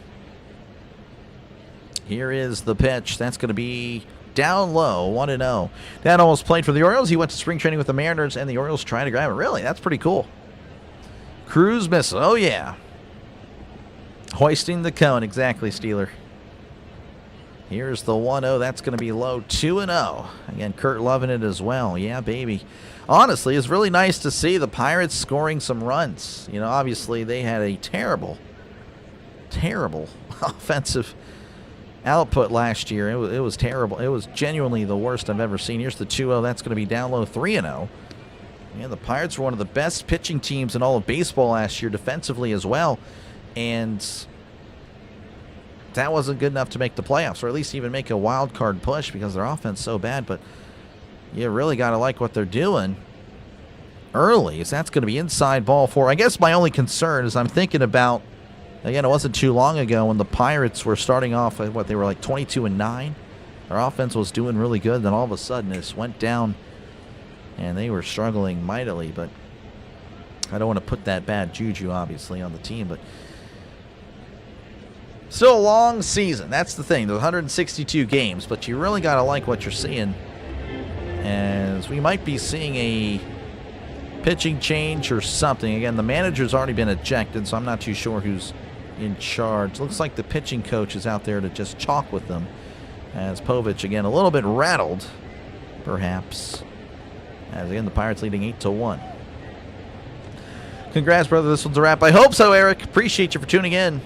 Here is the pitch. That's going to be down low, 1-0. Dad almost played for the Orioles. He went to spring training with the Mariners, and the Orioles trying to grab it. Really? That's pretty cool. Cruz missile. Oh, yeah. Hoisting the cone. Exactly, Steeler. Here's the 1-0. That's going to be low. 2-0. Again, Kurt loving it as well. Yeah, baby. Honestly, it's really nice to see the Pirates scoring some runs. You know, obviously they had a terrible offensive output last year. It was terrible. It was genuinely the worst I've ever seen. Here's the 2-0. That's going to be down low. 3-0. Yeah, the Pirates were one of the best pitching teams in all of baseball last year, defensively as well. And that wasn't good enough to make the playoffs, or at least even make a wild card push, because their offense is so bad. But you really got to like what they're doing early, as that's going to be inside ball 4. I guess my only concern is I'm thinking about, again, it wasn't too long ago when the Pirates were starting off at what, they were like 22-9. Their offense was doing really good, then all of a sudden it went down and they were struggling mightily. But I don't want to put that bad juju, obviously, on the team, but still a long season. That's the thing. There's 162 games, but you really got to like what you're seeing, as we might be seeing a pitching change or something. Again, the manager's already been ejected, so I'm not too sure who's in charge. Looks like the pitching coach is out there to just chalk with them, as Povich, again, a little bit rattled, perhaps. As, again, the Pirates leading 8-1. Congrats, brother. This one's a wrap. I hope so, Eric. Appreciate you for tuning in.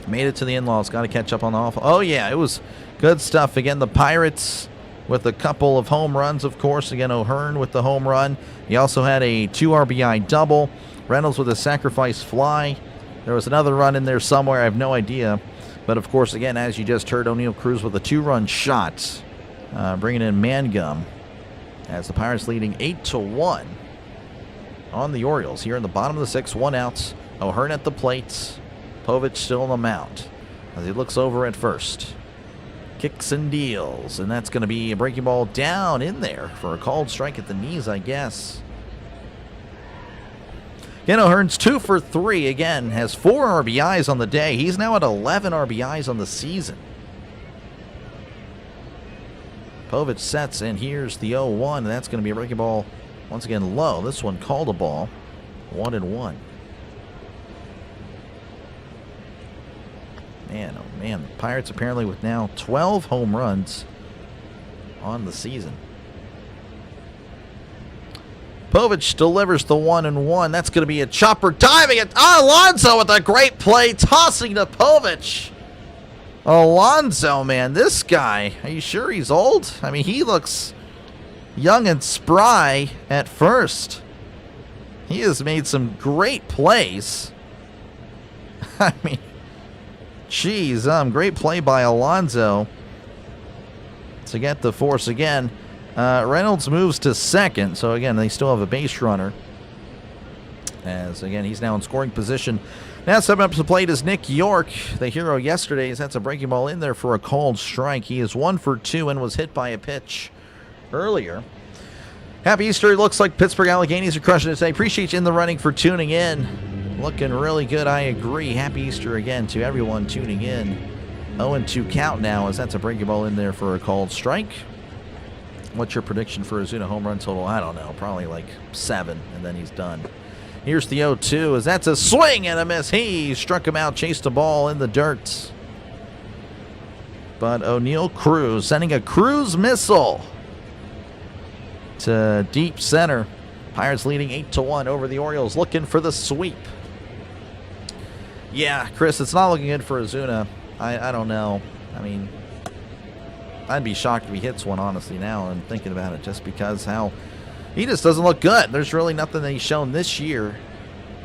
Made it to the in-laws. Got to catch up on the off. Oh, yeah, it was good stuff. Again, the Pirates with a couple of home runs, of course. Again, O'Hearn with the home run. He also had a 2 RBI double. Reynolds with a sacrifice fly. There was another run in there somewhere. I have no idea. But, of course, again, as you just heard, O'Neal Cruz with a 2-run shot, bringing in Mangum, as the Pirates leading 8-1 on the Orioles. Here in the bottom of the 6th, 1 out. O'Hearn at the plate. Povich still on the mound as he looks over at first. Kicks and deals, and that's going to be a breaking ball down in there for a called strike at the knees, I guess. Again, O'Hearn's 2 for 3. Again, has 4 RBIs on the day. He's now at 11 RBIs on the season. Povich sets, and here's the 0-1, and that's going to be a breaking ball once again low. This one called a ball. 1-1. Man, oh man, the Pirates apparently with now 12 home runs on the season. Povich delivers the 1-1. That's going to be a chopper diving at Alonso with a great play, tossing to Povich. Alonso, man, this guy, are you sure he's old? I mean, he looks young and spry at first. He has made some great plays. I mean, geez, great play by Alonso to get the force again. Reynolds moves to second, so again, they still have a base runner. As, again, he's now in scoring position. Now stepping up to the plate is Nick York, the hero yesterday. That's a breaking ball in there for a called strike. He is 1 for 2 and was hit by a pitch earlier. Happy Easter. It looks like Pittsburgh Alleghenies are crushing it today. Appreciate you in the running for tuning in. Looking really good, I agree. Happy Easter again to everyone tuning in. 0-2 count now, as that's a breaking ball in there for a called strike. What's your prediction for Ozuna home run total? I don't know. Probably like 7, and then he's done. Here's the 0-2, as that's a swing and a miss. He struck him out, chased a ball in the dirt. But O'Neal Cruz sending a cruise missile to deep center. Pirates leading 8-1 over the Orioles, looking for the sweep. Yeah, Chris, it's not looking good for Ozuna. I don't know. I mean, I'd be shocked if he hits one, honestly, now, and thinking about it, just because how he just doesn't look good. There's really nothing that he's shown this year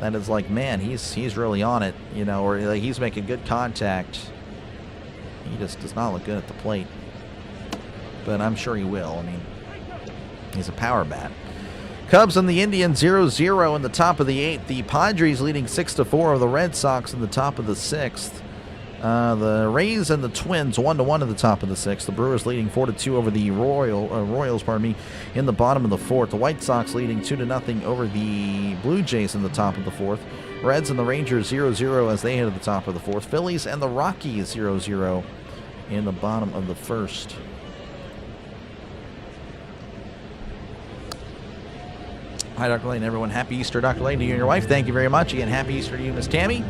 that is like, man, he's really on it, you know, or like he's making good contact. He just does not look good at the plate. But I'm sure he will. I mean, he's a power bat. Cubs and the Indians 0-0 in the top of the 8th. The Padres leading 6-4 over the Red Sox in the top of the 6th. The Rays and the Twins 1-1 at the top of the 6th. The Brewers leading 4-2 over the Royals, in the bottom of the 4th. The White Sox leading 2-0 over the Blue Jays in the top of the 4th. Reds and the Rangers 0-0 as they head to the top of the 4th. Phillies and the Rockies 0-0 in the bottom of the 1st. Hi, Dr. Lane, everyone. Happy Easter, Dr. Lane, to you and your wife. Thank you very much. Again, happy Easter to you, Miss Tammy.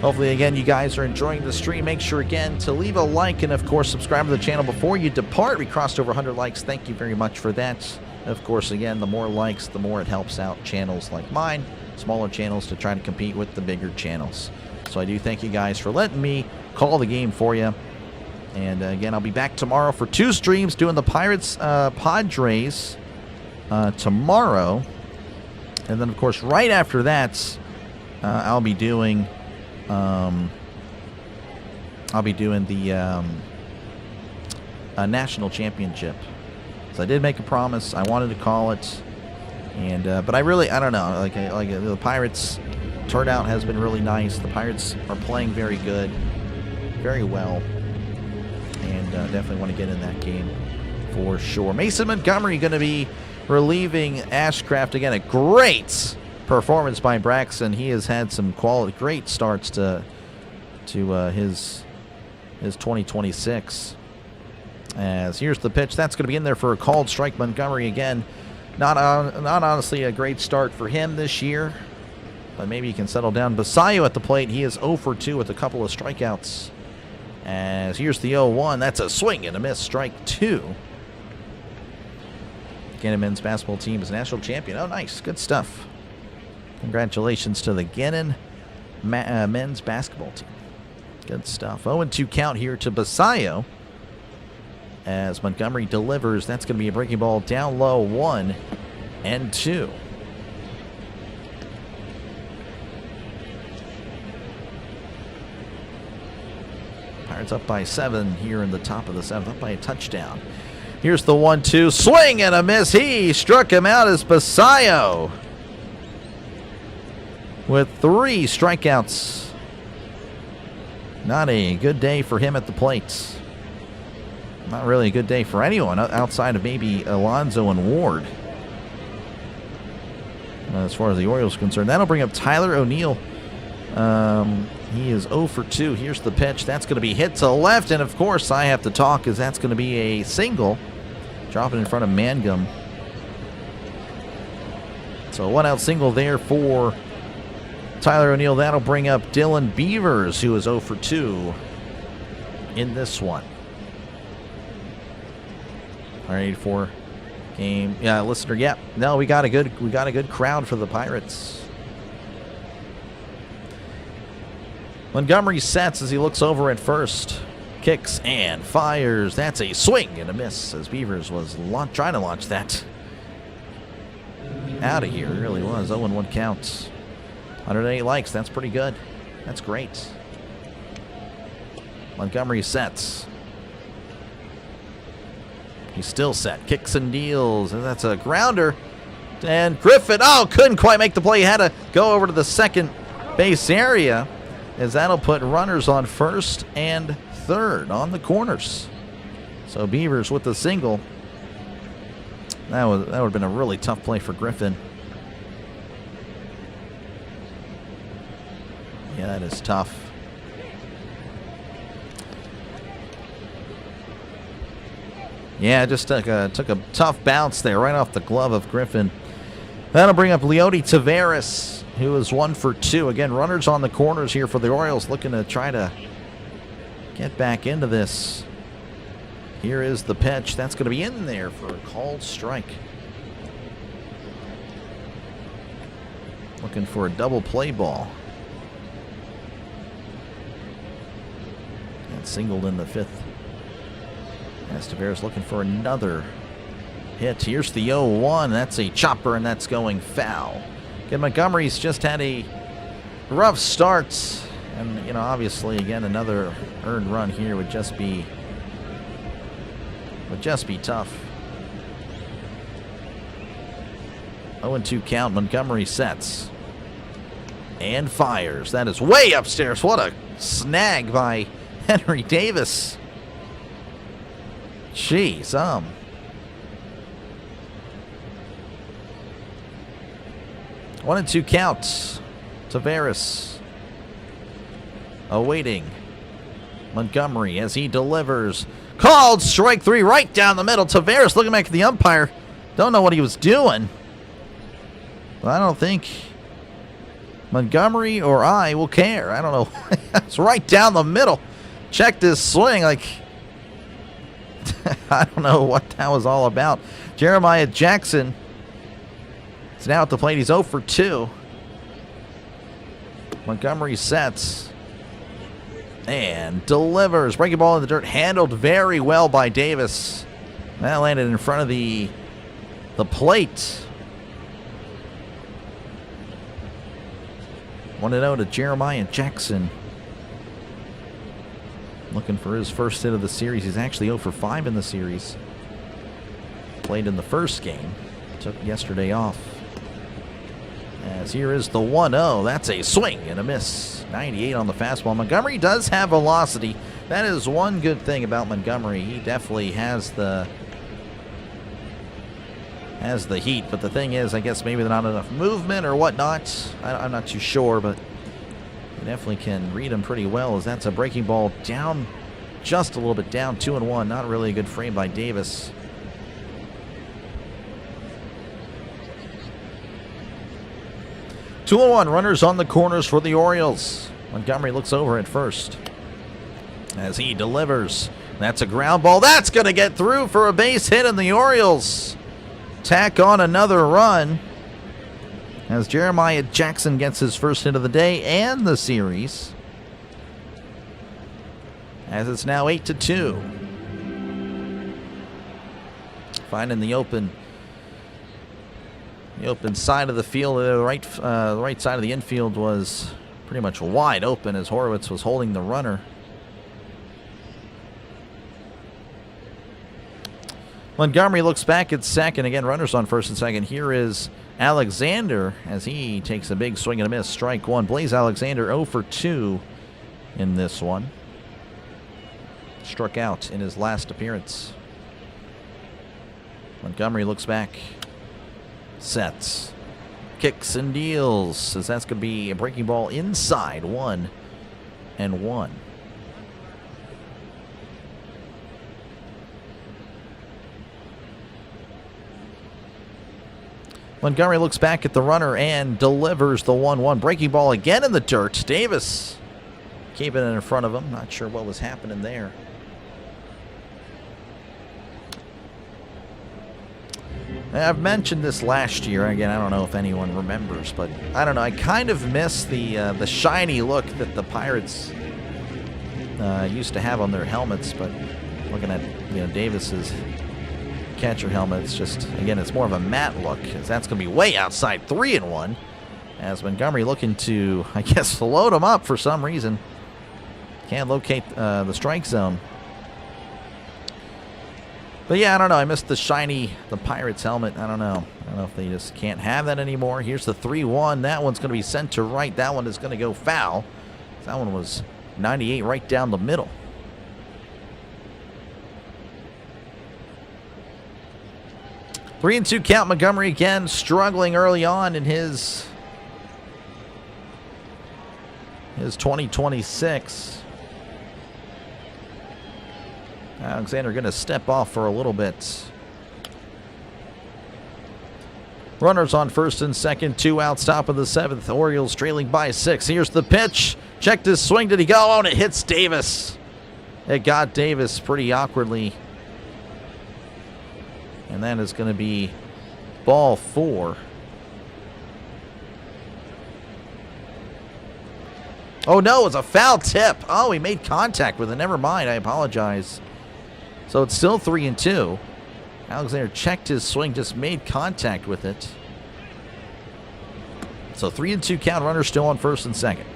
Hopefully, again, you guys are enjoying the stream. Make sure, again, to leave a like and, of course, subscribe to the channel before you depart. We crossed over 100 likes. Thank you very much for that. Of course, again, the more likes, the more it helps out channels like mine, smaller channels, to try to compete with the bigger channels. So I do thank you guys for letting me call the game for you. And, again, I'll be back tomorrow for 2 streams doing the Pirates Padres tomorrow. And then, of course, right after that, I'll be doing the national championship. So I did make a promise. I wanted to call it, and but I don't know. Like the Pirates turnout has been really nice. The Pirates are playing very good, very well, and definitely want to get in that game for sure. Mason Montgomery going to be relieving Ashcraft again. A great performance by Braxton. He has had some great starts to his 2026. As here's the pitch, that's going to be in there for a called strike. Montgomery again, not honestly a great start for him this year, but maybe he can settle down. Basayo at the plate, he is 0 for 2 with a couple of strikeouts. As here's the 0-1, that's a swing and a miss, strike 2. Gannon men's basketball team is national champion. Oh, nice, good stuff. Congratulations to the Gannon men's basketball team. Good stuff. 0-2 count here to Basayo. As Montgomery delivers, that's going to be a breaking ball down low, 1-2. Pirates up by 7 here in the top of the 7th, up by a touchdown. Here's the 1-2, swing and a miss. He struck him out as Basayo with 3 strikeouts. Not a good day for him at the plate. Not really a good day for anyone outside of maybe Alonso and Ward. As far as the Orioles are concerned, that'll bring up Tyler O'Neill. He is 0 for 2. Here's the pitch. That's going to be hit to left, and of course I have to talk because that's going to be a single. Dropping in front of Mangum. So a 1-out single there for Tyler O'Neill. That'll bring up Dylan Beavers, who is 0 for 2 in this one. All right, for game. Yeah, listener. Yeah, no, we got a good crowd for the Pirates. Montgomery sets as he looks over at first. Kicks and fires. That's a swing and a miss as Beavers was trying to launch that out of here. It really was. 0-1 count. 108 likes. That's pretty good. That's great. Montgomery sets. He's still set. Kicks and deals. And that's a grounder. And Griffin, couldn't quite make the play. He had to go over to the second base area, as that'll put runners on first and third on the corners. So Beavers with the single. That would have been a really tough play for Griffin. Yeah, that is tough. Yeah, just took a tough bounce there right off the glove of Griffin. That'll bring up Leody Taveras, who is 1 for 2. Again, runners on the corners here for the Orioles, looking to try to get back into this. Here is the pitch. That's going to be in there for a called strike. Looking for a double play ball. And singled in the 5th. As Taveras looking for another hit. Here's the 0-1. That's a chopper, and that's going foul. Again, Montgomery's just had a rough start. And, you know, obviously, again, another earned run here would just be tough. 0-2 count. Montgomery sets. And fires. That is way upstairs. What a snag by Henry Davis. Jeez, 1-2 counts. Taveras awaiting Montgomery as he delivers. Called strike 3 right down the middle. Taveras looking back at the umpire. Don't know what he was doing. But I don't think Montgomery or I will care. I don't know. It's right down the middle. Check this swing. Like, I don't know what that was all about. Jeremiah Jackson is now at the plate. He's 0 for 2. Montgomery sets and delivers. Breaking ball in the dirt. Handled very well by Davis. That landed in front of the plate. 1-0 to Jeremiah Jackson. Looking for his first hit of the series. He's actually 0 for 5 in the series. Played in the first game. Took yesterday off. As here is the 1-0. That's a swing and a miss. 98 on the fastball. Montgomery does have velocity. That is one good thing about Montgomery. He definitely has the heat, but the thing is, I guess maybe not enough movement or whatnot. I'm not too sure, but you definitely can read him pretty well, as that's a breaking ball down, just a little bit down, 2-1. Not really a good frame by Davis. Two and one, runners on the corners for the Orioles. Montgomery looks over at first as he delivers. That's a ground ball. That's going to get through for a base hit, and the Orioles tack on another run as Jeremiah Jackson gets his first hit of the day and the series, as it's now 8-2. Finding the open side of the field. The right side of the infield was pretty much wide open as Horowitz was holding the runner. Montgomery looks back at second. Again, runners on first and second. Here is Alexander as he takes a big swing and a miss. Strike one. Blaze Alexander 0 for 2 in this one. Struck out in his last appearance. Montgomery looks back. Sets. Kicks and deals, as that's going to be a breaking ball inside. 1-1. Montgomery looks back at the runner and delivers the 1-1. Breaking ball again in the dirt. Davis keeping it in front of him. Not sure what was happening there. I've mentioned this last year. Again, I don't know if anyone remembers, but I don't know. I kind of miss the shiny look that the Pirates used to have on their helmets. But looking at Davis's catcher helmet, it's just, again, it's more of a matte look, as that's going to be way outside. 3-1, as Montgomery looking to, I guess, load him up for some reason. Can't locate the strike zone. But yeah, I don't know. I missed the Pirates helmet. I don't know. I don't know if they just can't have that anymore. Here's the 3-1. That one's going to be sent to right. That one is going to go foul. That one was 98 right down the middle. Three and two count. Montgomery again struggling early on in his 2026. Alexander going to step off for a little bit. Runners on first and second, 2 outs, top of the 7th. Orioles trailing by 6. Here's the pitch. Checked his swing. Did he go? Oh, and it hits Davis. It got Davis pretty awkwardly. And that is going to be ball 4. Oh, no, it's a foul tip. Oh, he made contact with it. Never mind. I apologize. So it's still 3-2. Alexander checked his swing, just made contact with it. So 3-2 count. Runner still on first and second.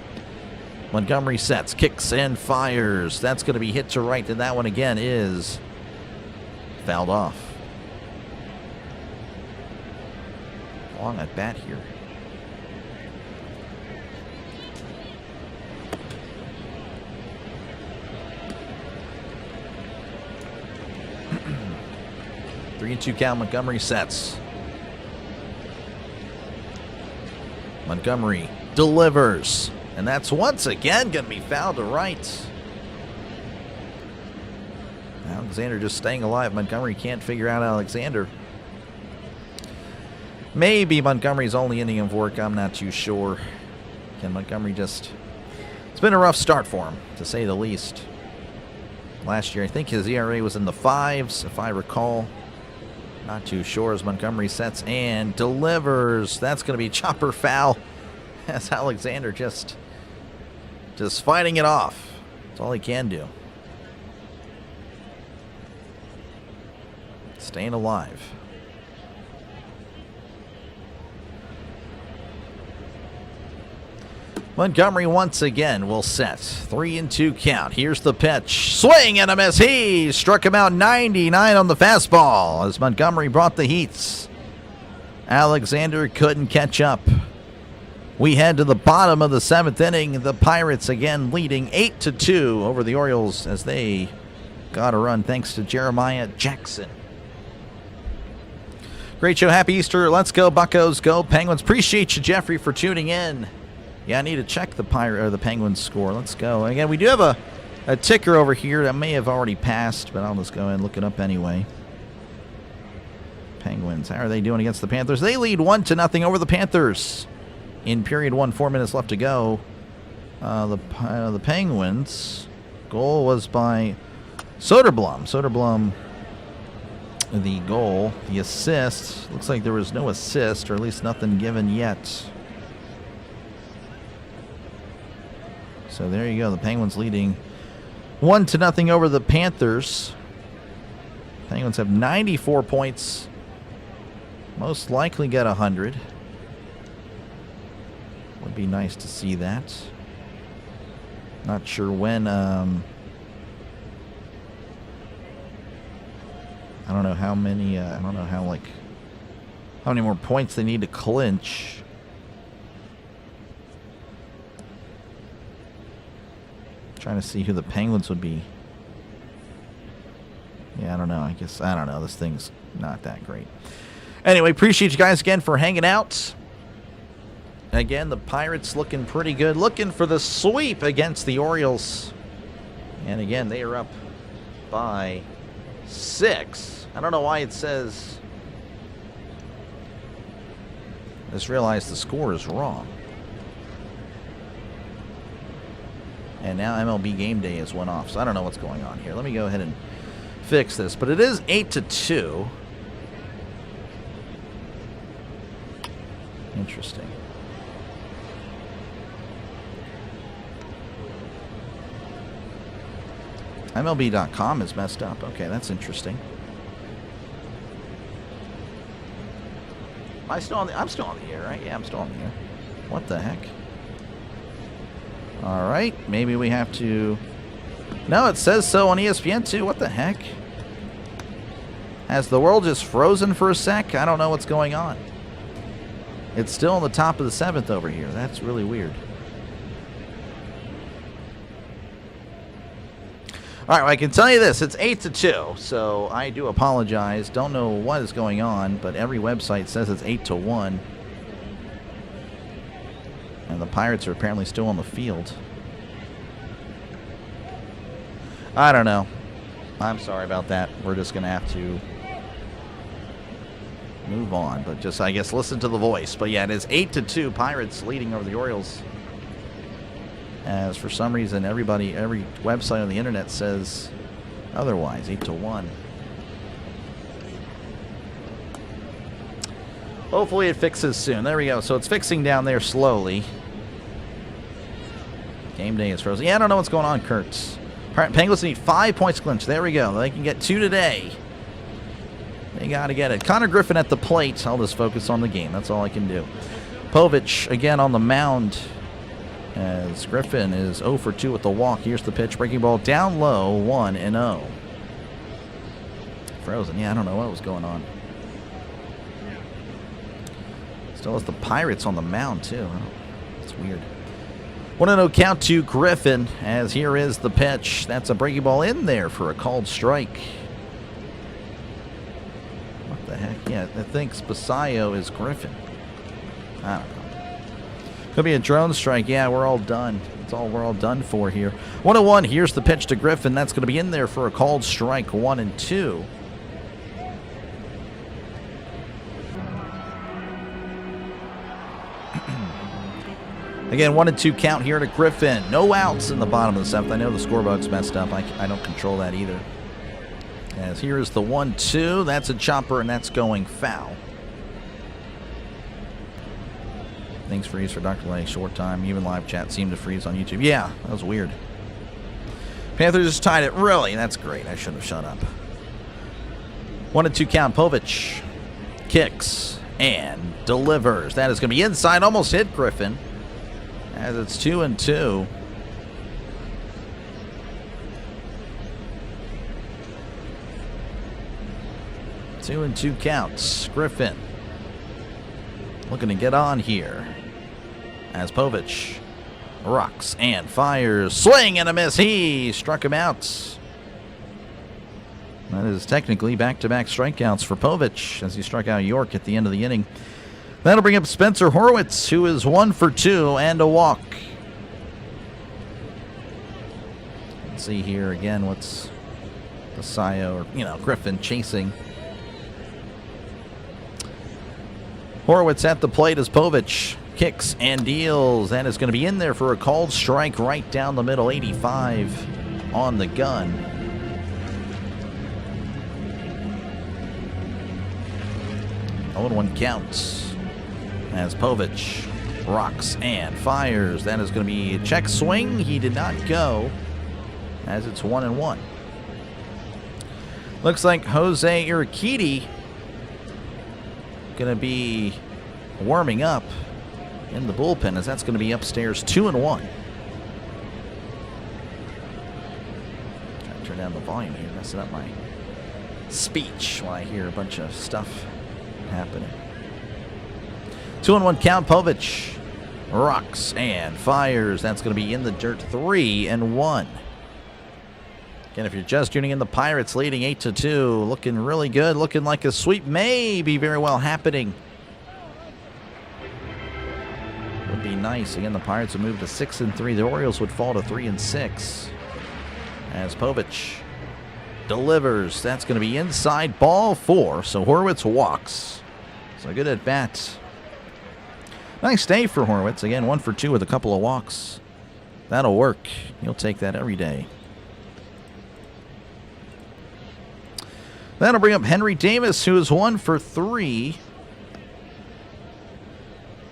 Montgomery sets, kicks, and fires. That's going to be hit to right, and that one again is fouled off. Long at bat here. Three and 2 count. Montgomery sets. Montgomery delivers. And that's once again going to be fouled to right. Alexander just staying alive. Montgomery can't figure out Alexander. Maybe Montgomery's only inning of work. I'm not too sure. And Montgomery just... It's been a rough start for him, to say the least. Last year, I think his ERA was in the 5s, if I recall. Not too sure as Montgomery sets and delivers. That's going to be chopper foul. As Alexander just fighting it off. That's all he can do. Staying alive. Montgomery once again will set. 3-2 count. Here's the pitch. Swing and a miss. He struck him out 99 on the fastball as Montgomery brought the heats. Alexander couldn't catch up. We head to the bottom of the 7th inning. The Pirates again leading 8-2 over the Orioles as they got a run thanks to Jeremiah Jackson. Great show. Happy Easter. Let's go Buccos. Go Penguins. Appreciate you, Jeffrey, for tuning in. Yeah, I need to check the Penguins score. Let's go. Again, we do have a ticker over here that may have already passed, but I'll just go ahead and look it up anyway. Penguins. How are they doing against the Panthers? They lead 1-0 over the Panthers. In period 1, 4 minutes left to go. The Penguins. Goal was by Soderblom. Soderblom, the goal. The assist. Looks like there was no assist, or at least nothing given yet. So there you go. The Penguins leading 1-0 over the Panthers. Penguins have 94 points. Most likely get 100. Would be nice to see that. Not sure when. I don't know how many. I don't know how many more points they need to clinch. Trying to see who the Penguins would be. Yeah, I don't know. I don't know. This thing's not that great. Anyway, appreciate you guys again for hanging out. Again, the Pirates looking pretty good. Looking for the sweep against the Orioles. And again, they are up by 6. I don't know why it says... I just realized the score is wrong. And now MLB Game Day has went off, so I don't know what's going on here. Let me go ahead and fix this. But it is 8-2. Interesting. MLB.com is messed up. Okay, that's interesting. I'm still on the air, right? Yeah, I'm still on the air. What the heck? All right, maybe we have to... No, it says so on ESPN too. What the heck? Has the world just frozen for a sec? I don't know what's going on. It's still on the top of the 7th over here. That's really weird. All right, well, I can tell you this. It's 8-2, so I do apologize. Don't know what is going on, but every website says it's 8-1. And the Pirates are apparently still on the field. I don't know. I'm sorry about that. We're just going to have to move on. But just, I guess, listen to the voice. But yeah, it is 8-2. Pirates leading over the Orioles. As for some reason, every website on the internet says otherwise. 8-1. Hopefully it fixes soon. There we go. So it's fixing down there slowly. Game day is frozen. Yeah, I don't know what's going on, Kurtz. Penguins need 5 points clinch. There we go. They can get 2 today. They got to get it. Connor Griffin at the plate. I'll just focus on the game. That's all I can do. Povich again on the mound. As Griffin is 0 for 2 with the walk. Here's the pitch. Breaking ball down low. 1-0. Frozen. Yeah, I don't know what was going on. Still has the Pirates on the mound, too. It's weird. 1-0 count to Griffin, as here is the pitch. That's a breaking ball in there for a called strike. What the heck? Yeah, I think Spasayo is Griffin. I don't know. Could be a drone strike. Yeah, we're all done. That's all we're all done for here. 1-1. Here's the pitch to Griffin. That's going to be in there for a called strike. 1-2. Again, 1-2 count here to Griffin. No outs in the bottom of the 7th. I know the scorebook's messed up. I don't control that either. As here is the 1-2. That's a chopper, and that's going foul. Things freeze for Dr. Lay. Short time. Even live chat seemed to freeze on YouTube. Yeah, that was weird. Panthers just tied it. Really? That's great. I should have shut up. 1-2 count. Povich kicks and delivers. That is going to be inside. Almost hit Griffin. As it's 2-2. Two and two counts. Griffin looking to get on here. As Povich rocks and fires. Swing and a miss. He struck him out. That is technically back-to-back strikeouts for Povich as he struck out York at the end of the inning. That'll bring up Spencer Horwitz, who is 1 for 2 and a walk. Let's see here again what's the Sayo or, Griffin chasing. Horwitz at the plate as Povich kicks and deals. That is going to be in there for a called strike right down the middle. 85 on the gun. Oh, 1 counts as Povich rocks and fires. That is going to be a check swing. He did not go as it's 1-1. Looks like Jose Urquidy going to be warming up in the bullpen as that's going to be upstairs 2-1. Try to turn down the volume here, messing up my speech while I hear a bunch of stuff happening. 2-1 count. Povich rocks and fires. That's going to be in the dirt. 3-1. Again, if you're just tuning in, the Pirates leading 8-2. Looking really good. Looking like a sweep may be very well happening. Would be nice. Again, the Pirates would move to 6-3. The Orioles would fall to 3-6. As Povich delivers. That's going to be inside, ball 4. So Horwitz walks. So good at bat. Nice day for Horwitz. Again, 1 for 2 with a couple of walks. That'll work. You'll take that every day. That'll bring up Henry Davis, who is 1 for 3.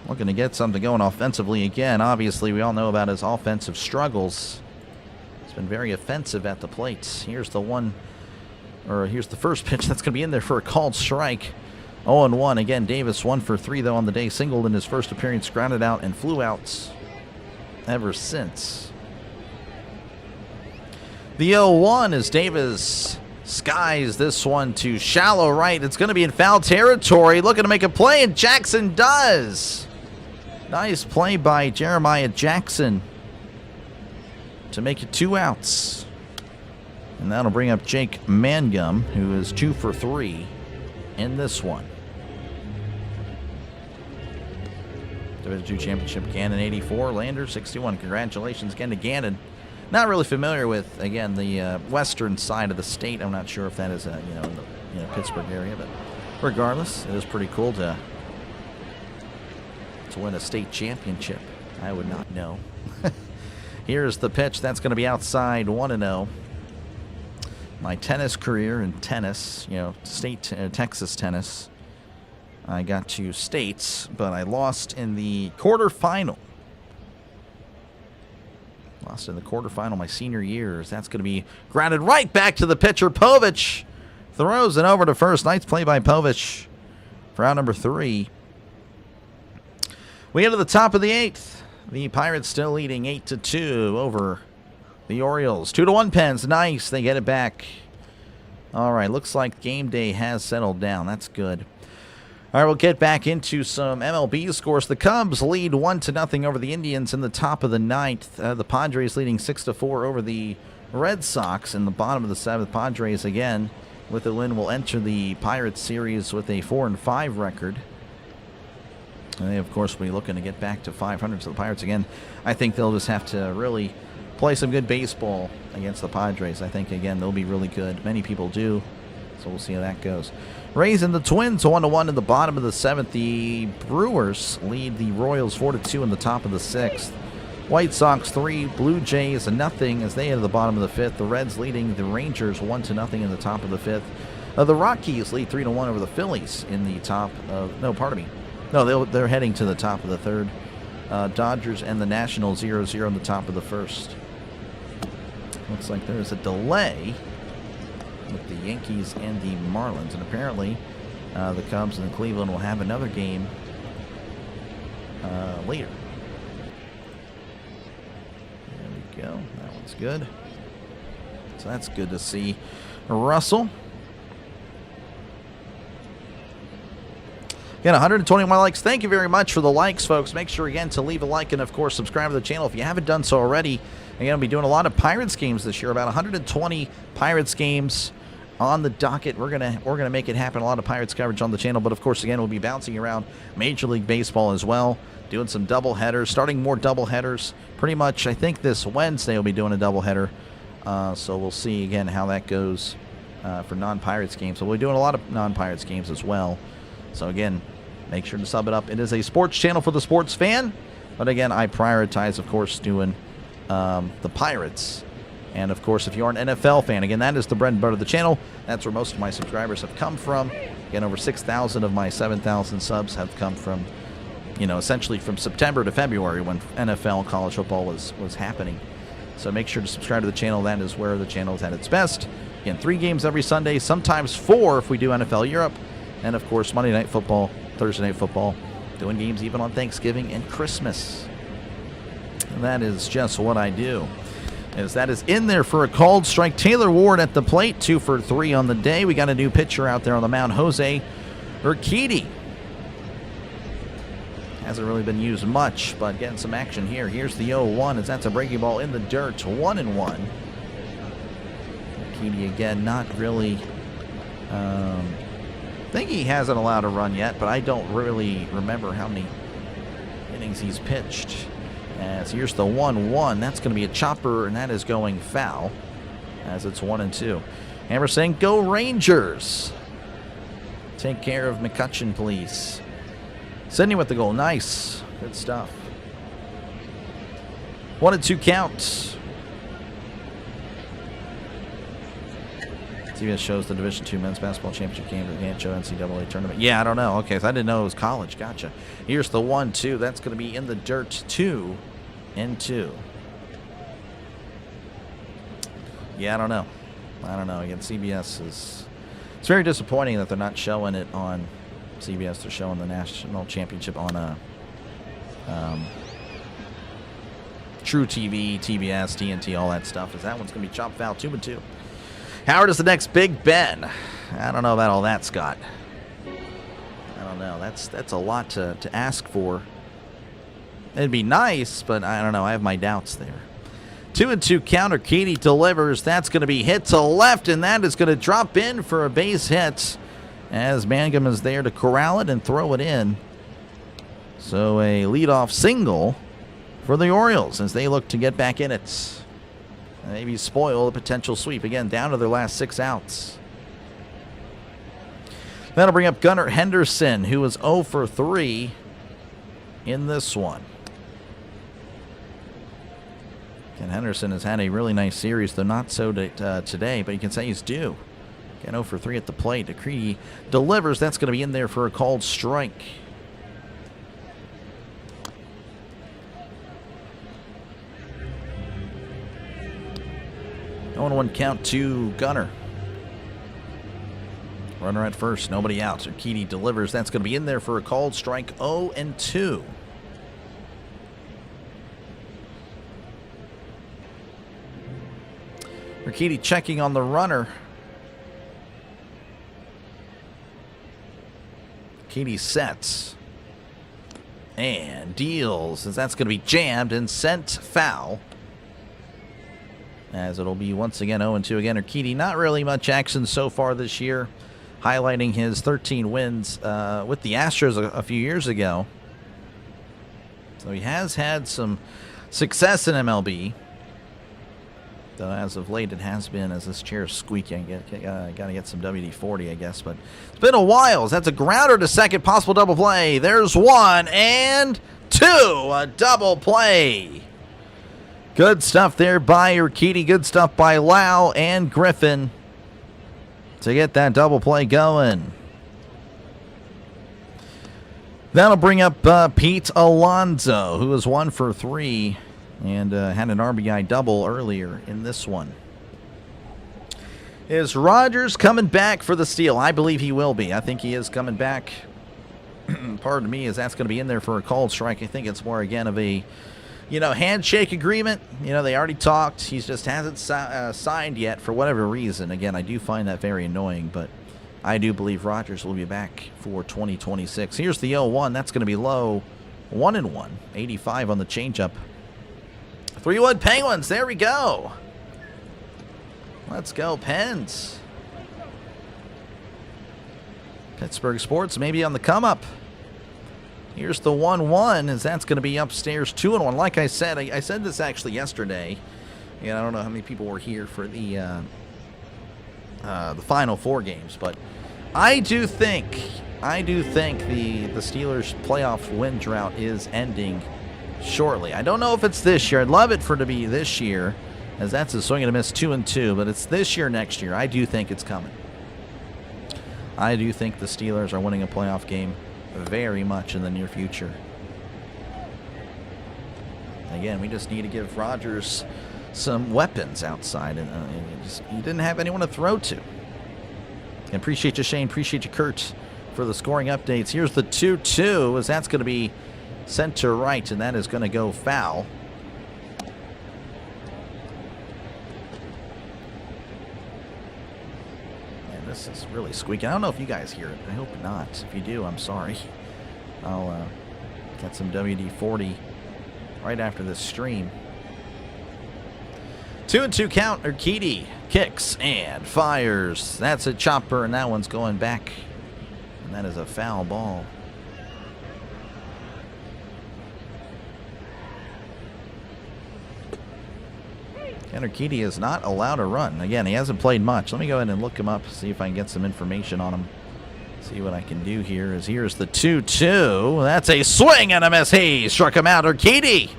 Looking to get something going offensively again. Obviously, we all know about his offensive struggles. He's been very offensive at the plate. Here's the first pitch that's going to be in there for a called strike. 0-1. Again, Davis 1 for 3, though, on the day. Singled in his first appearance, grounded out, and flew outs ever since. The 0-1 is Davis skies this one to shallow right. It's going to be in foul territory. Looking to make a play, and Jackson does. Nice play by Jeremiah Jackson to make it 2 outs. And that'll bring up Jake Mangum, who is 2 for 3 in this one. Division 2 Championship, Gannon 84, Lander 61. Congratulations again to Gannon. Not really familiar with, again, the western side of the state. I'm not sure if that is, in the Pittsburgh area, but regardless, it is pretty cool to win a state championship. I would not know. Here's the pitch. That's going to be outside 1-0. My tennis career in tennis, state Texas tennis. I got to states, but I lost in the quarterfinal. Lost in the quarterfinal my senior years. That's going to be grounded right back to the pitcher. Povich throws it over to first. Nice play by Povich for out number 3. We get to the top of the 8th. The Pirates still leading 8-2 over the Orioles. 2-1 Pens. Nice. They get it back. All right. Looks like game day has settled down. That's good. All right, we'll get back into some MLB scores. The Cubs lead 1-0 over the Indians in the top of the 9th. The Padres leading 6-4 over the Red Sox in the bottom of the 7th. Padres, again, with the win, will enter the Pirates series with a 4-5 record. And they, of course, will be looking to get back to 500. So the Pirates, again, I think they'll just have to really play some good baseball against the Padres. I think, again, they'll be really good. Many people do. So we'll see how that goes. Rays and the Twins 1-1 in the bottom of the 7th. The Brewers lead the Royals 4-2 in the top of the 6th. White Sox 3, Blue Jays 0 as they enter the bottom of the 5th. The Reds leading the Rangers 1-0 in the top of the 5th. The Rockies lead 3-1 over the Phillies in the top of... No, pardon me. No, they're heading to the top of the 3rd. Dodgers and the Nationals 0-0 in the top of the 1st. Looks like there's a delay with the Yankees and the Marlins. And apparently the Cubs and Cleveland will have another game later. There we go. That one's good. So that's good to see. Russell. Again, 121 likes. Thank you very much for the likes, folks. Make sure, again, to leave a like and, of course, subscribe to the channel if you haven't done so already. Again, I'll be doing a lot of Pirates games this year, about 120 Pirates games on the docket. We're gonna make it happen. A lot of Pirates coverage on the channel, but, of course, again, we'll be bouncing around Major League Baseball as well, doing some double headers, starting more double headers. Pretty much, I think this Wednesday we'll be doing a double header, so we'll see, again, how that goes for non-Pirates games. So we'll be doing a lot of non-Pirates games as well. So, again, make sure to sub it up. It is a sports channel for the sports fan. But, again, I prioritize, of course, doing the Pirates. And, of course, if you are an NFL fan, again, that is the bread and butter of the channel. That's where most of my subscribers have come from. Again, over 6,000 of my 7,000 subs have come from, you know, essentially from September to February when NFL college football was happening. So make sure to subscribe to the channel. That is where the channel is at its best. Again, 3 games every Sunday, sometimes 4 if we do NFL Europe. And, of course, Monday Night Football, Thursday Night Football, doing games even on Thanksgiving and Christmas. And that is just what I do. As that is in there for a called strike. Taylor Ward at the plate, 2 for 3 on the day. We got a new pitcher out there on the mound, Jose Urquidy. Hasn't really been used much, but getting some action here. Here's the 0-1 as that's a breaking ball in the dirt, 1-1. Urquidy again, not really... I think he hasn't allowed a run yet, but I don't really remember how many innings he's pitched. As here's the 1-1. That's going to be a chopper, and that is going foul as it's 1-2. Hammer saying, go Rangers. Take care of McCutcheon, please. Sydney with the goal. Nice. Good stuff. 1-2 count. CBS shows the Division II Men's Basketball Championship game at the Gancho NCAA tournament. Yeah, I don't know. Okay, so I didn't know it was college. Gotcha. Here's the 1-2. That's going to be in the dirt, 2-2. Yeah, I don't know. Again, CBS is... It's very disappointing that they're not showing it on CBS. They're showing the national championship on a True TV, TBS, TNT, all that stuff. As that one's going to be chopped foul, 2-2. Howard is the next Big Ben. I don't know about all that, Scott. I don't know. That's a lot to ask for. It'd be nice, but I don't know. I have my doubts there. 2-2 counter. Urquidy delivers. That's going to be hit to left, and that is going to drop in for a base hit as Mangum is there to corral it and throw it in. So a leadoff single for the Orioles as they look to get back in it. Maybe spoil a potential sweep. Again, down to their last 6 outs. That'll bring up Gunnar Henderson, who was 0 for 3 in this one. Again, Henderson has had a really nice series, though not so today, but you can say he's due. Again, 0 for 3 at the plate. Urquidy delivers. That's going to be in there for a called strike. 0-1 count to Gunnar. Runner at first, nobody out. Urquidy delivers. That's going to be in there for a called strike. 0-2. Urquidy checking on the runner. Urquidy sets and deals, as that's going to be jammed and sent foul. As it'll be once again 0-2 again. Urquidy, not really much action so far this year, highlighting his 13 wins with the Astros a few years ago. So he has had some success in MLB. Though as of late, it has been, as this chair is squeaky. I got to get some WD-40, I guess. But it's been a while. That's a grounder to second. Possible double play. There's 1 and 2. A double play. Good stuff there by Urquidy. Good stuff by Lau and Griffin to get that double play going. That'll bring up Pete Alonso, who was 1 for 3 and had an RBI double earlier in this one. Is Rogers coming back for the steal? I believe he will be. I think he is coming back. Pardon me, as that's going to be in there for a called strike. I think it's more, again, of a, handshake agreement. They already talked. He just hasn't signed yet for whatever reason. Again, I do find that very annoying, but I do believe Rogers will be back for 2026. Here's the 0-1. That's going to be low. 1-1. 85 on the changeup. 3-1 Penguins. There we go. Let's go, Pens. Pittsburgh sports maybe on the come-up. Here's the 1-1, as that's going to be upstairs 2-1. Like I said, I said this actually yesterday. I don't know how many people were here for the Final Four games, but I do think the Steelers' playoff win drought is ending shortly. I don't know if it's this year. I'd love it for it to be this year, as that's a swing and a miss 2-2, but it's this year, next year. I do think it's coming. I do think the Steelers are winning a playoff game very much in the near future. Again, we just need to give Rodgers some weapons outside, and he didn't have anyone to throw to. And appreciate you, Shane. Appreciate you, Kurt, for the scoring updates. Here's the 2-2, as that's going to be sent to right, and that is going to go foul. And this is really squeaky. I don't know if you guys hear it. I hope not. If you do, I'm sorry. I'll get some WD-40 right after this stream. 2-2 count. Urquidy kicks and fires. That's a chopper, and that one's going back. And that is a foul ball. And Urquidy is not allowed to run. Again, he hasn't played much. Let me go ahead and look him up, see if I can get some information on him. See what I can do here. Here's the 2-2. That's a swing and a miss. He struck him out. Urquidy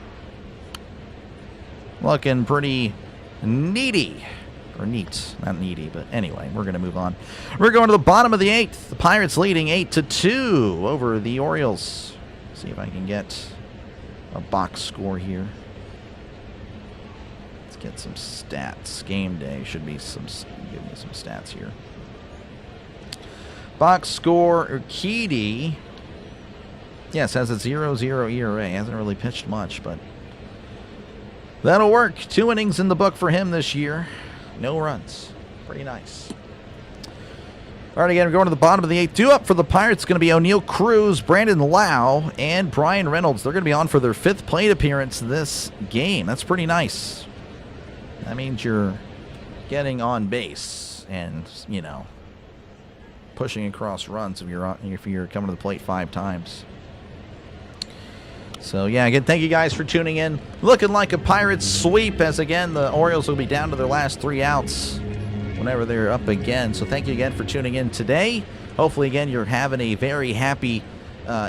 looking pretty needy. Or neat. Not needy, but anyway, we're going to move on. We're going to the bottom of the 8th. The Pirates leading 8-2 over the Orioles. See if I can get a box score here. Let's get some stats. Game day should be some. Give me some stats here. Box score, Urquidy. Yes, has a 0.00 ERA. Hasn't really pitched much, but that'll work. 2 innings in the book for him this year. No runs. Pretty nice. All right, again, we're going to the bottom of the 8th. Due up for the Pirates is going to be O'Neal Cruz, Brandon Lau, and Brian Reynolds. They're going to be on for their 5th plate appearance this game. That's pretty nice. That means you're getting on base and, pushing across runs if you're coming to the plate 5 times. So, yeah, again, thank you guys for tuning in. Looking like a Pirates sweep, as, again, the Orioles will be down to their last 3 outs whenever they're up again. So thank you again for tuning in today. Hopefully, again, you're having a very happy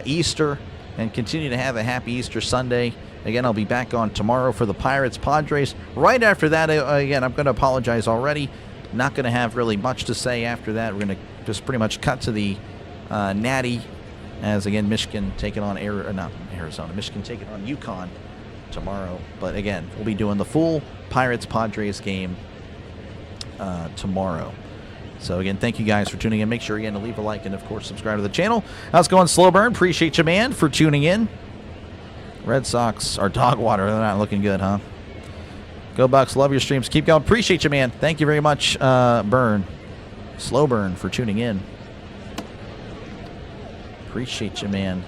Easter and continue to have a happy Easter Sunday. Again, I'll be back on tomorrow for the Pirates-Padres. Right after that, again, I'm going to apologize already. Not going to have really much to say after that. We're going to just pretty much cut to the Natty, as, again, Michigan taking on Arizona. Michigan taking on UConn tomorrow. But, again, we'll be doing the full Pirates-Padres game tomorrow. So, again, thank you guys for tuning in. Make sure, again, to leave a like and, of course, subscribe to the channel. How's it going, Slow Burn? Appreciate you, man, for tuning in. Red Sox are dog water. They're not looking good, huh? Go Bucks. Love your streams. Keep going. Appreciate you, man. Thank you very much, Burn. Slow Burn, for tuning in. Appreciate you, man.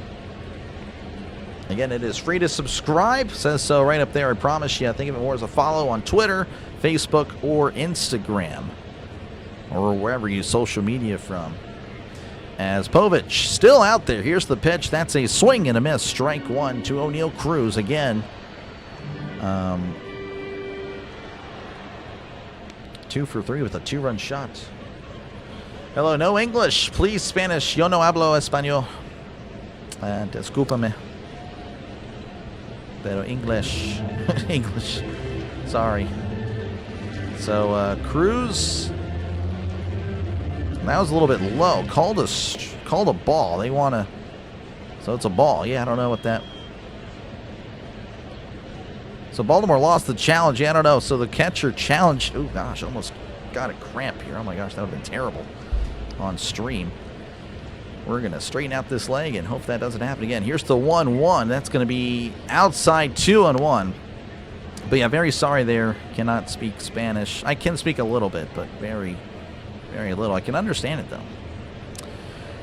Again, it is free to subscribe. Says so right up there. I promise you. I think of it more as a follow on Twitter, Facebook, or Instagram, or wherever you social media from. As Povich still out there. Here's the pitch. That's a swing and a miss. Strike 1 to O'Neal Cruz again. 2 for 3 with a 2-run shot. Hello, no English. Please, Spanish. Yo no hablo español. Discúlpame. Pero English. English. Sorry. So, Cruz. That was a little bit low. Called a ball. They want to. So it's a ball. Yeah, I don't know what that. So Baltimore lost the challenge. Yeah, I don't know. So the catcher challenged. Oh gosh, almost got a cramp here. Oh my gosh, that would have been terrible on stream. We're gonna straighten out this leg and hope that doesn't happen again. Here's the 1-1. That's gonna be outside 2-1. But yeah, very sorry there. Cannot speak Spanish. I can speak a little bit, but very, very little. I can understand it though.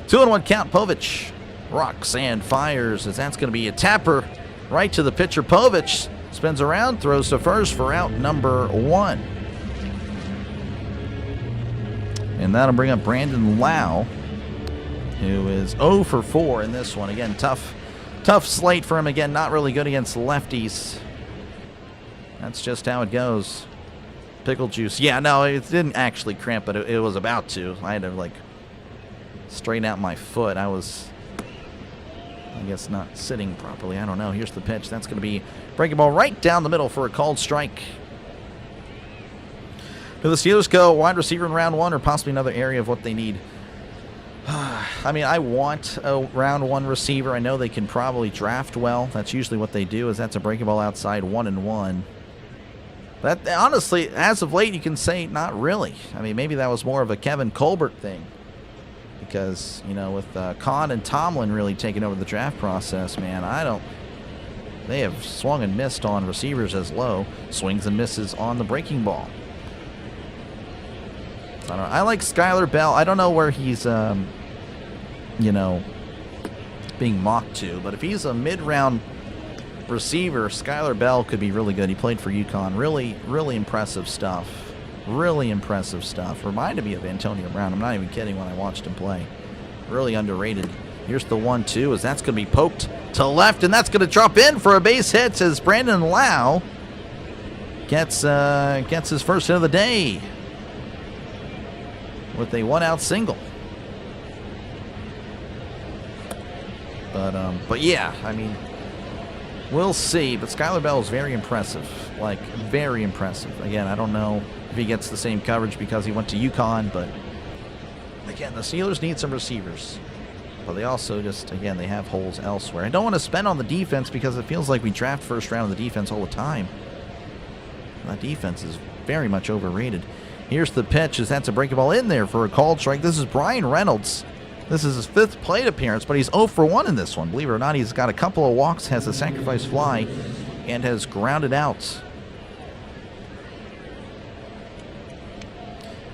2-1 count. Povich rocks and fires as that's gonna be a tapper right to the pitcher. Povich spins around, throws to first for out number 1. And that'll bring up Brandon Lau, who is 0 for 4 in this one. Again, tough slate for him. Again, not really good against lefties. That's just how it goes. Pickle juice. Yeah, no, it didn't actually cramp, but it was about to. I had to, like, straighten out my foot. I was, I guess, not sitting properly. I don't know. Here's the pitch. That's going to be breaking ball right down the middle for a called strike. Do the Steelers go wide receiver in round 1 or possibly another area of what they need? I mean, I want a round 1 receiver. I know they can probably draft well. That's usually what they do, is that's a breaking ball outside 1-1. But honestly, as of late, you can say not really. I mean, maybe that was more of a Kevin Colbert thing. Because, you know, with Kahn and Tomlin really taking over the draft process, man, they have swung and missed on receivers as low. Swings and misses on the breaking ball. I like Skylar Bell. I don't know where he's, you know, being mocked to. But if he's a mid-round receiver, Skylar Bell could be really good. He played for UConn. Really, really impressive stuff. Really impressive stuff. Reminded me of Antonio Brown. I'm not even kidding when I watched him play. Really underrated. Here's the 1-2 as that's going to be poked to left, and that's going to drop in for a base hit as Brandon Lau gets his first hit of the day with a 1-out single. But yeah, I mean, we'll see. But Skylar Bell is very impressive. Like, very impressive. Again, I don't know if he gets the same coverage because he went to UConn, but again, the Steelers need some receivers. But they also just, again, they have holes elsewhere. I don't want to spend on the defense because it feels like we draft first round of the defense all the time. That defense is very much overrated. Here's the pitch as that's a breaking ball in there for a called strike. This is Brian Reynolds. This is his 5th plate appearance, but he's 0 for 1 in this one. Believe it or not, he's got a couple of walks, has a sacrifice fly, and has grounded out.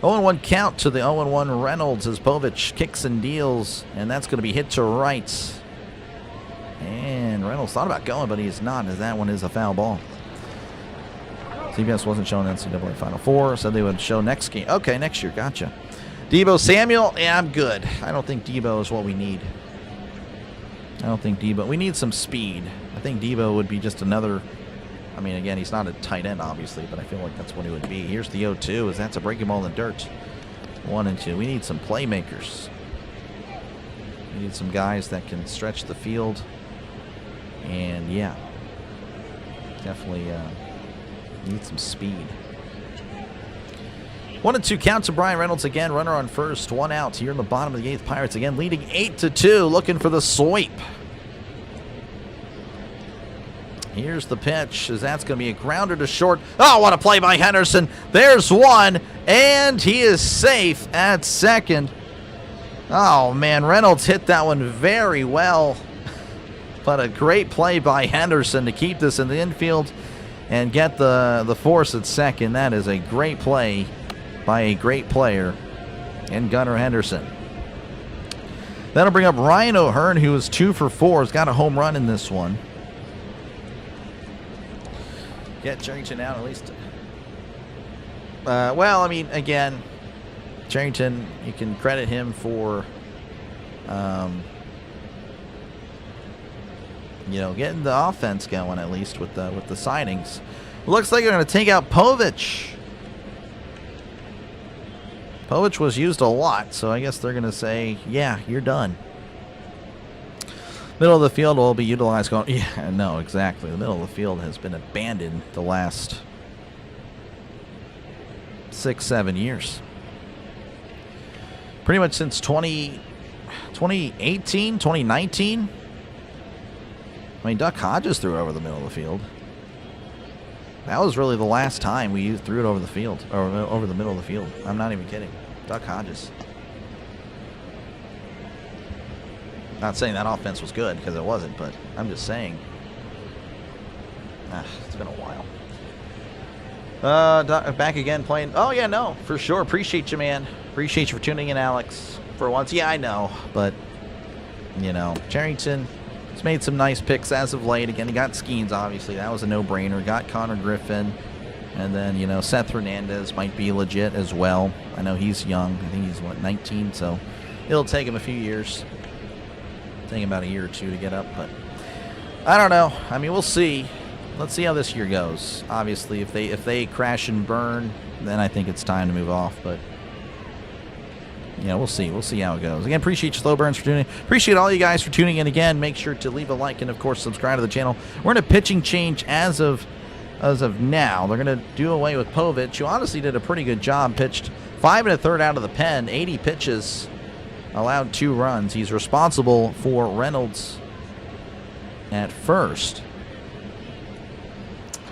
0-1 count to the 0-1 Reynolds as Povich kicks and deals, and that's going to be hit to right. And Reynolds thought about going, but he's not, as that one is a foul ball. CBS wasn't showing NCAA Final Four, said they would show next game. Okay, next year, gotcha. Debo Samuel, yeah, I'm good. I don't think Debo is what we need. I don't think Debo. We need some speed. I think Debo would be just another. I mean, again, he's not a tight end, obviously, but I feel like that's what he would be. Here's the 0-2, as that's a breaking ball in the dirt. 1-2. We need some playmakers. We need some guys that can stretch the field. And, yeah, definitely need some speed. 1-2 count to Brian Reynolds again. Runner on first, 1 out here in the bottom of the 8th. Pirates again leading 8-2, looking for the sweep. Here's the pitch, as that's going to be a grounder to short. Oh, what a play by Henderson. There's one, and he is safe at second. Oh, man, Reynolds hit that one very well. But a great play by Henderson to keep this in the infield and get the force at second. That is a great play by a great player in Gunnar Henderson. That'll bring up Ryan O'Hearn, who is 2 for 4. Has got a home run in this one. Get Charrington out at least. Well, I mean, again, Charrington, you can credit him for, you know, getting the offense going at least with the signings. Looks like they're going to take out Povich. Povich was used a lot, so I guess they're going to say, yeah, you're done. Middle of the field will be utilized going... Yeah, no, exactly. The middle of the field has been abandoned the last 6-7 years. Pretty much since 2018, 2019. I mean, Duck Hodges threw it over the middle of the field. That was really the last time we threw it over the field, or over the middle of the field. I'm not even kidding. Duck Hodges. Not saying that offense was good, because it wasn't, but I'm just saying. It's been a while. Back again playing. Oh, yeah, no, for sure. Appreciate you, man. Appreciate you for tuning in, Alex. For once, yeah, I know, but, you know, Charrington has made some nice picks as of late. Again, he got Skeens, obviously. That was a no-brainer. Got Connor Griffin. And then, you know, Seth Hernandez might be legit as well. I know he's young. I think he's, 19? So it'll take him a few years. Take him about a year or two to get up. But I don't know. I mean, we'll see. Let's see how this year goes. Obviously, if they crash and burn, then I think it's time to move off. But, yeah, we'll see. We'll see how it goes. Again, appreciate you, Slow Burns, for tuning in. Appreciate all you guys for tuning in again. Make sure to leave a like and, of course, subscribe to the channel. We're in a pitching change as of now. They're going to do away with Povich, who honestly did a pretty good job. Pitched 5 1/3 out of the pen, 80 pitches, allowed 2 runs. He's responsible for Reynolds at first.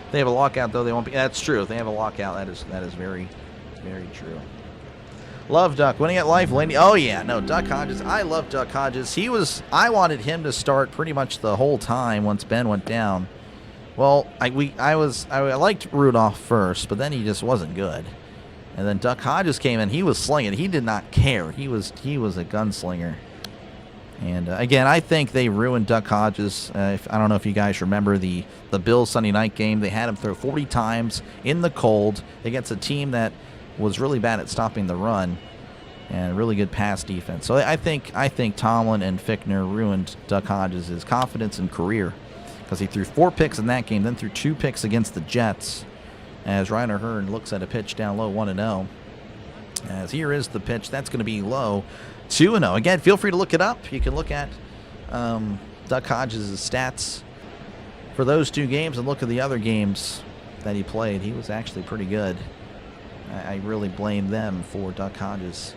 If they have a lockout, though, they won't be. That's true. If they have a lockout, that is very, very true. Love Duck. Winning at life, Laney. Oh, yeah. No, Duck Hodges. I love Duck Hodges. I wanted him to start pretty much the whole time once Ben went down. Well, I liked Rudolph first, but then he just wasn't good. And then Duck Hodges came in. He was slinging. He did not care. He was a gunslinger. And again, I think they ruined Duck Hodges. I don't know if you guys remember the Bills Sunday night game. They had him throw 40 times in the cold against a team that was really bad at stopping the run and really good pass defense. So I think Tomlin and Fichtner ruined Duck Hodges' confidence and career, because he threw 4 picks in that game, then threw 2 picks against the Jets, as Reiner Hearn looks at a pitch down low, 1-0. As here is the pitch. That's going to be low, 2-0. Again, feel free to look it up. You can look at Duck Hodges' stats for those 2 games and look at the other games that he played. He was actually pretty good. I really blame them for Duck Hodges.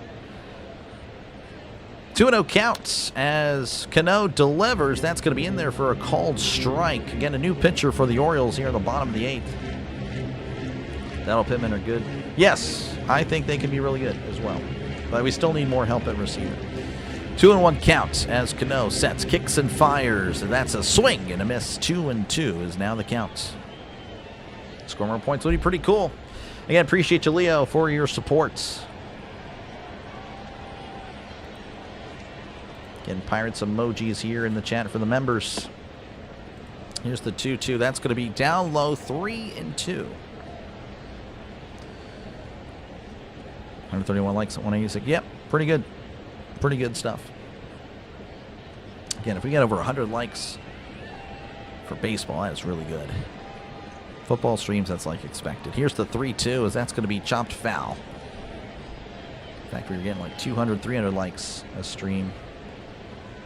2-0 counts as Cano delivers. That's going to be in there for a called strike. Again, a new pitcher for the Orioles here in the bottom of the 8th. Dell Pittman are good. Yes, I think they can be really good as well. But we still need more help at receiver. 2-1 count as Cano sets, kicks, and fires. That's a swing and a miss. 2-2 is now the count. Score more points would be pretty cool. Again, appreciate you, Leo, for your support. Again, Pirates emojis here in the chat for the members. Here's the 2-2. That's going to be down low, 3-2. 131 likes at 186. Yep, pretty good. Pretty good stuff. Again, if we get over 100 likes for baseball, that is really good. Football streams, that's like expected. Here's the 3-2, as that's going to be chopped foul. In fact, we were getting like 200, 300 likes a stream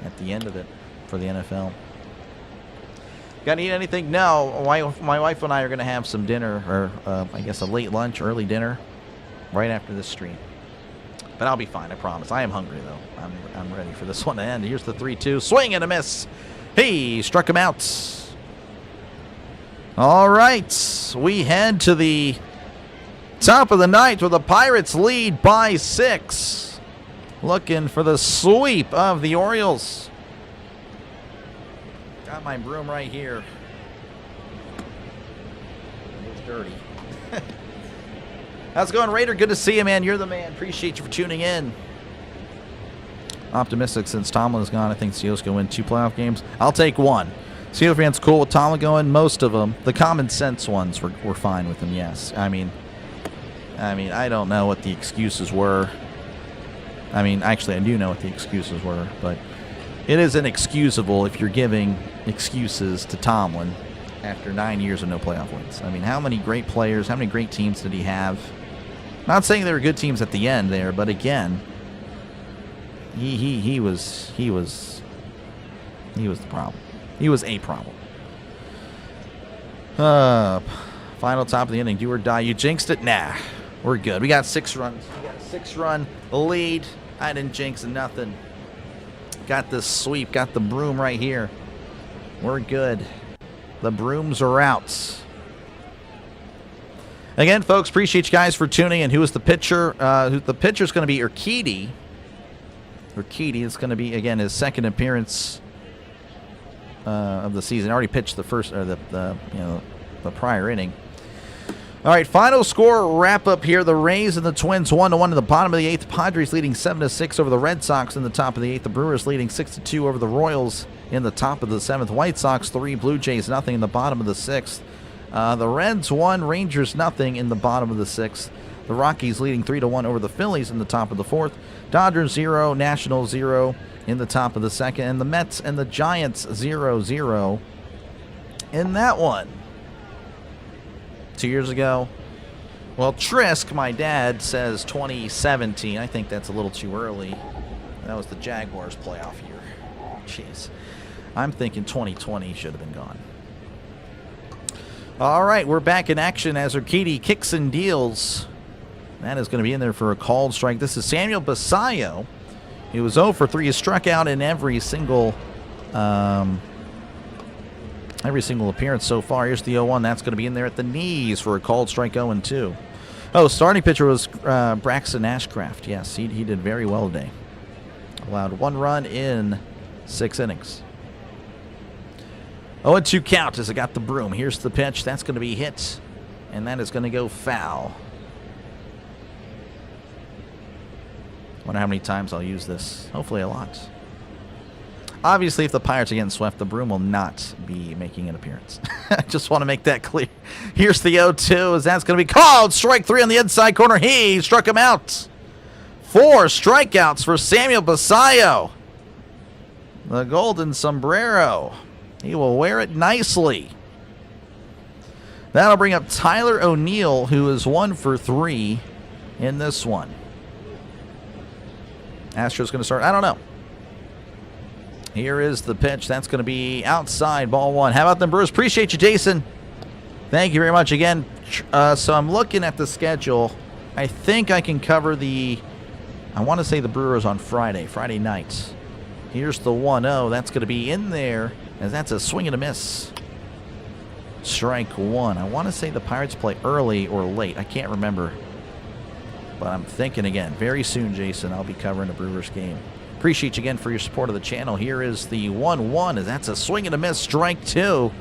at the end of it for the NFL. Got to eat anything? No. My wife and I are going to have some dinner, or I guess a late lunch, early dinner, right after this stream. But I'll be fine, I promise. I am hungry, though. I'm ready for this one to end. Here's the 3-2. Swing and a miss. He struck him out. All right. We head to the top of the ninth with the Pirates lead by 6. Looking for the sweep of the Orioles. Got my broom right here. It's dirty. How's it going, Raider? Good to see you, man. You're the man. Appreciate you for tuning in. Optimistic since Tomlin is gone. I think Seals going to win 2 playoff games. I'll take 1. Steelers fans cool with Tomlin going. Most of them, the common sense ones, were fine with him. Yes. I mean, I don't know what the excuses were. I mean, actually, I do know what the excuses were, but it is inexcusable if you're giving excuses to Tomlin after 9 years of no playoff wins. I mean, how many great players, how many great teams did he have? Not saying they were good teams at the end there, but again, he was the problem. He was a problem. Final top of the inning. Do or die. You jinxed it? Nah. We're good. We got 6 runs. We got a 6-run lead. I didn't jinx nothing. Got the sweep. Got the broom right here. We're good. The brooms are out. Again, folks, appreciate you guys for tuning in. Who is the pitcher? The pitcher is going to be Urquidy. Urquidy is going to be, again, his second appearance of the season. Already pitched the first, or the prior inning. All right, final score wrap up here. The Rays and the Twins 1-1 in the bottom of the 8th. Padres leading 7-6 over the Red Sox in the top of the 8th. The Brewers leading 6-2 over the Royals in the top of the 7th. White Sox 3, Blue Jays nothing in the bottom of the 6th. The Reds 1, Rangers nothing in the bottom of the 6th. The Rockies leading 3-1 over the Phillies in the top of the 4th. Dodgers 0, Nationals 0 in the top of the 2nd. And the Mets and the Giants 0-0 in that one. 2 years ago. Well, Trisk, my dad, says 2017. I think that's a little too early. That was the Jaguars playoff year. Jeez. I'm thinking 2020 should have been gone. All right, we're back in action as Urquidy kicks and deals. That is going to be in there for a called strike. This is Samuel Basallo. He was 0 for 3. He struck out in every single appearance so far. Here's the 0-1. That's going to be in there at the knees for a called strike 0-2. Oh, starting pitcher was Braxton Ashcraft. Yes, he did very well today. Allowed 1 run in 6 innings. 0-2 count as I got the broom. Here's the pitch. That's going to be hit, and that is going to go foul. Wonder how many times I'll use this. Hopefully a lot. Obviously, if the Pirates are getting swept, the broom will not be making an appearance. I just want to make that clear. Here's the 0-2 as that's going to be called. Strike 3 on the inside corner. He struck him out. 4 strikeouts for Samuel Basallo. The golden sombrero. He will wear it nicely. That'll bring up Tyler O'Neill, who is 1 for 3 in this one. Astros going to start. I don't know. Here is the pitch. That's going to be outside, ball 1. How about them Brewers? Appreciate you, Jason. Thank you very much again. So I'm looking at the schedule. I think I can cover I want to say the Brewers on Friday night. Here's the 1-0. That's going to be in there, as that's a swing and a miss. Strike 1. I want to say the Pirates play early or late. I can't remember. But I'm thinking again, very soon, Jason, I'll be covering a Brewers game. Appreciate you again for your support of the channel. Here is the 1-1, as that's a swing and a miss. Strike 2.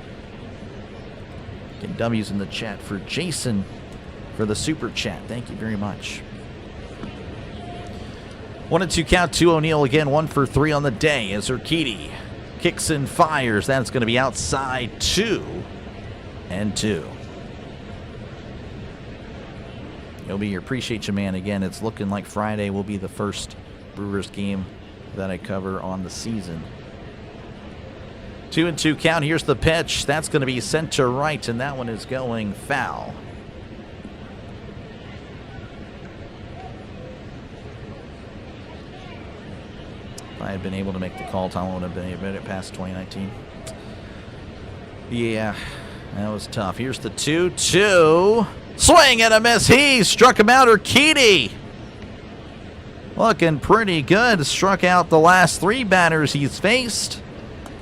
Getting W's in the chat for Jason for the super chat. Thank you very much. 1-2 count to O'Neill again. 1 for 3 on the day as Urquidy kicks and fires. That's going to be outside 2-2. You'll be here. Appreciate you, man. Again, it's looking like Friday will be the first Brewers game that I cover on the season. 2-2 count. Here's the pitch. That's going to be sent to right, and that one is going foul. If I had been able to make the call, Tom would have been able to get past 2019. Yeah, that was tough. Here's the 2-2. Swing and a miss. He struck him out. Urquidy looking pretty good. Struck out the last 3 batters he's faced.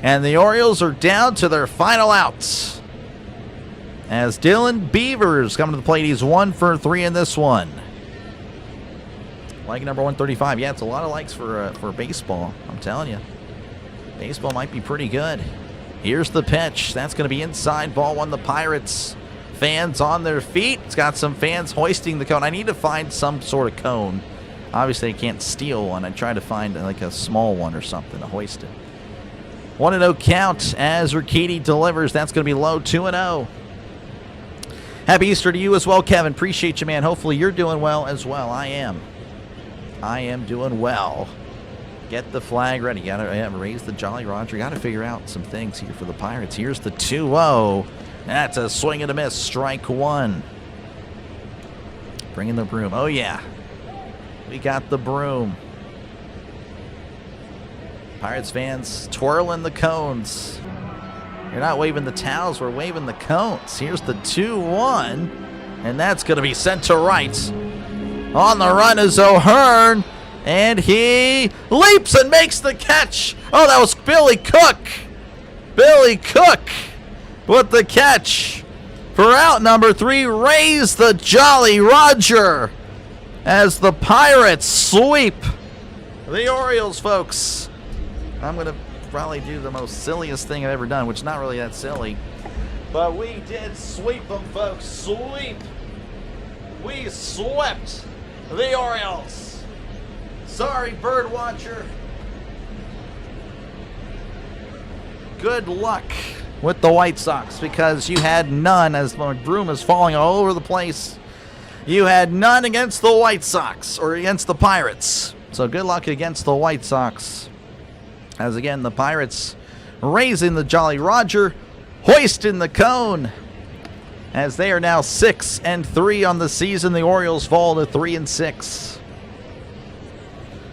And the Orioles are down to their final outs. As Dylan Beavers coming to the plate. He's 1 for 3 in this one. Like number 135. Yeah, it's a lot of likes for baseball. I'm telling you. Baseball might be pretty good. Here's the pitch. That's going to be inside, ball 1. The Pirates fans on their feet. It's got some fans hoisting the cone. I need to find some sort of cone. Obviously, I can't steal one. I try to find like a small one or something to hoist it. 1-0 count as Urquidy delivers. That's going to be low. 2-0. Happy Easter to you as well, Kevin. Appreciate you, man. Hopefully you're doing well as well. I am doing well. Get the flag ready. Got to raise the Jolly Roger. Got to figure out some things here for the Pirates. Here's the 2-0. That's a swing and a miss. Strike 1. Bringing the broom. Oh, yeah. We got the broom. Pirates fans twirling the cones. You're not waving the towels, we're waving the cones. Here's the 2-1, and that's going to be sent to right. On the run is O'Hearn, and he leaps and makes the catch. Oh, that was Billy Cook. Billy Cook with the catch. For out number 3, raise the Jolly Roger as the Pirates sweep the Orioles, folks. I'm going to probably do the most silliest thing I've ever done, which is not really that silly. But we did sweep them, folks. Sweep. We swept the Orioles. Sorry, bird watcher. Good luck with the White Sox, because you had none, as the broom is falling all over the place. You had none against the White Sox or against the Pirates. So good luck against the White Sox. As again, the Pirates raising the Jolly Roger, hoisting the cone. As they are now 6-3 on the season, the Orioles fall to 3-6.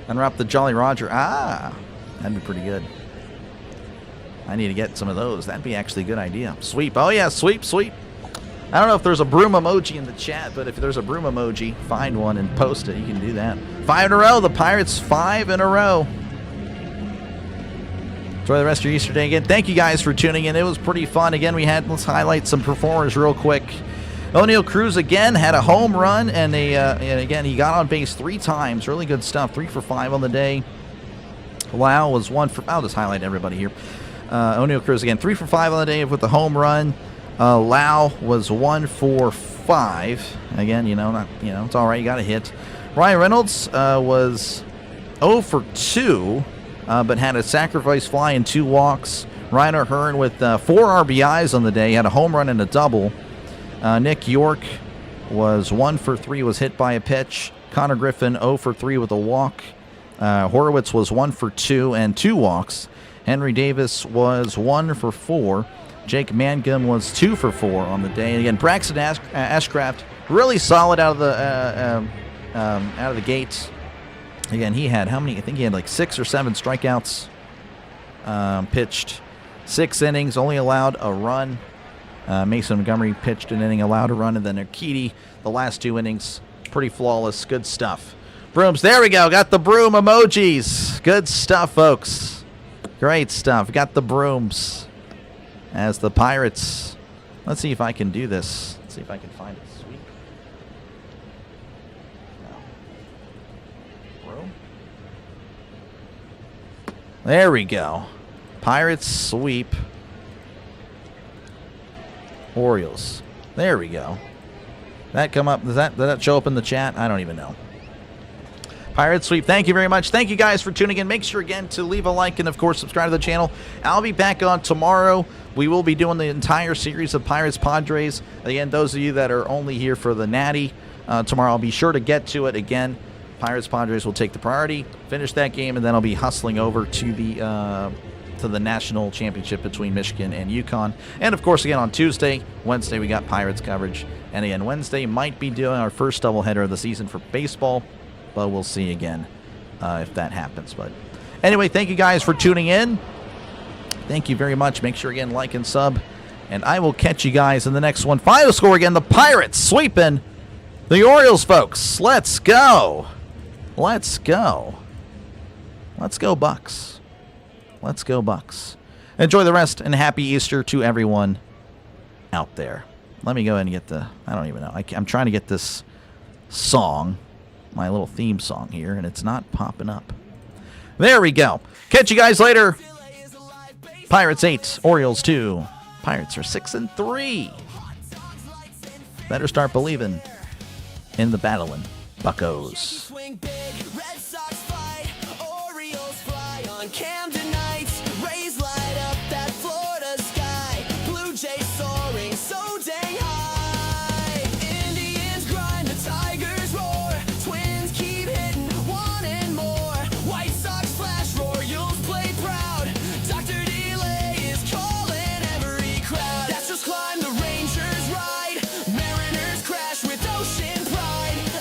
Unwrap the Jolly Roger. Ah, that'd be pretty good. I need to get some of those. That'd be actually a good idea. Sweep. Oh, yeah, sweep, sweep. I don't know if there's a broom emoji in the chat, but if there's a broom emoji, find one and post it. You can do that. 5 in a row. The Pirates 5 in a row. Enjoy the rest of your Easter day again. Thank you guys for tuning in. It was pretty fun. Again, let's highlight some performers real quick. O'Neal Cruz again had a home run, and again, he got on base 3 times. Really good stuff. 3 for 5 on the day. Lau was 1 for... I'll just highlight everybody here. O'Neal Cruz again, 3 for 5 on the day with the home run. Lau was 1 for 5. Again, it's all right. You got a hit. Ryan Reynolds was 0 for 2. But had a sacrifice fly and 2 walks. Ryan O'Hearn with 4 RBIs on the day, had a home run and a double. Nick York was 1 for 3, was hit by a pitch. Connor Griffin 0 for 3 with a walk. Horowitz was 1 for 2 and 2 walks. Henry Davis was 1 for 4. Jake Mangum was 2 for 4 on the day. And again, Braxton Ashcraft really solid out of the gate. Again, he had how many? I think he had like 6 or 7 strikeouts. Pitched 6 innings, only allowed a run. Mason Montgomery pitched an inning, allowed a run, and then Urquidy, the last 2 innings, pretty flawless. Good stuff. Brooms, there we go. Got the broom emojis. Good stuff, folks. Great stuff. Got the brooms. As the Pirates, let's see if I can do this. Let's see if I can find it. Sweep. No. Broom. There we go. Pirates sweep. Orioles. There we go. That come up? Did that show up in the chat? I don't even know. Pirates sweep. Thank you very much. Thank you guys for tuning in. Make sure again to leave a like and of course subscribe to the channel. I'll be back on tomorrow. We will be doing the entire series of Pirates Padres. Again, those of you that are only here for the Natty tomorrow, I'll be sure to get to it again. Pirates Padres will take the priority, finish that game, and then I'll be hustling over to the national championship between Michigan and UConn. And of course, again on Tuesday, Wednesday we got Pirates coverage, and again Wednesday might be doing our first doubleheader of the season for baseball, but we'll see again if that happens. But anyway, thank you guys for tuning in. Thank you very much. Make sure again like and sub, and I will catch you guys in the next one. Final score again: the Pirates sweeping the Orioles, folks. Let's go. Let's go. Let's go, Bucks. Let's go, Bucks. Enjoy the rest, and happy Easter to everyone out there. Let me go ahead and get the... I don't even know. I'm trying to get this song, my little theme song here, and it's not popping up. There we go. Catch you guys later. Pirates 8, Orioles 2. Pirates are 6-3. Better start believing in the battling Buccos. Swing big, Red Sox fight, Orioles fly on Camden nights. Rays light up that Florida sky. Blue Jays soaring so dang high. Indians grind, the Tigers roar. Twins keep hitting, wanting more. White Sox flash, Orioles play proud. Dr. Delay is calling every crowd. Astros climb, the Rangers ride. Mariners crash with ocean pride.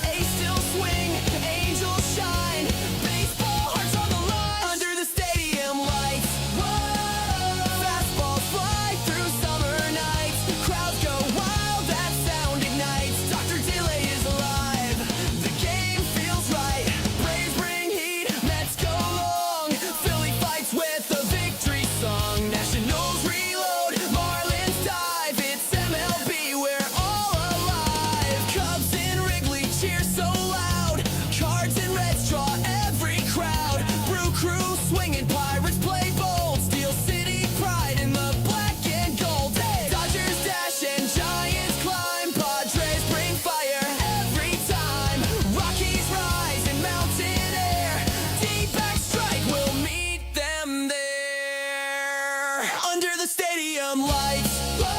under the stadium lights.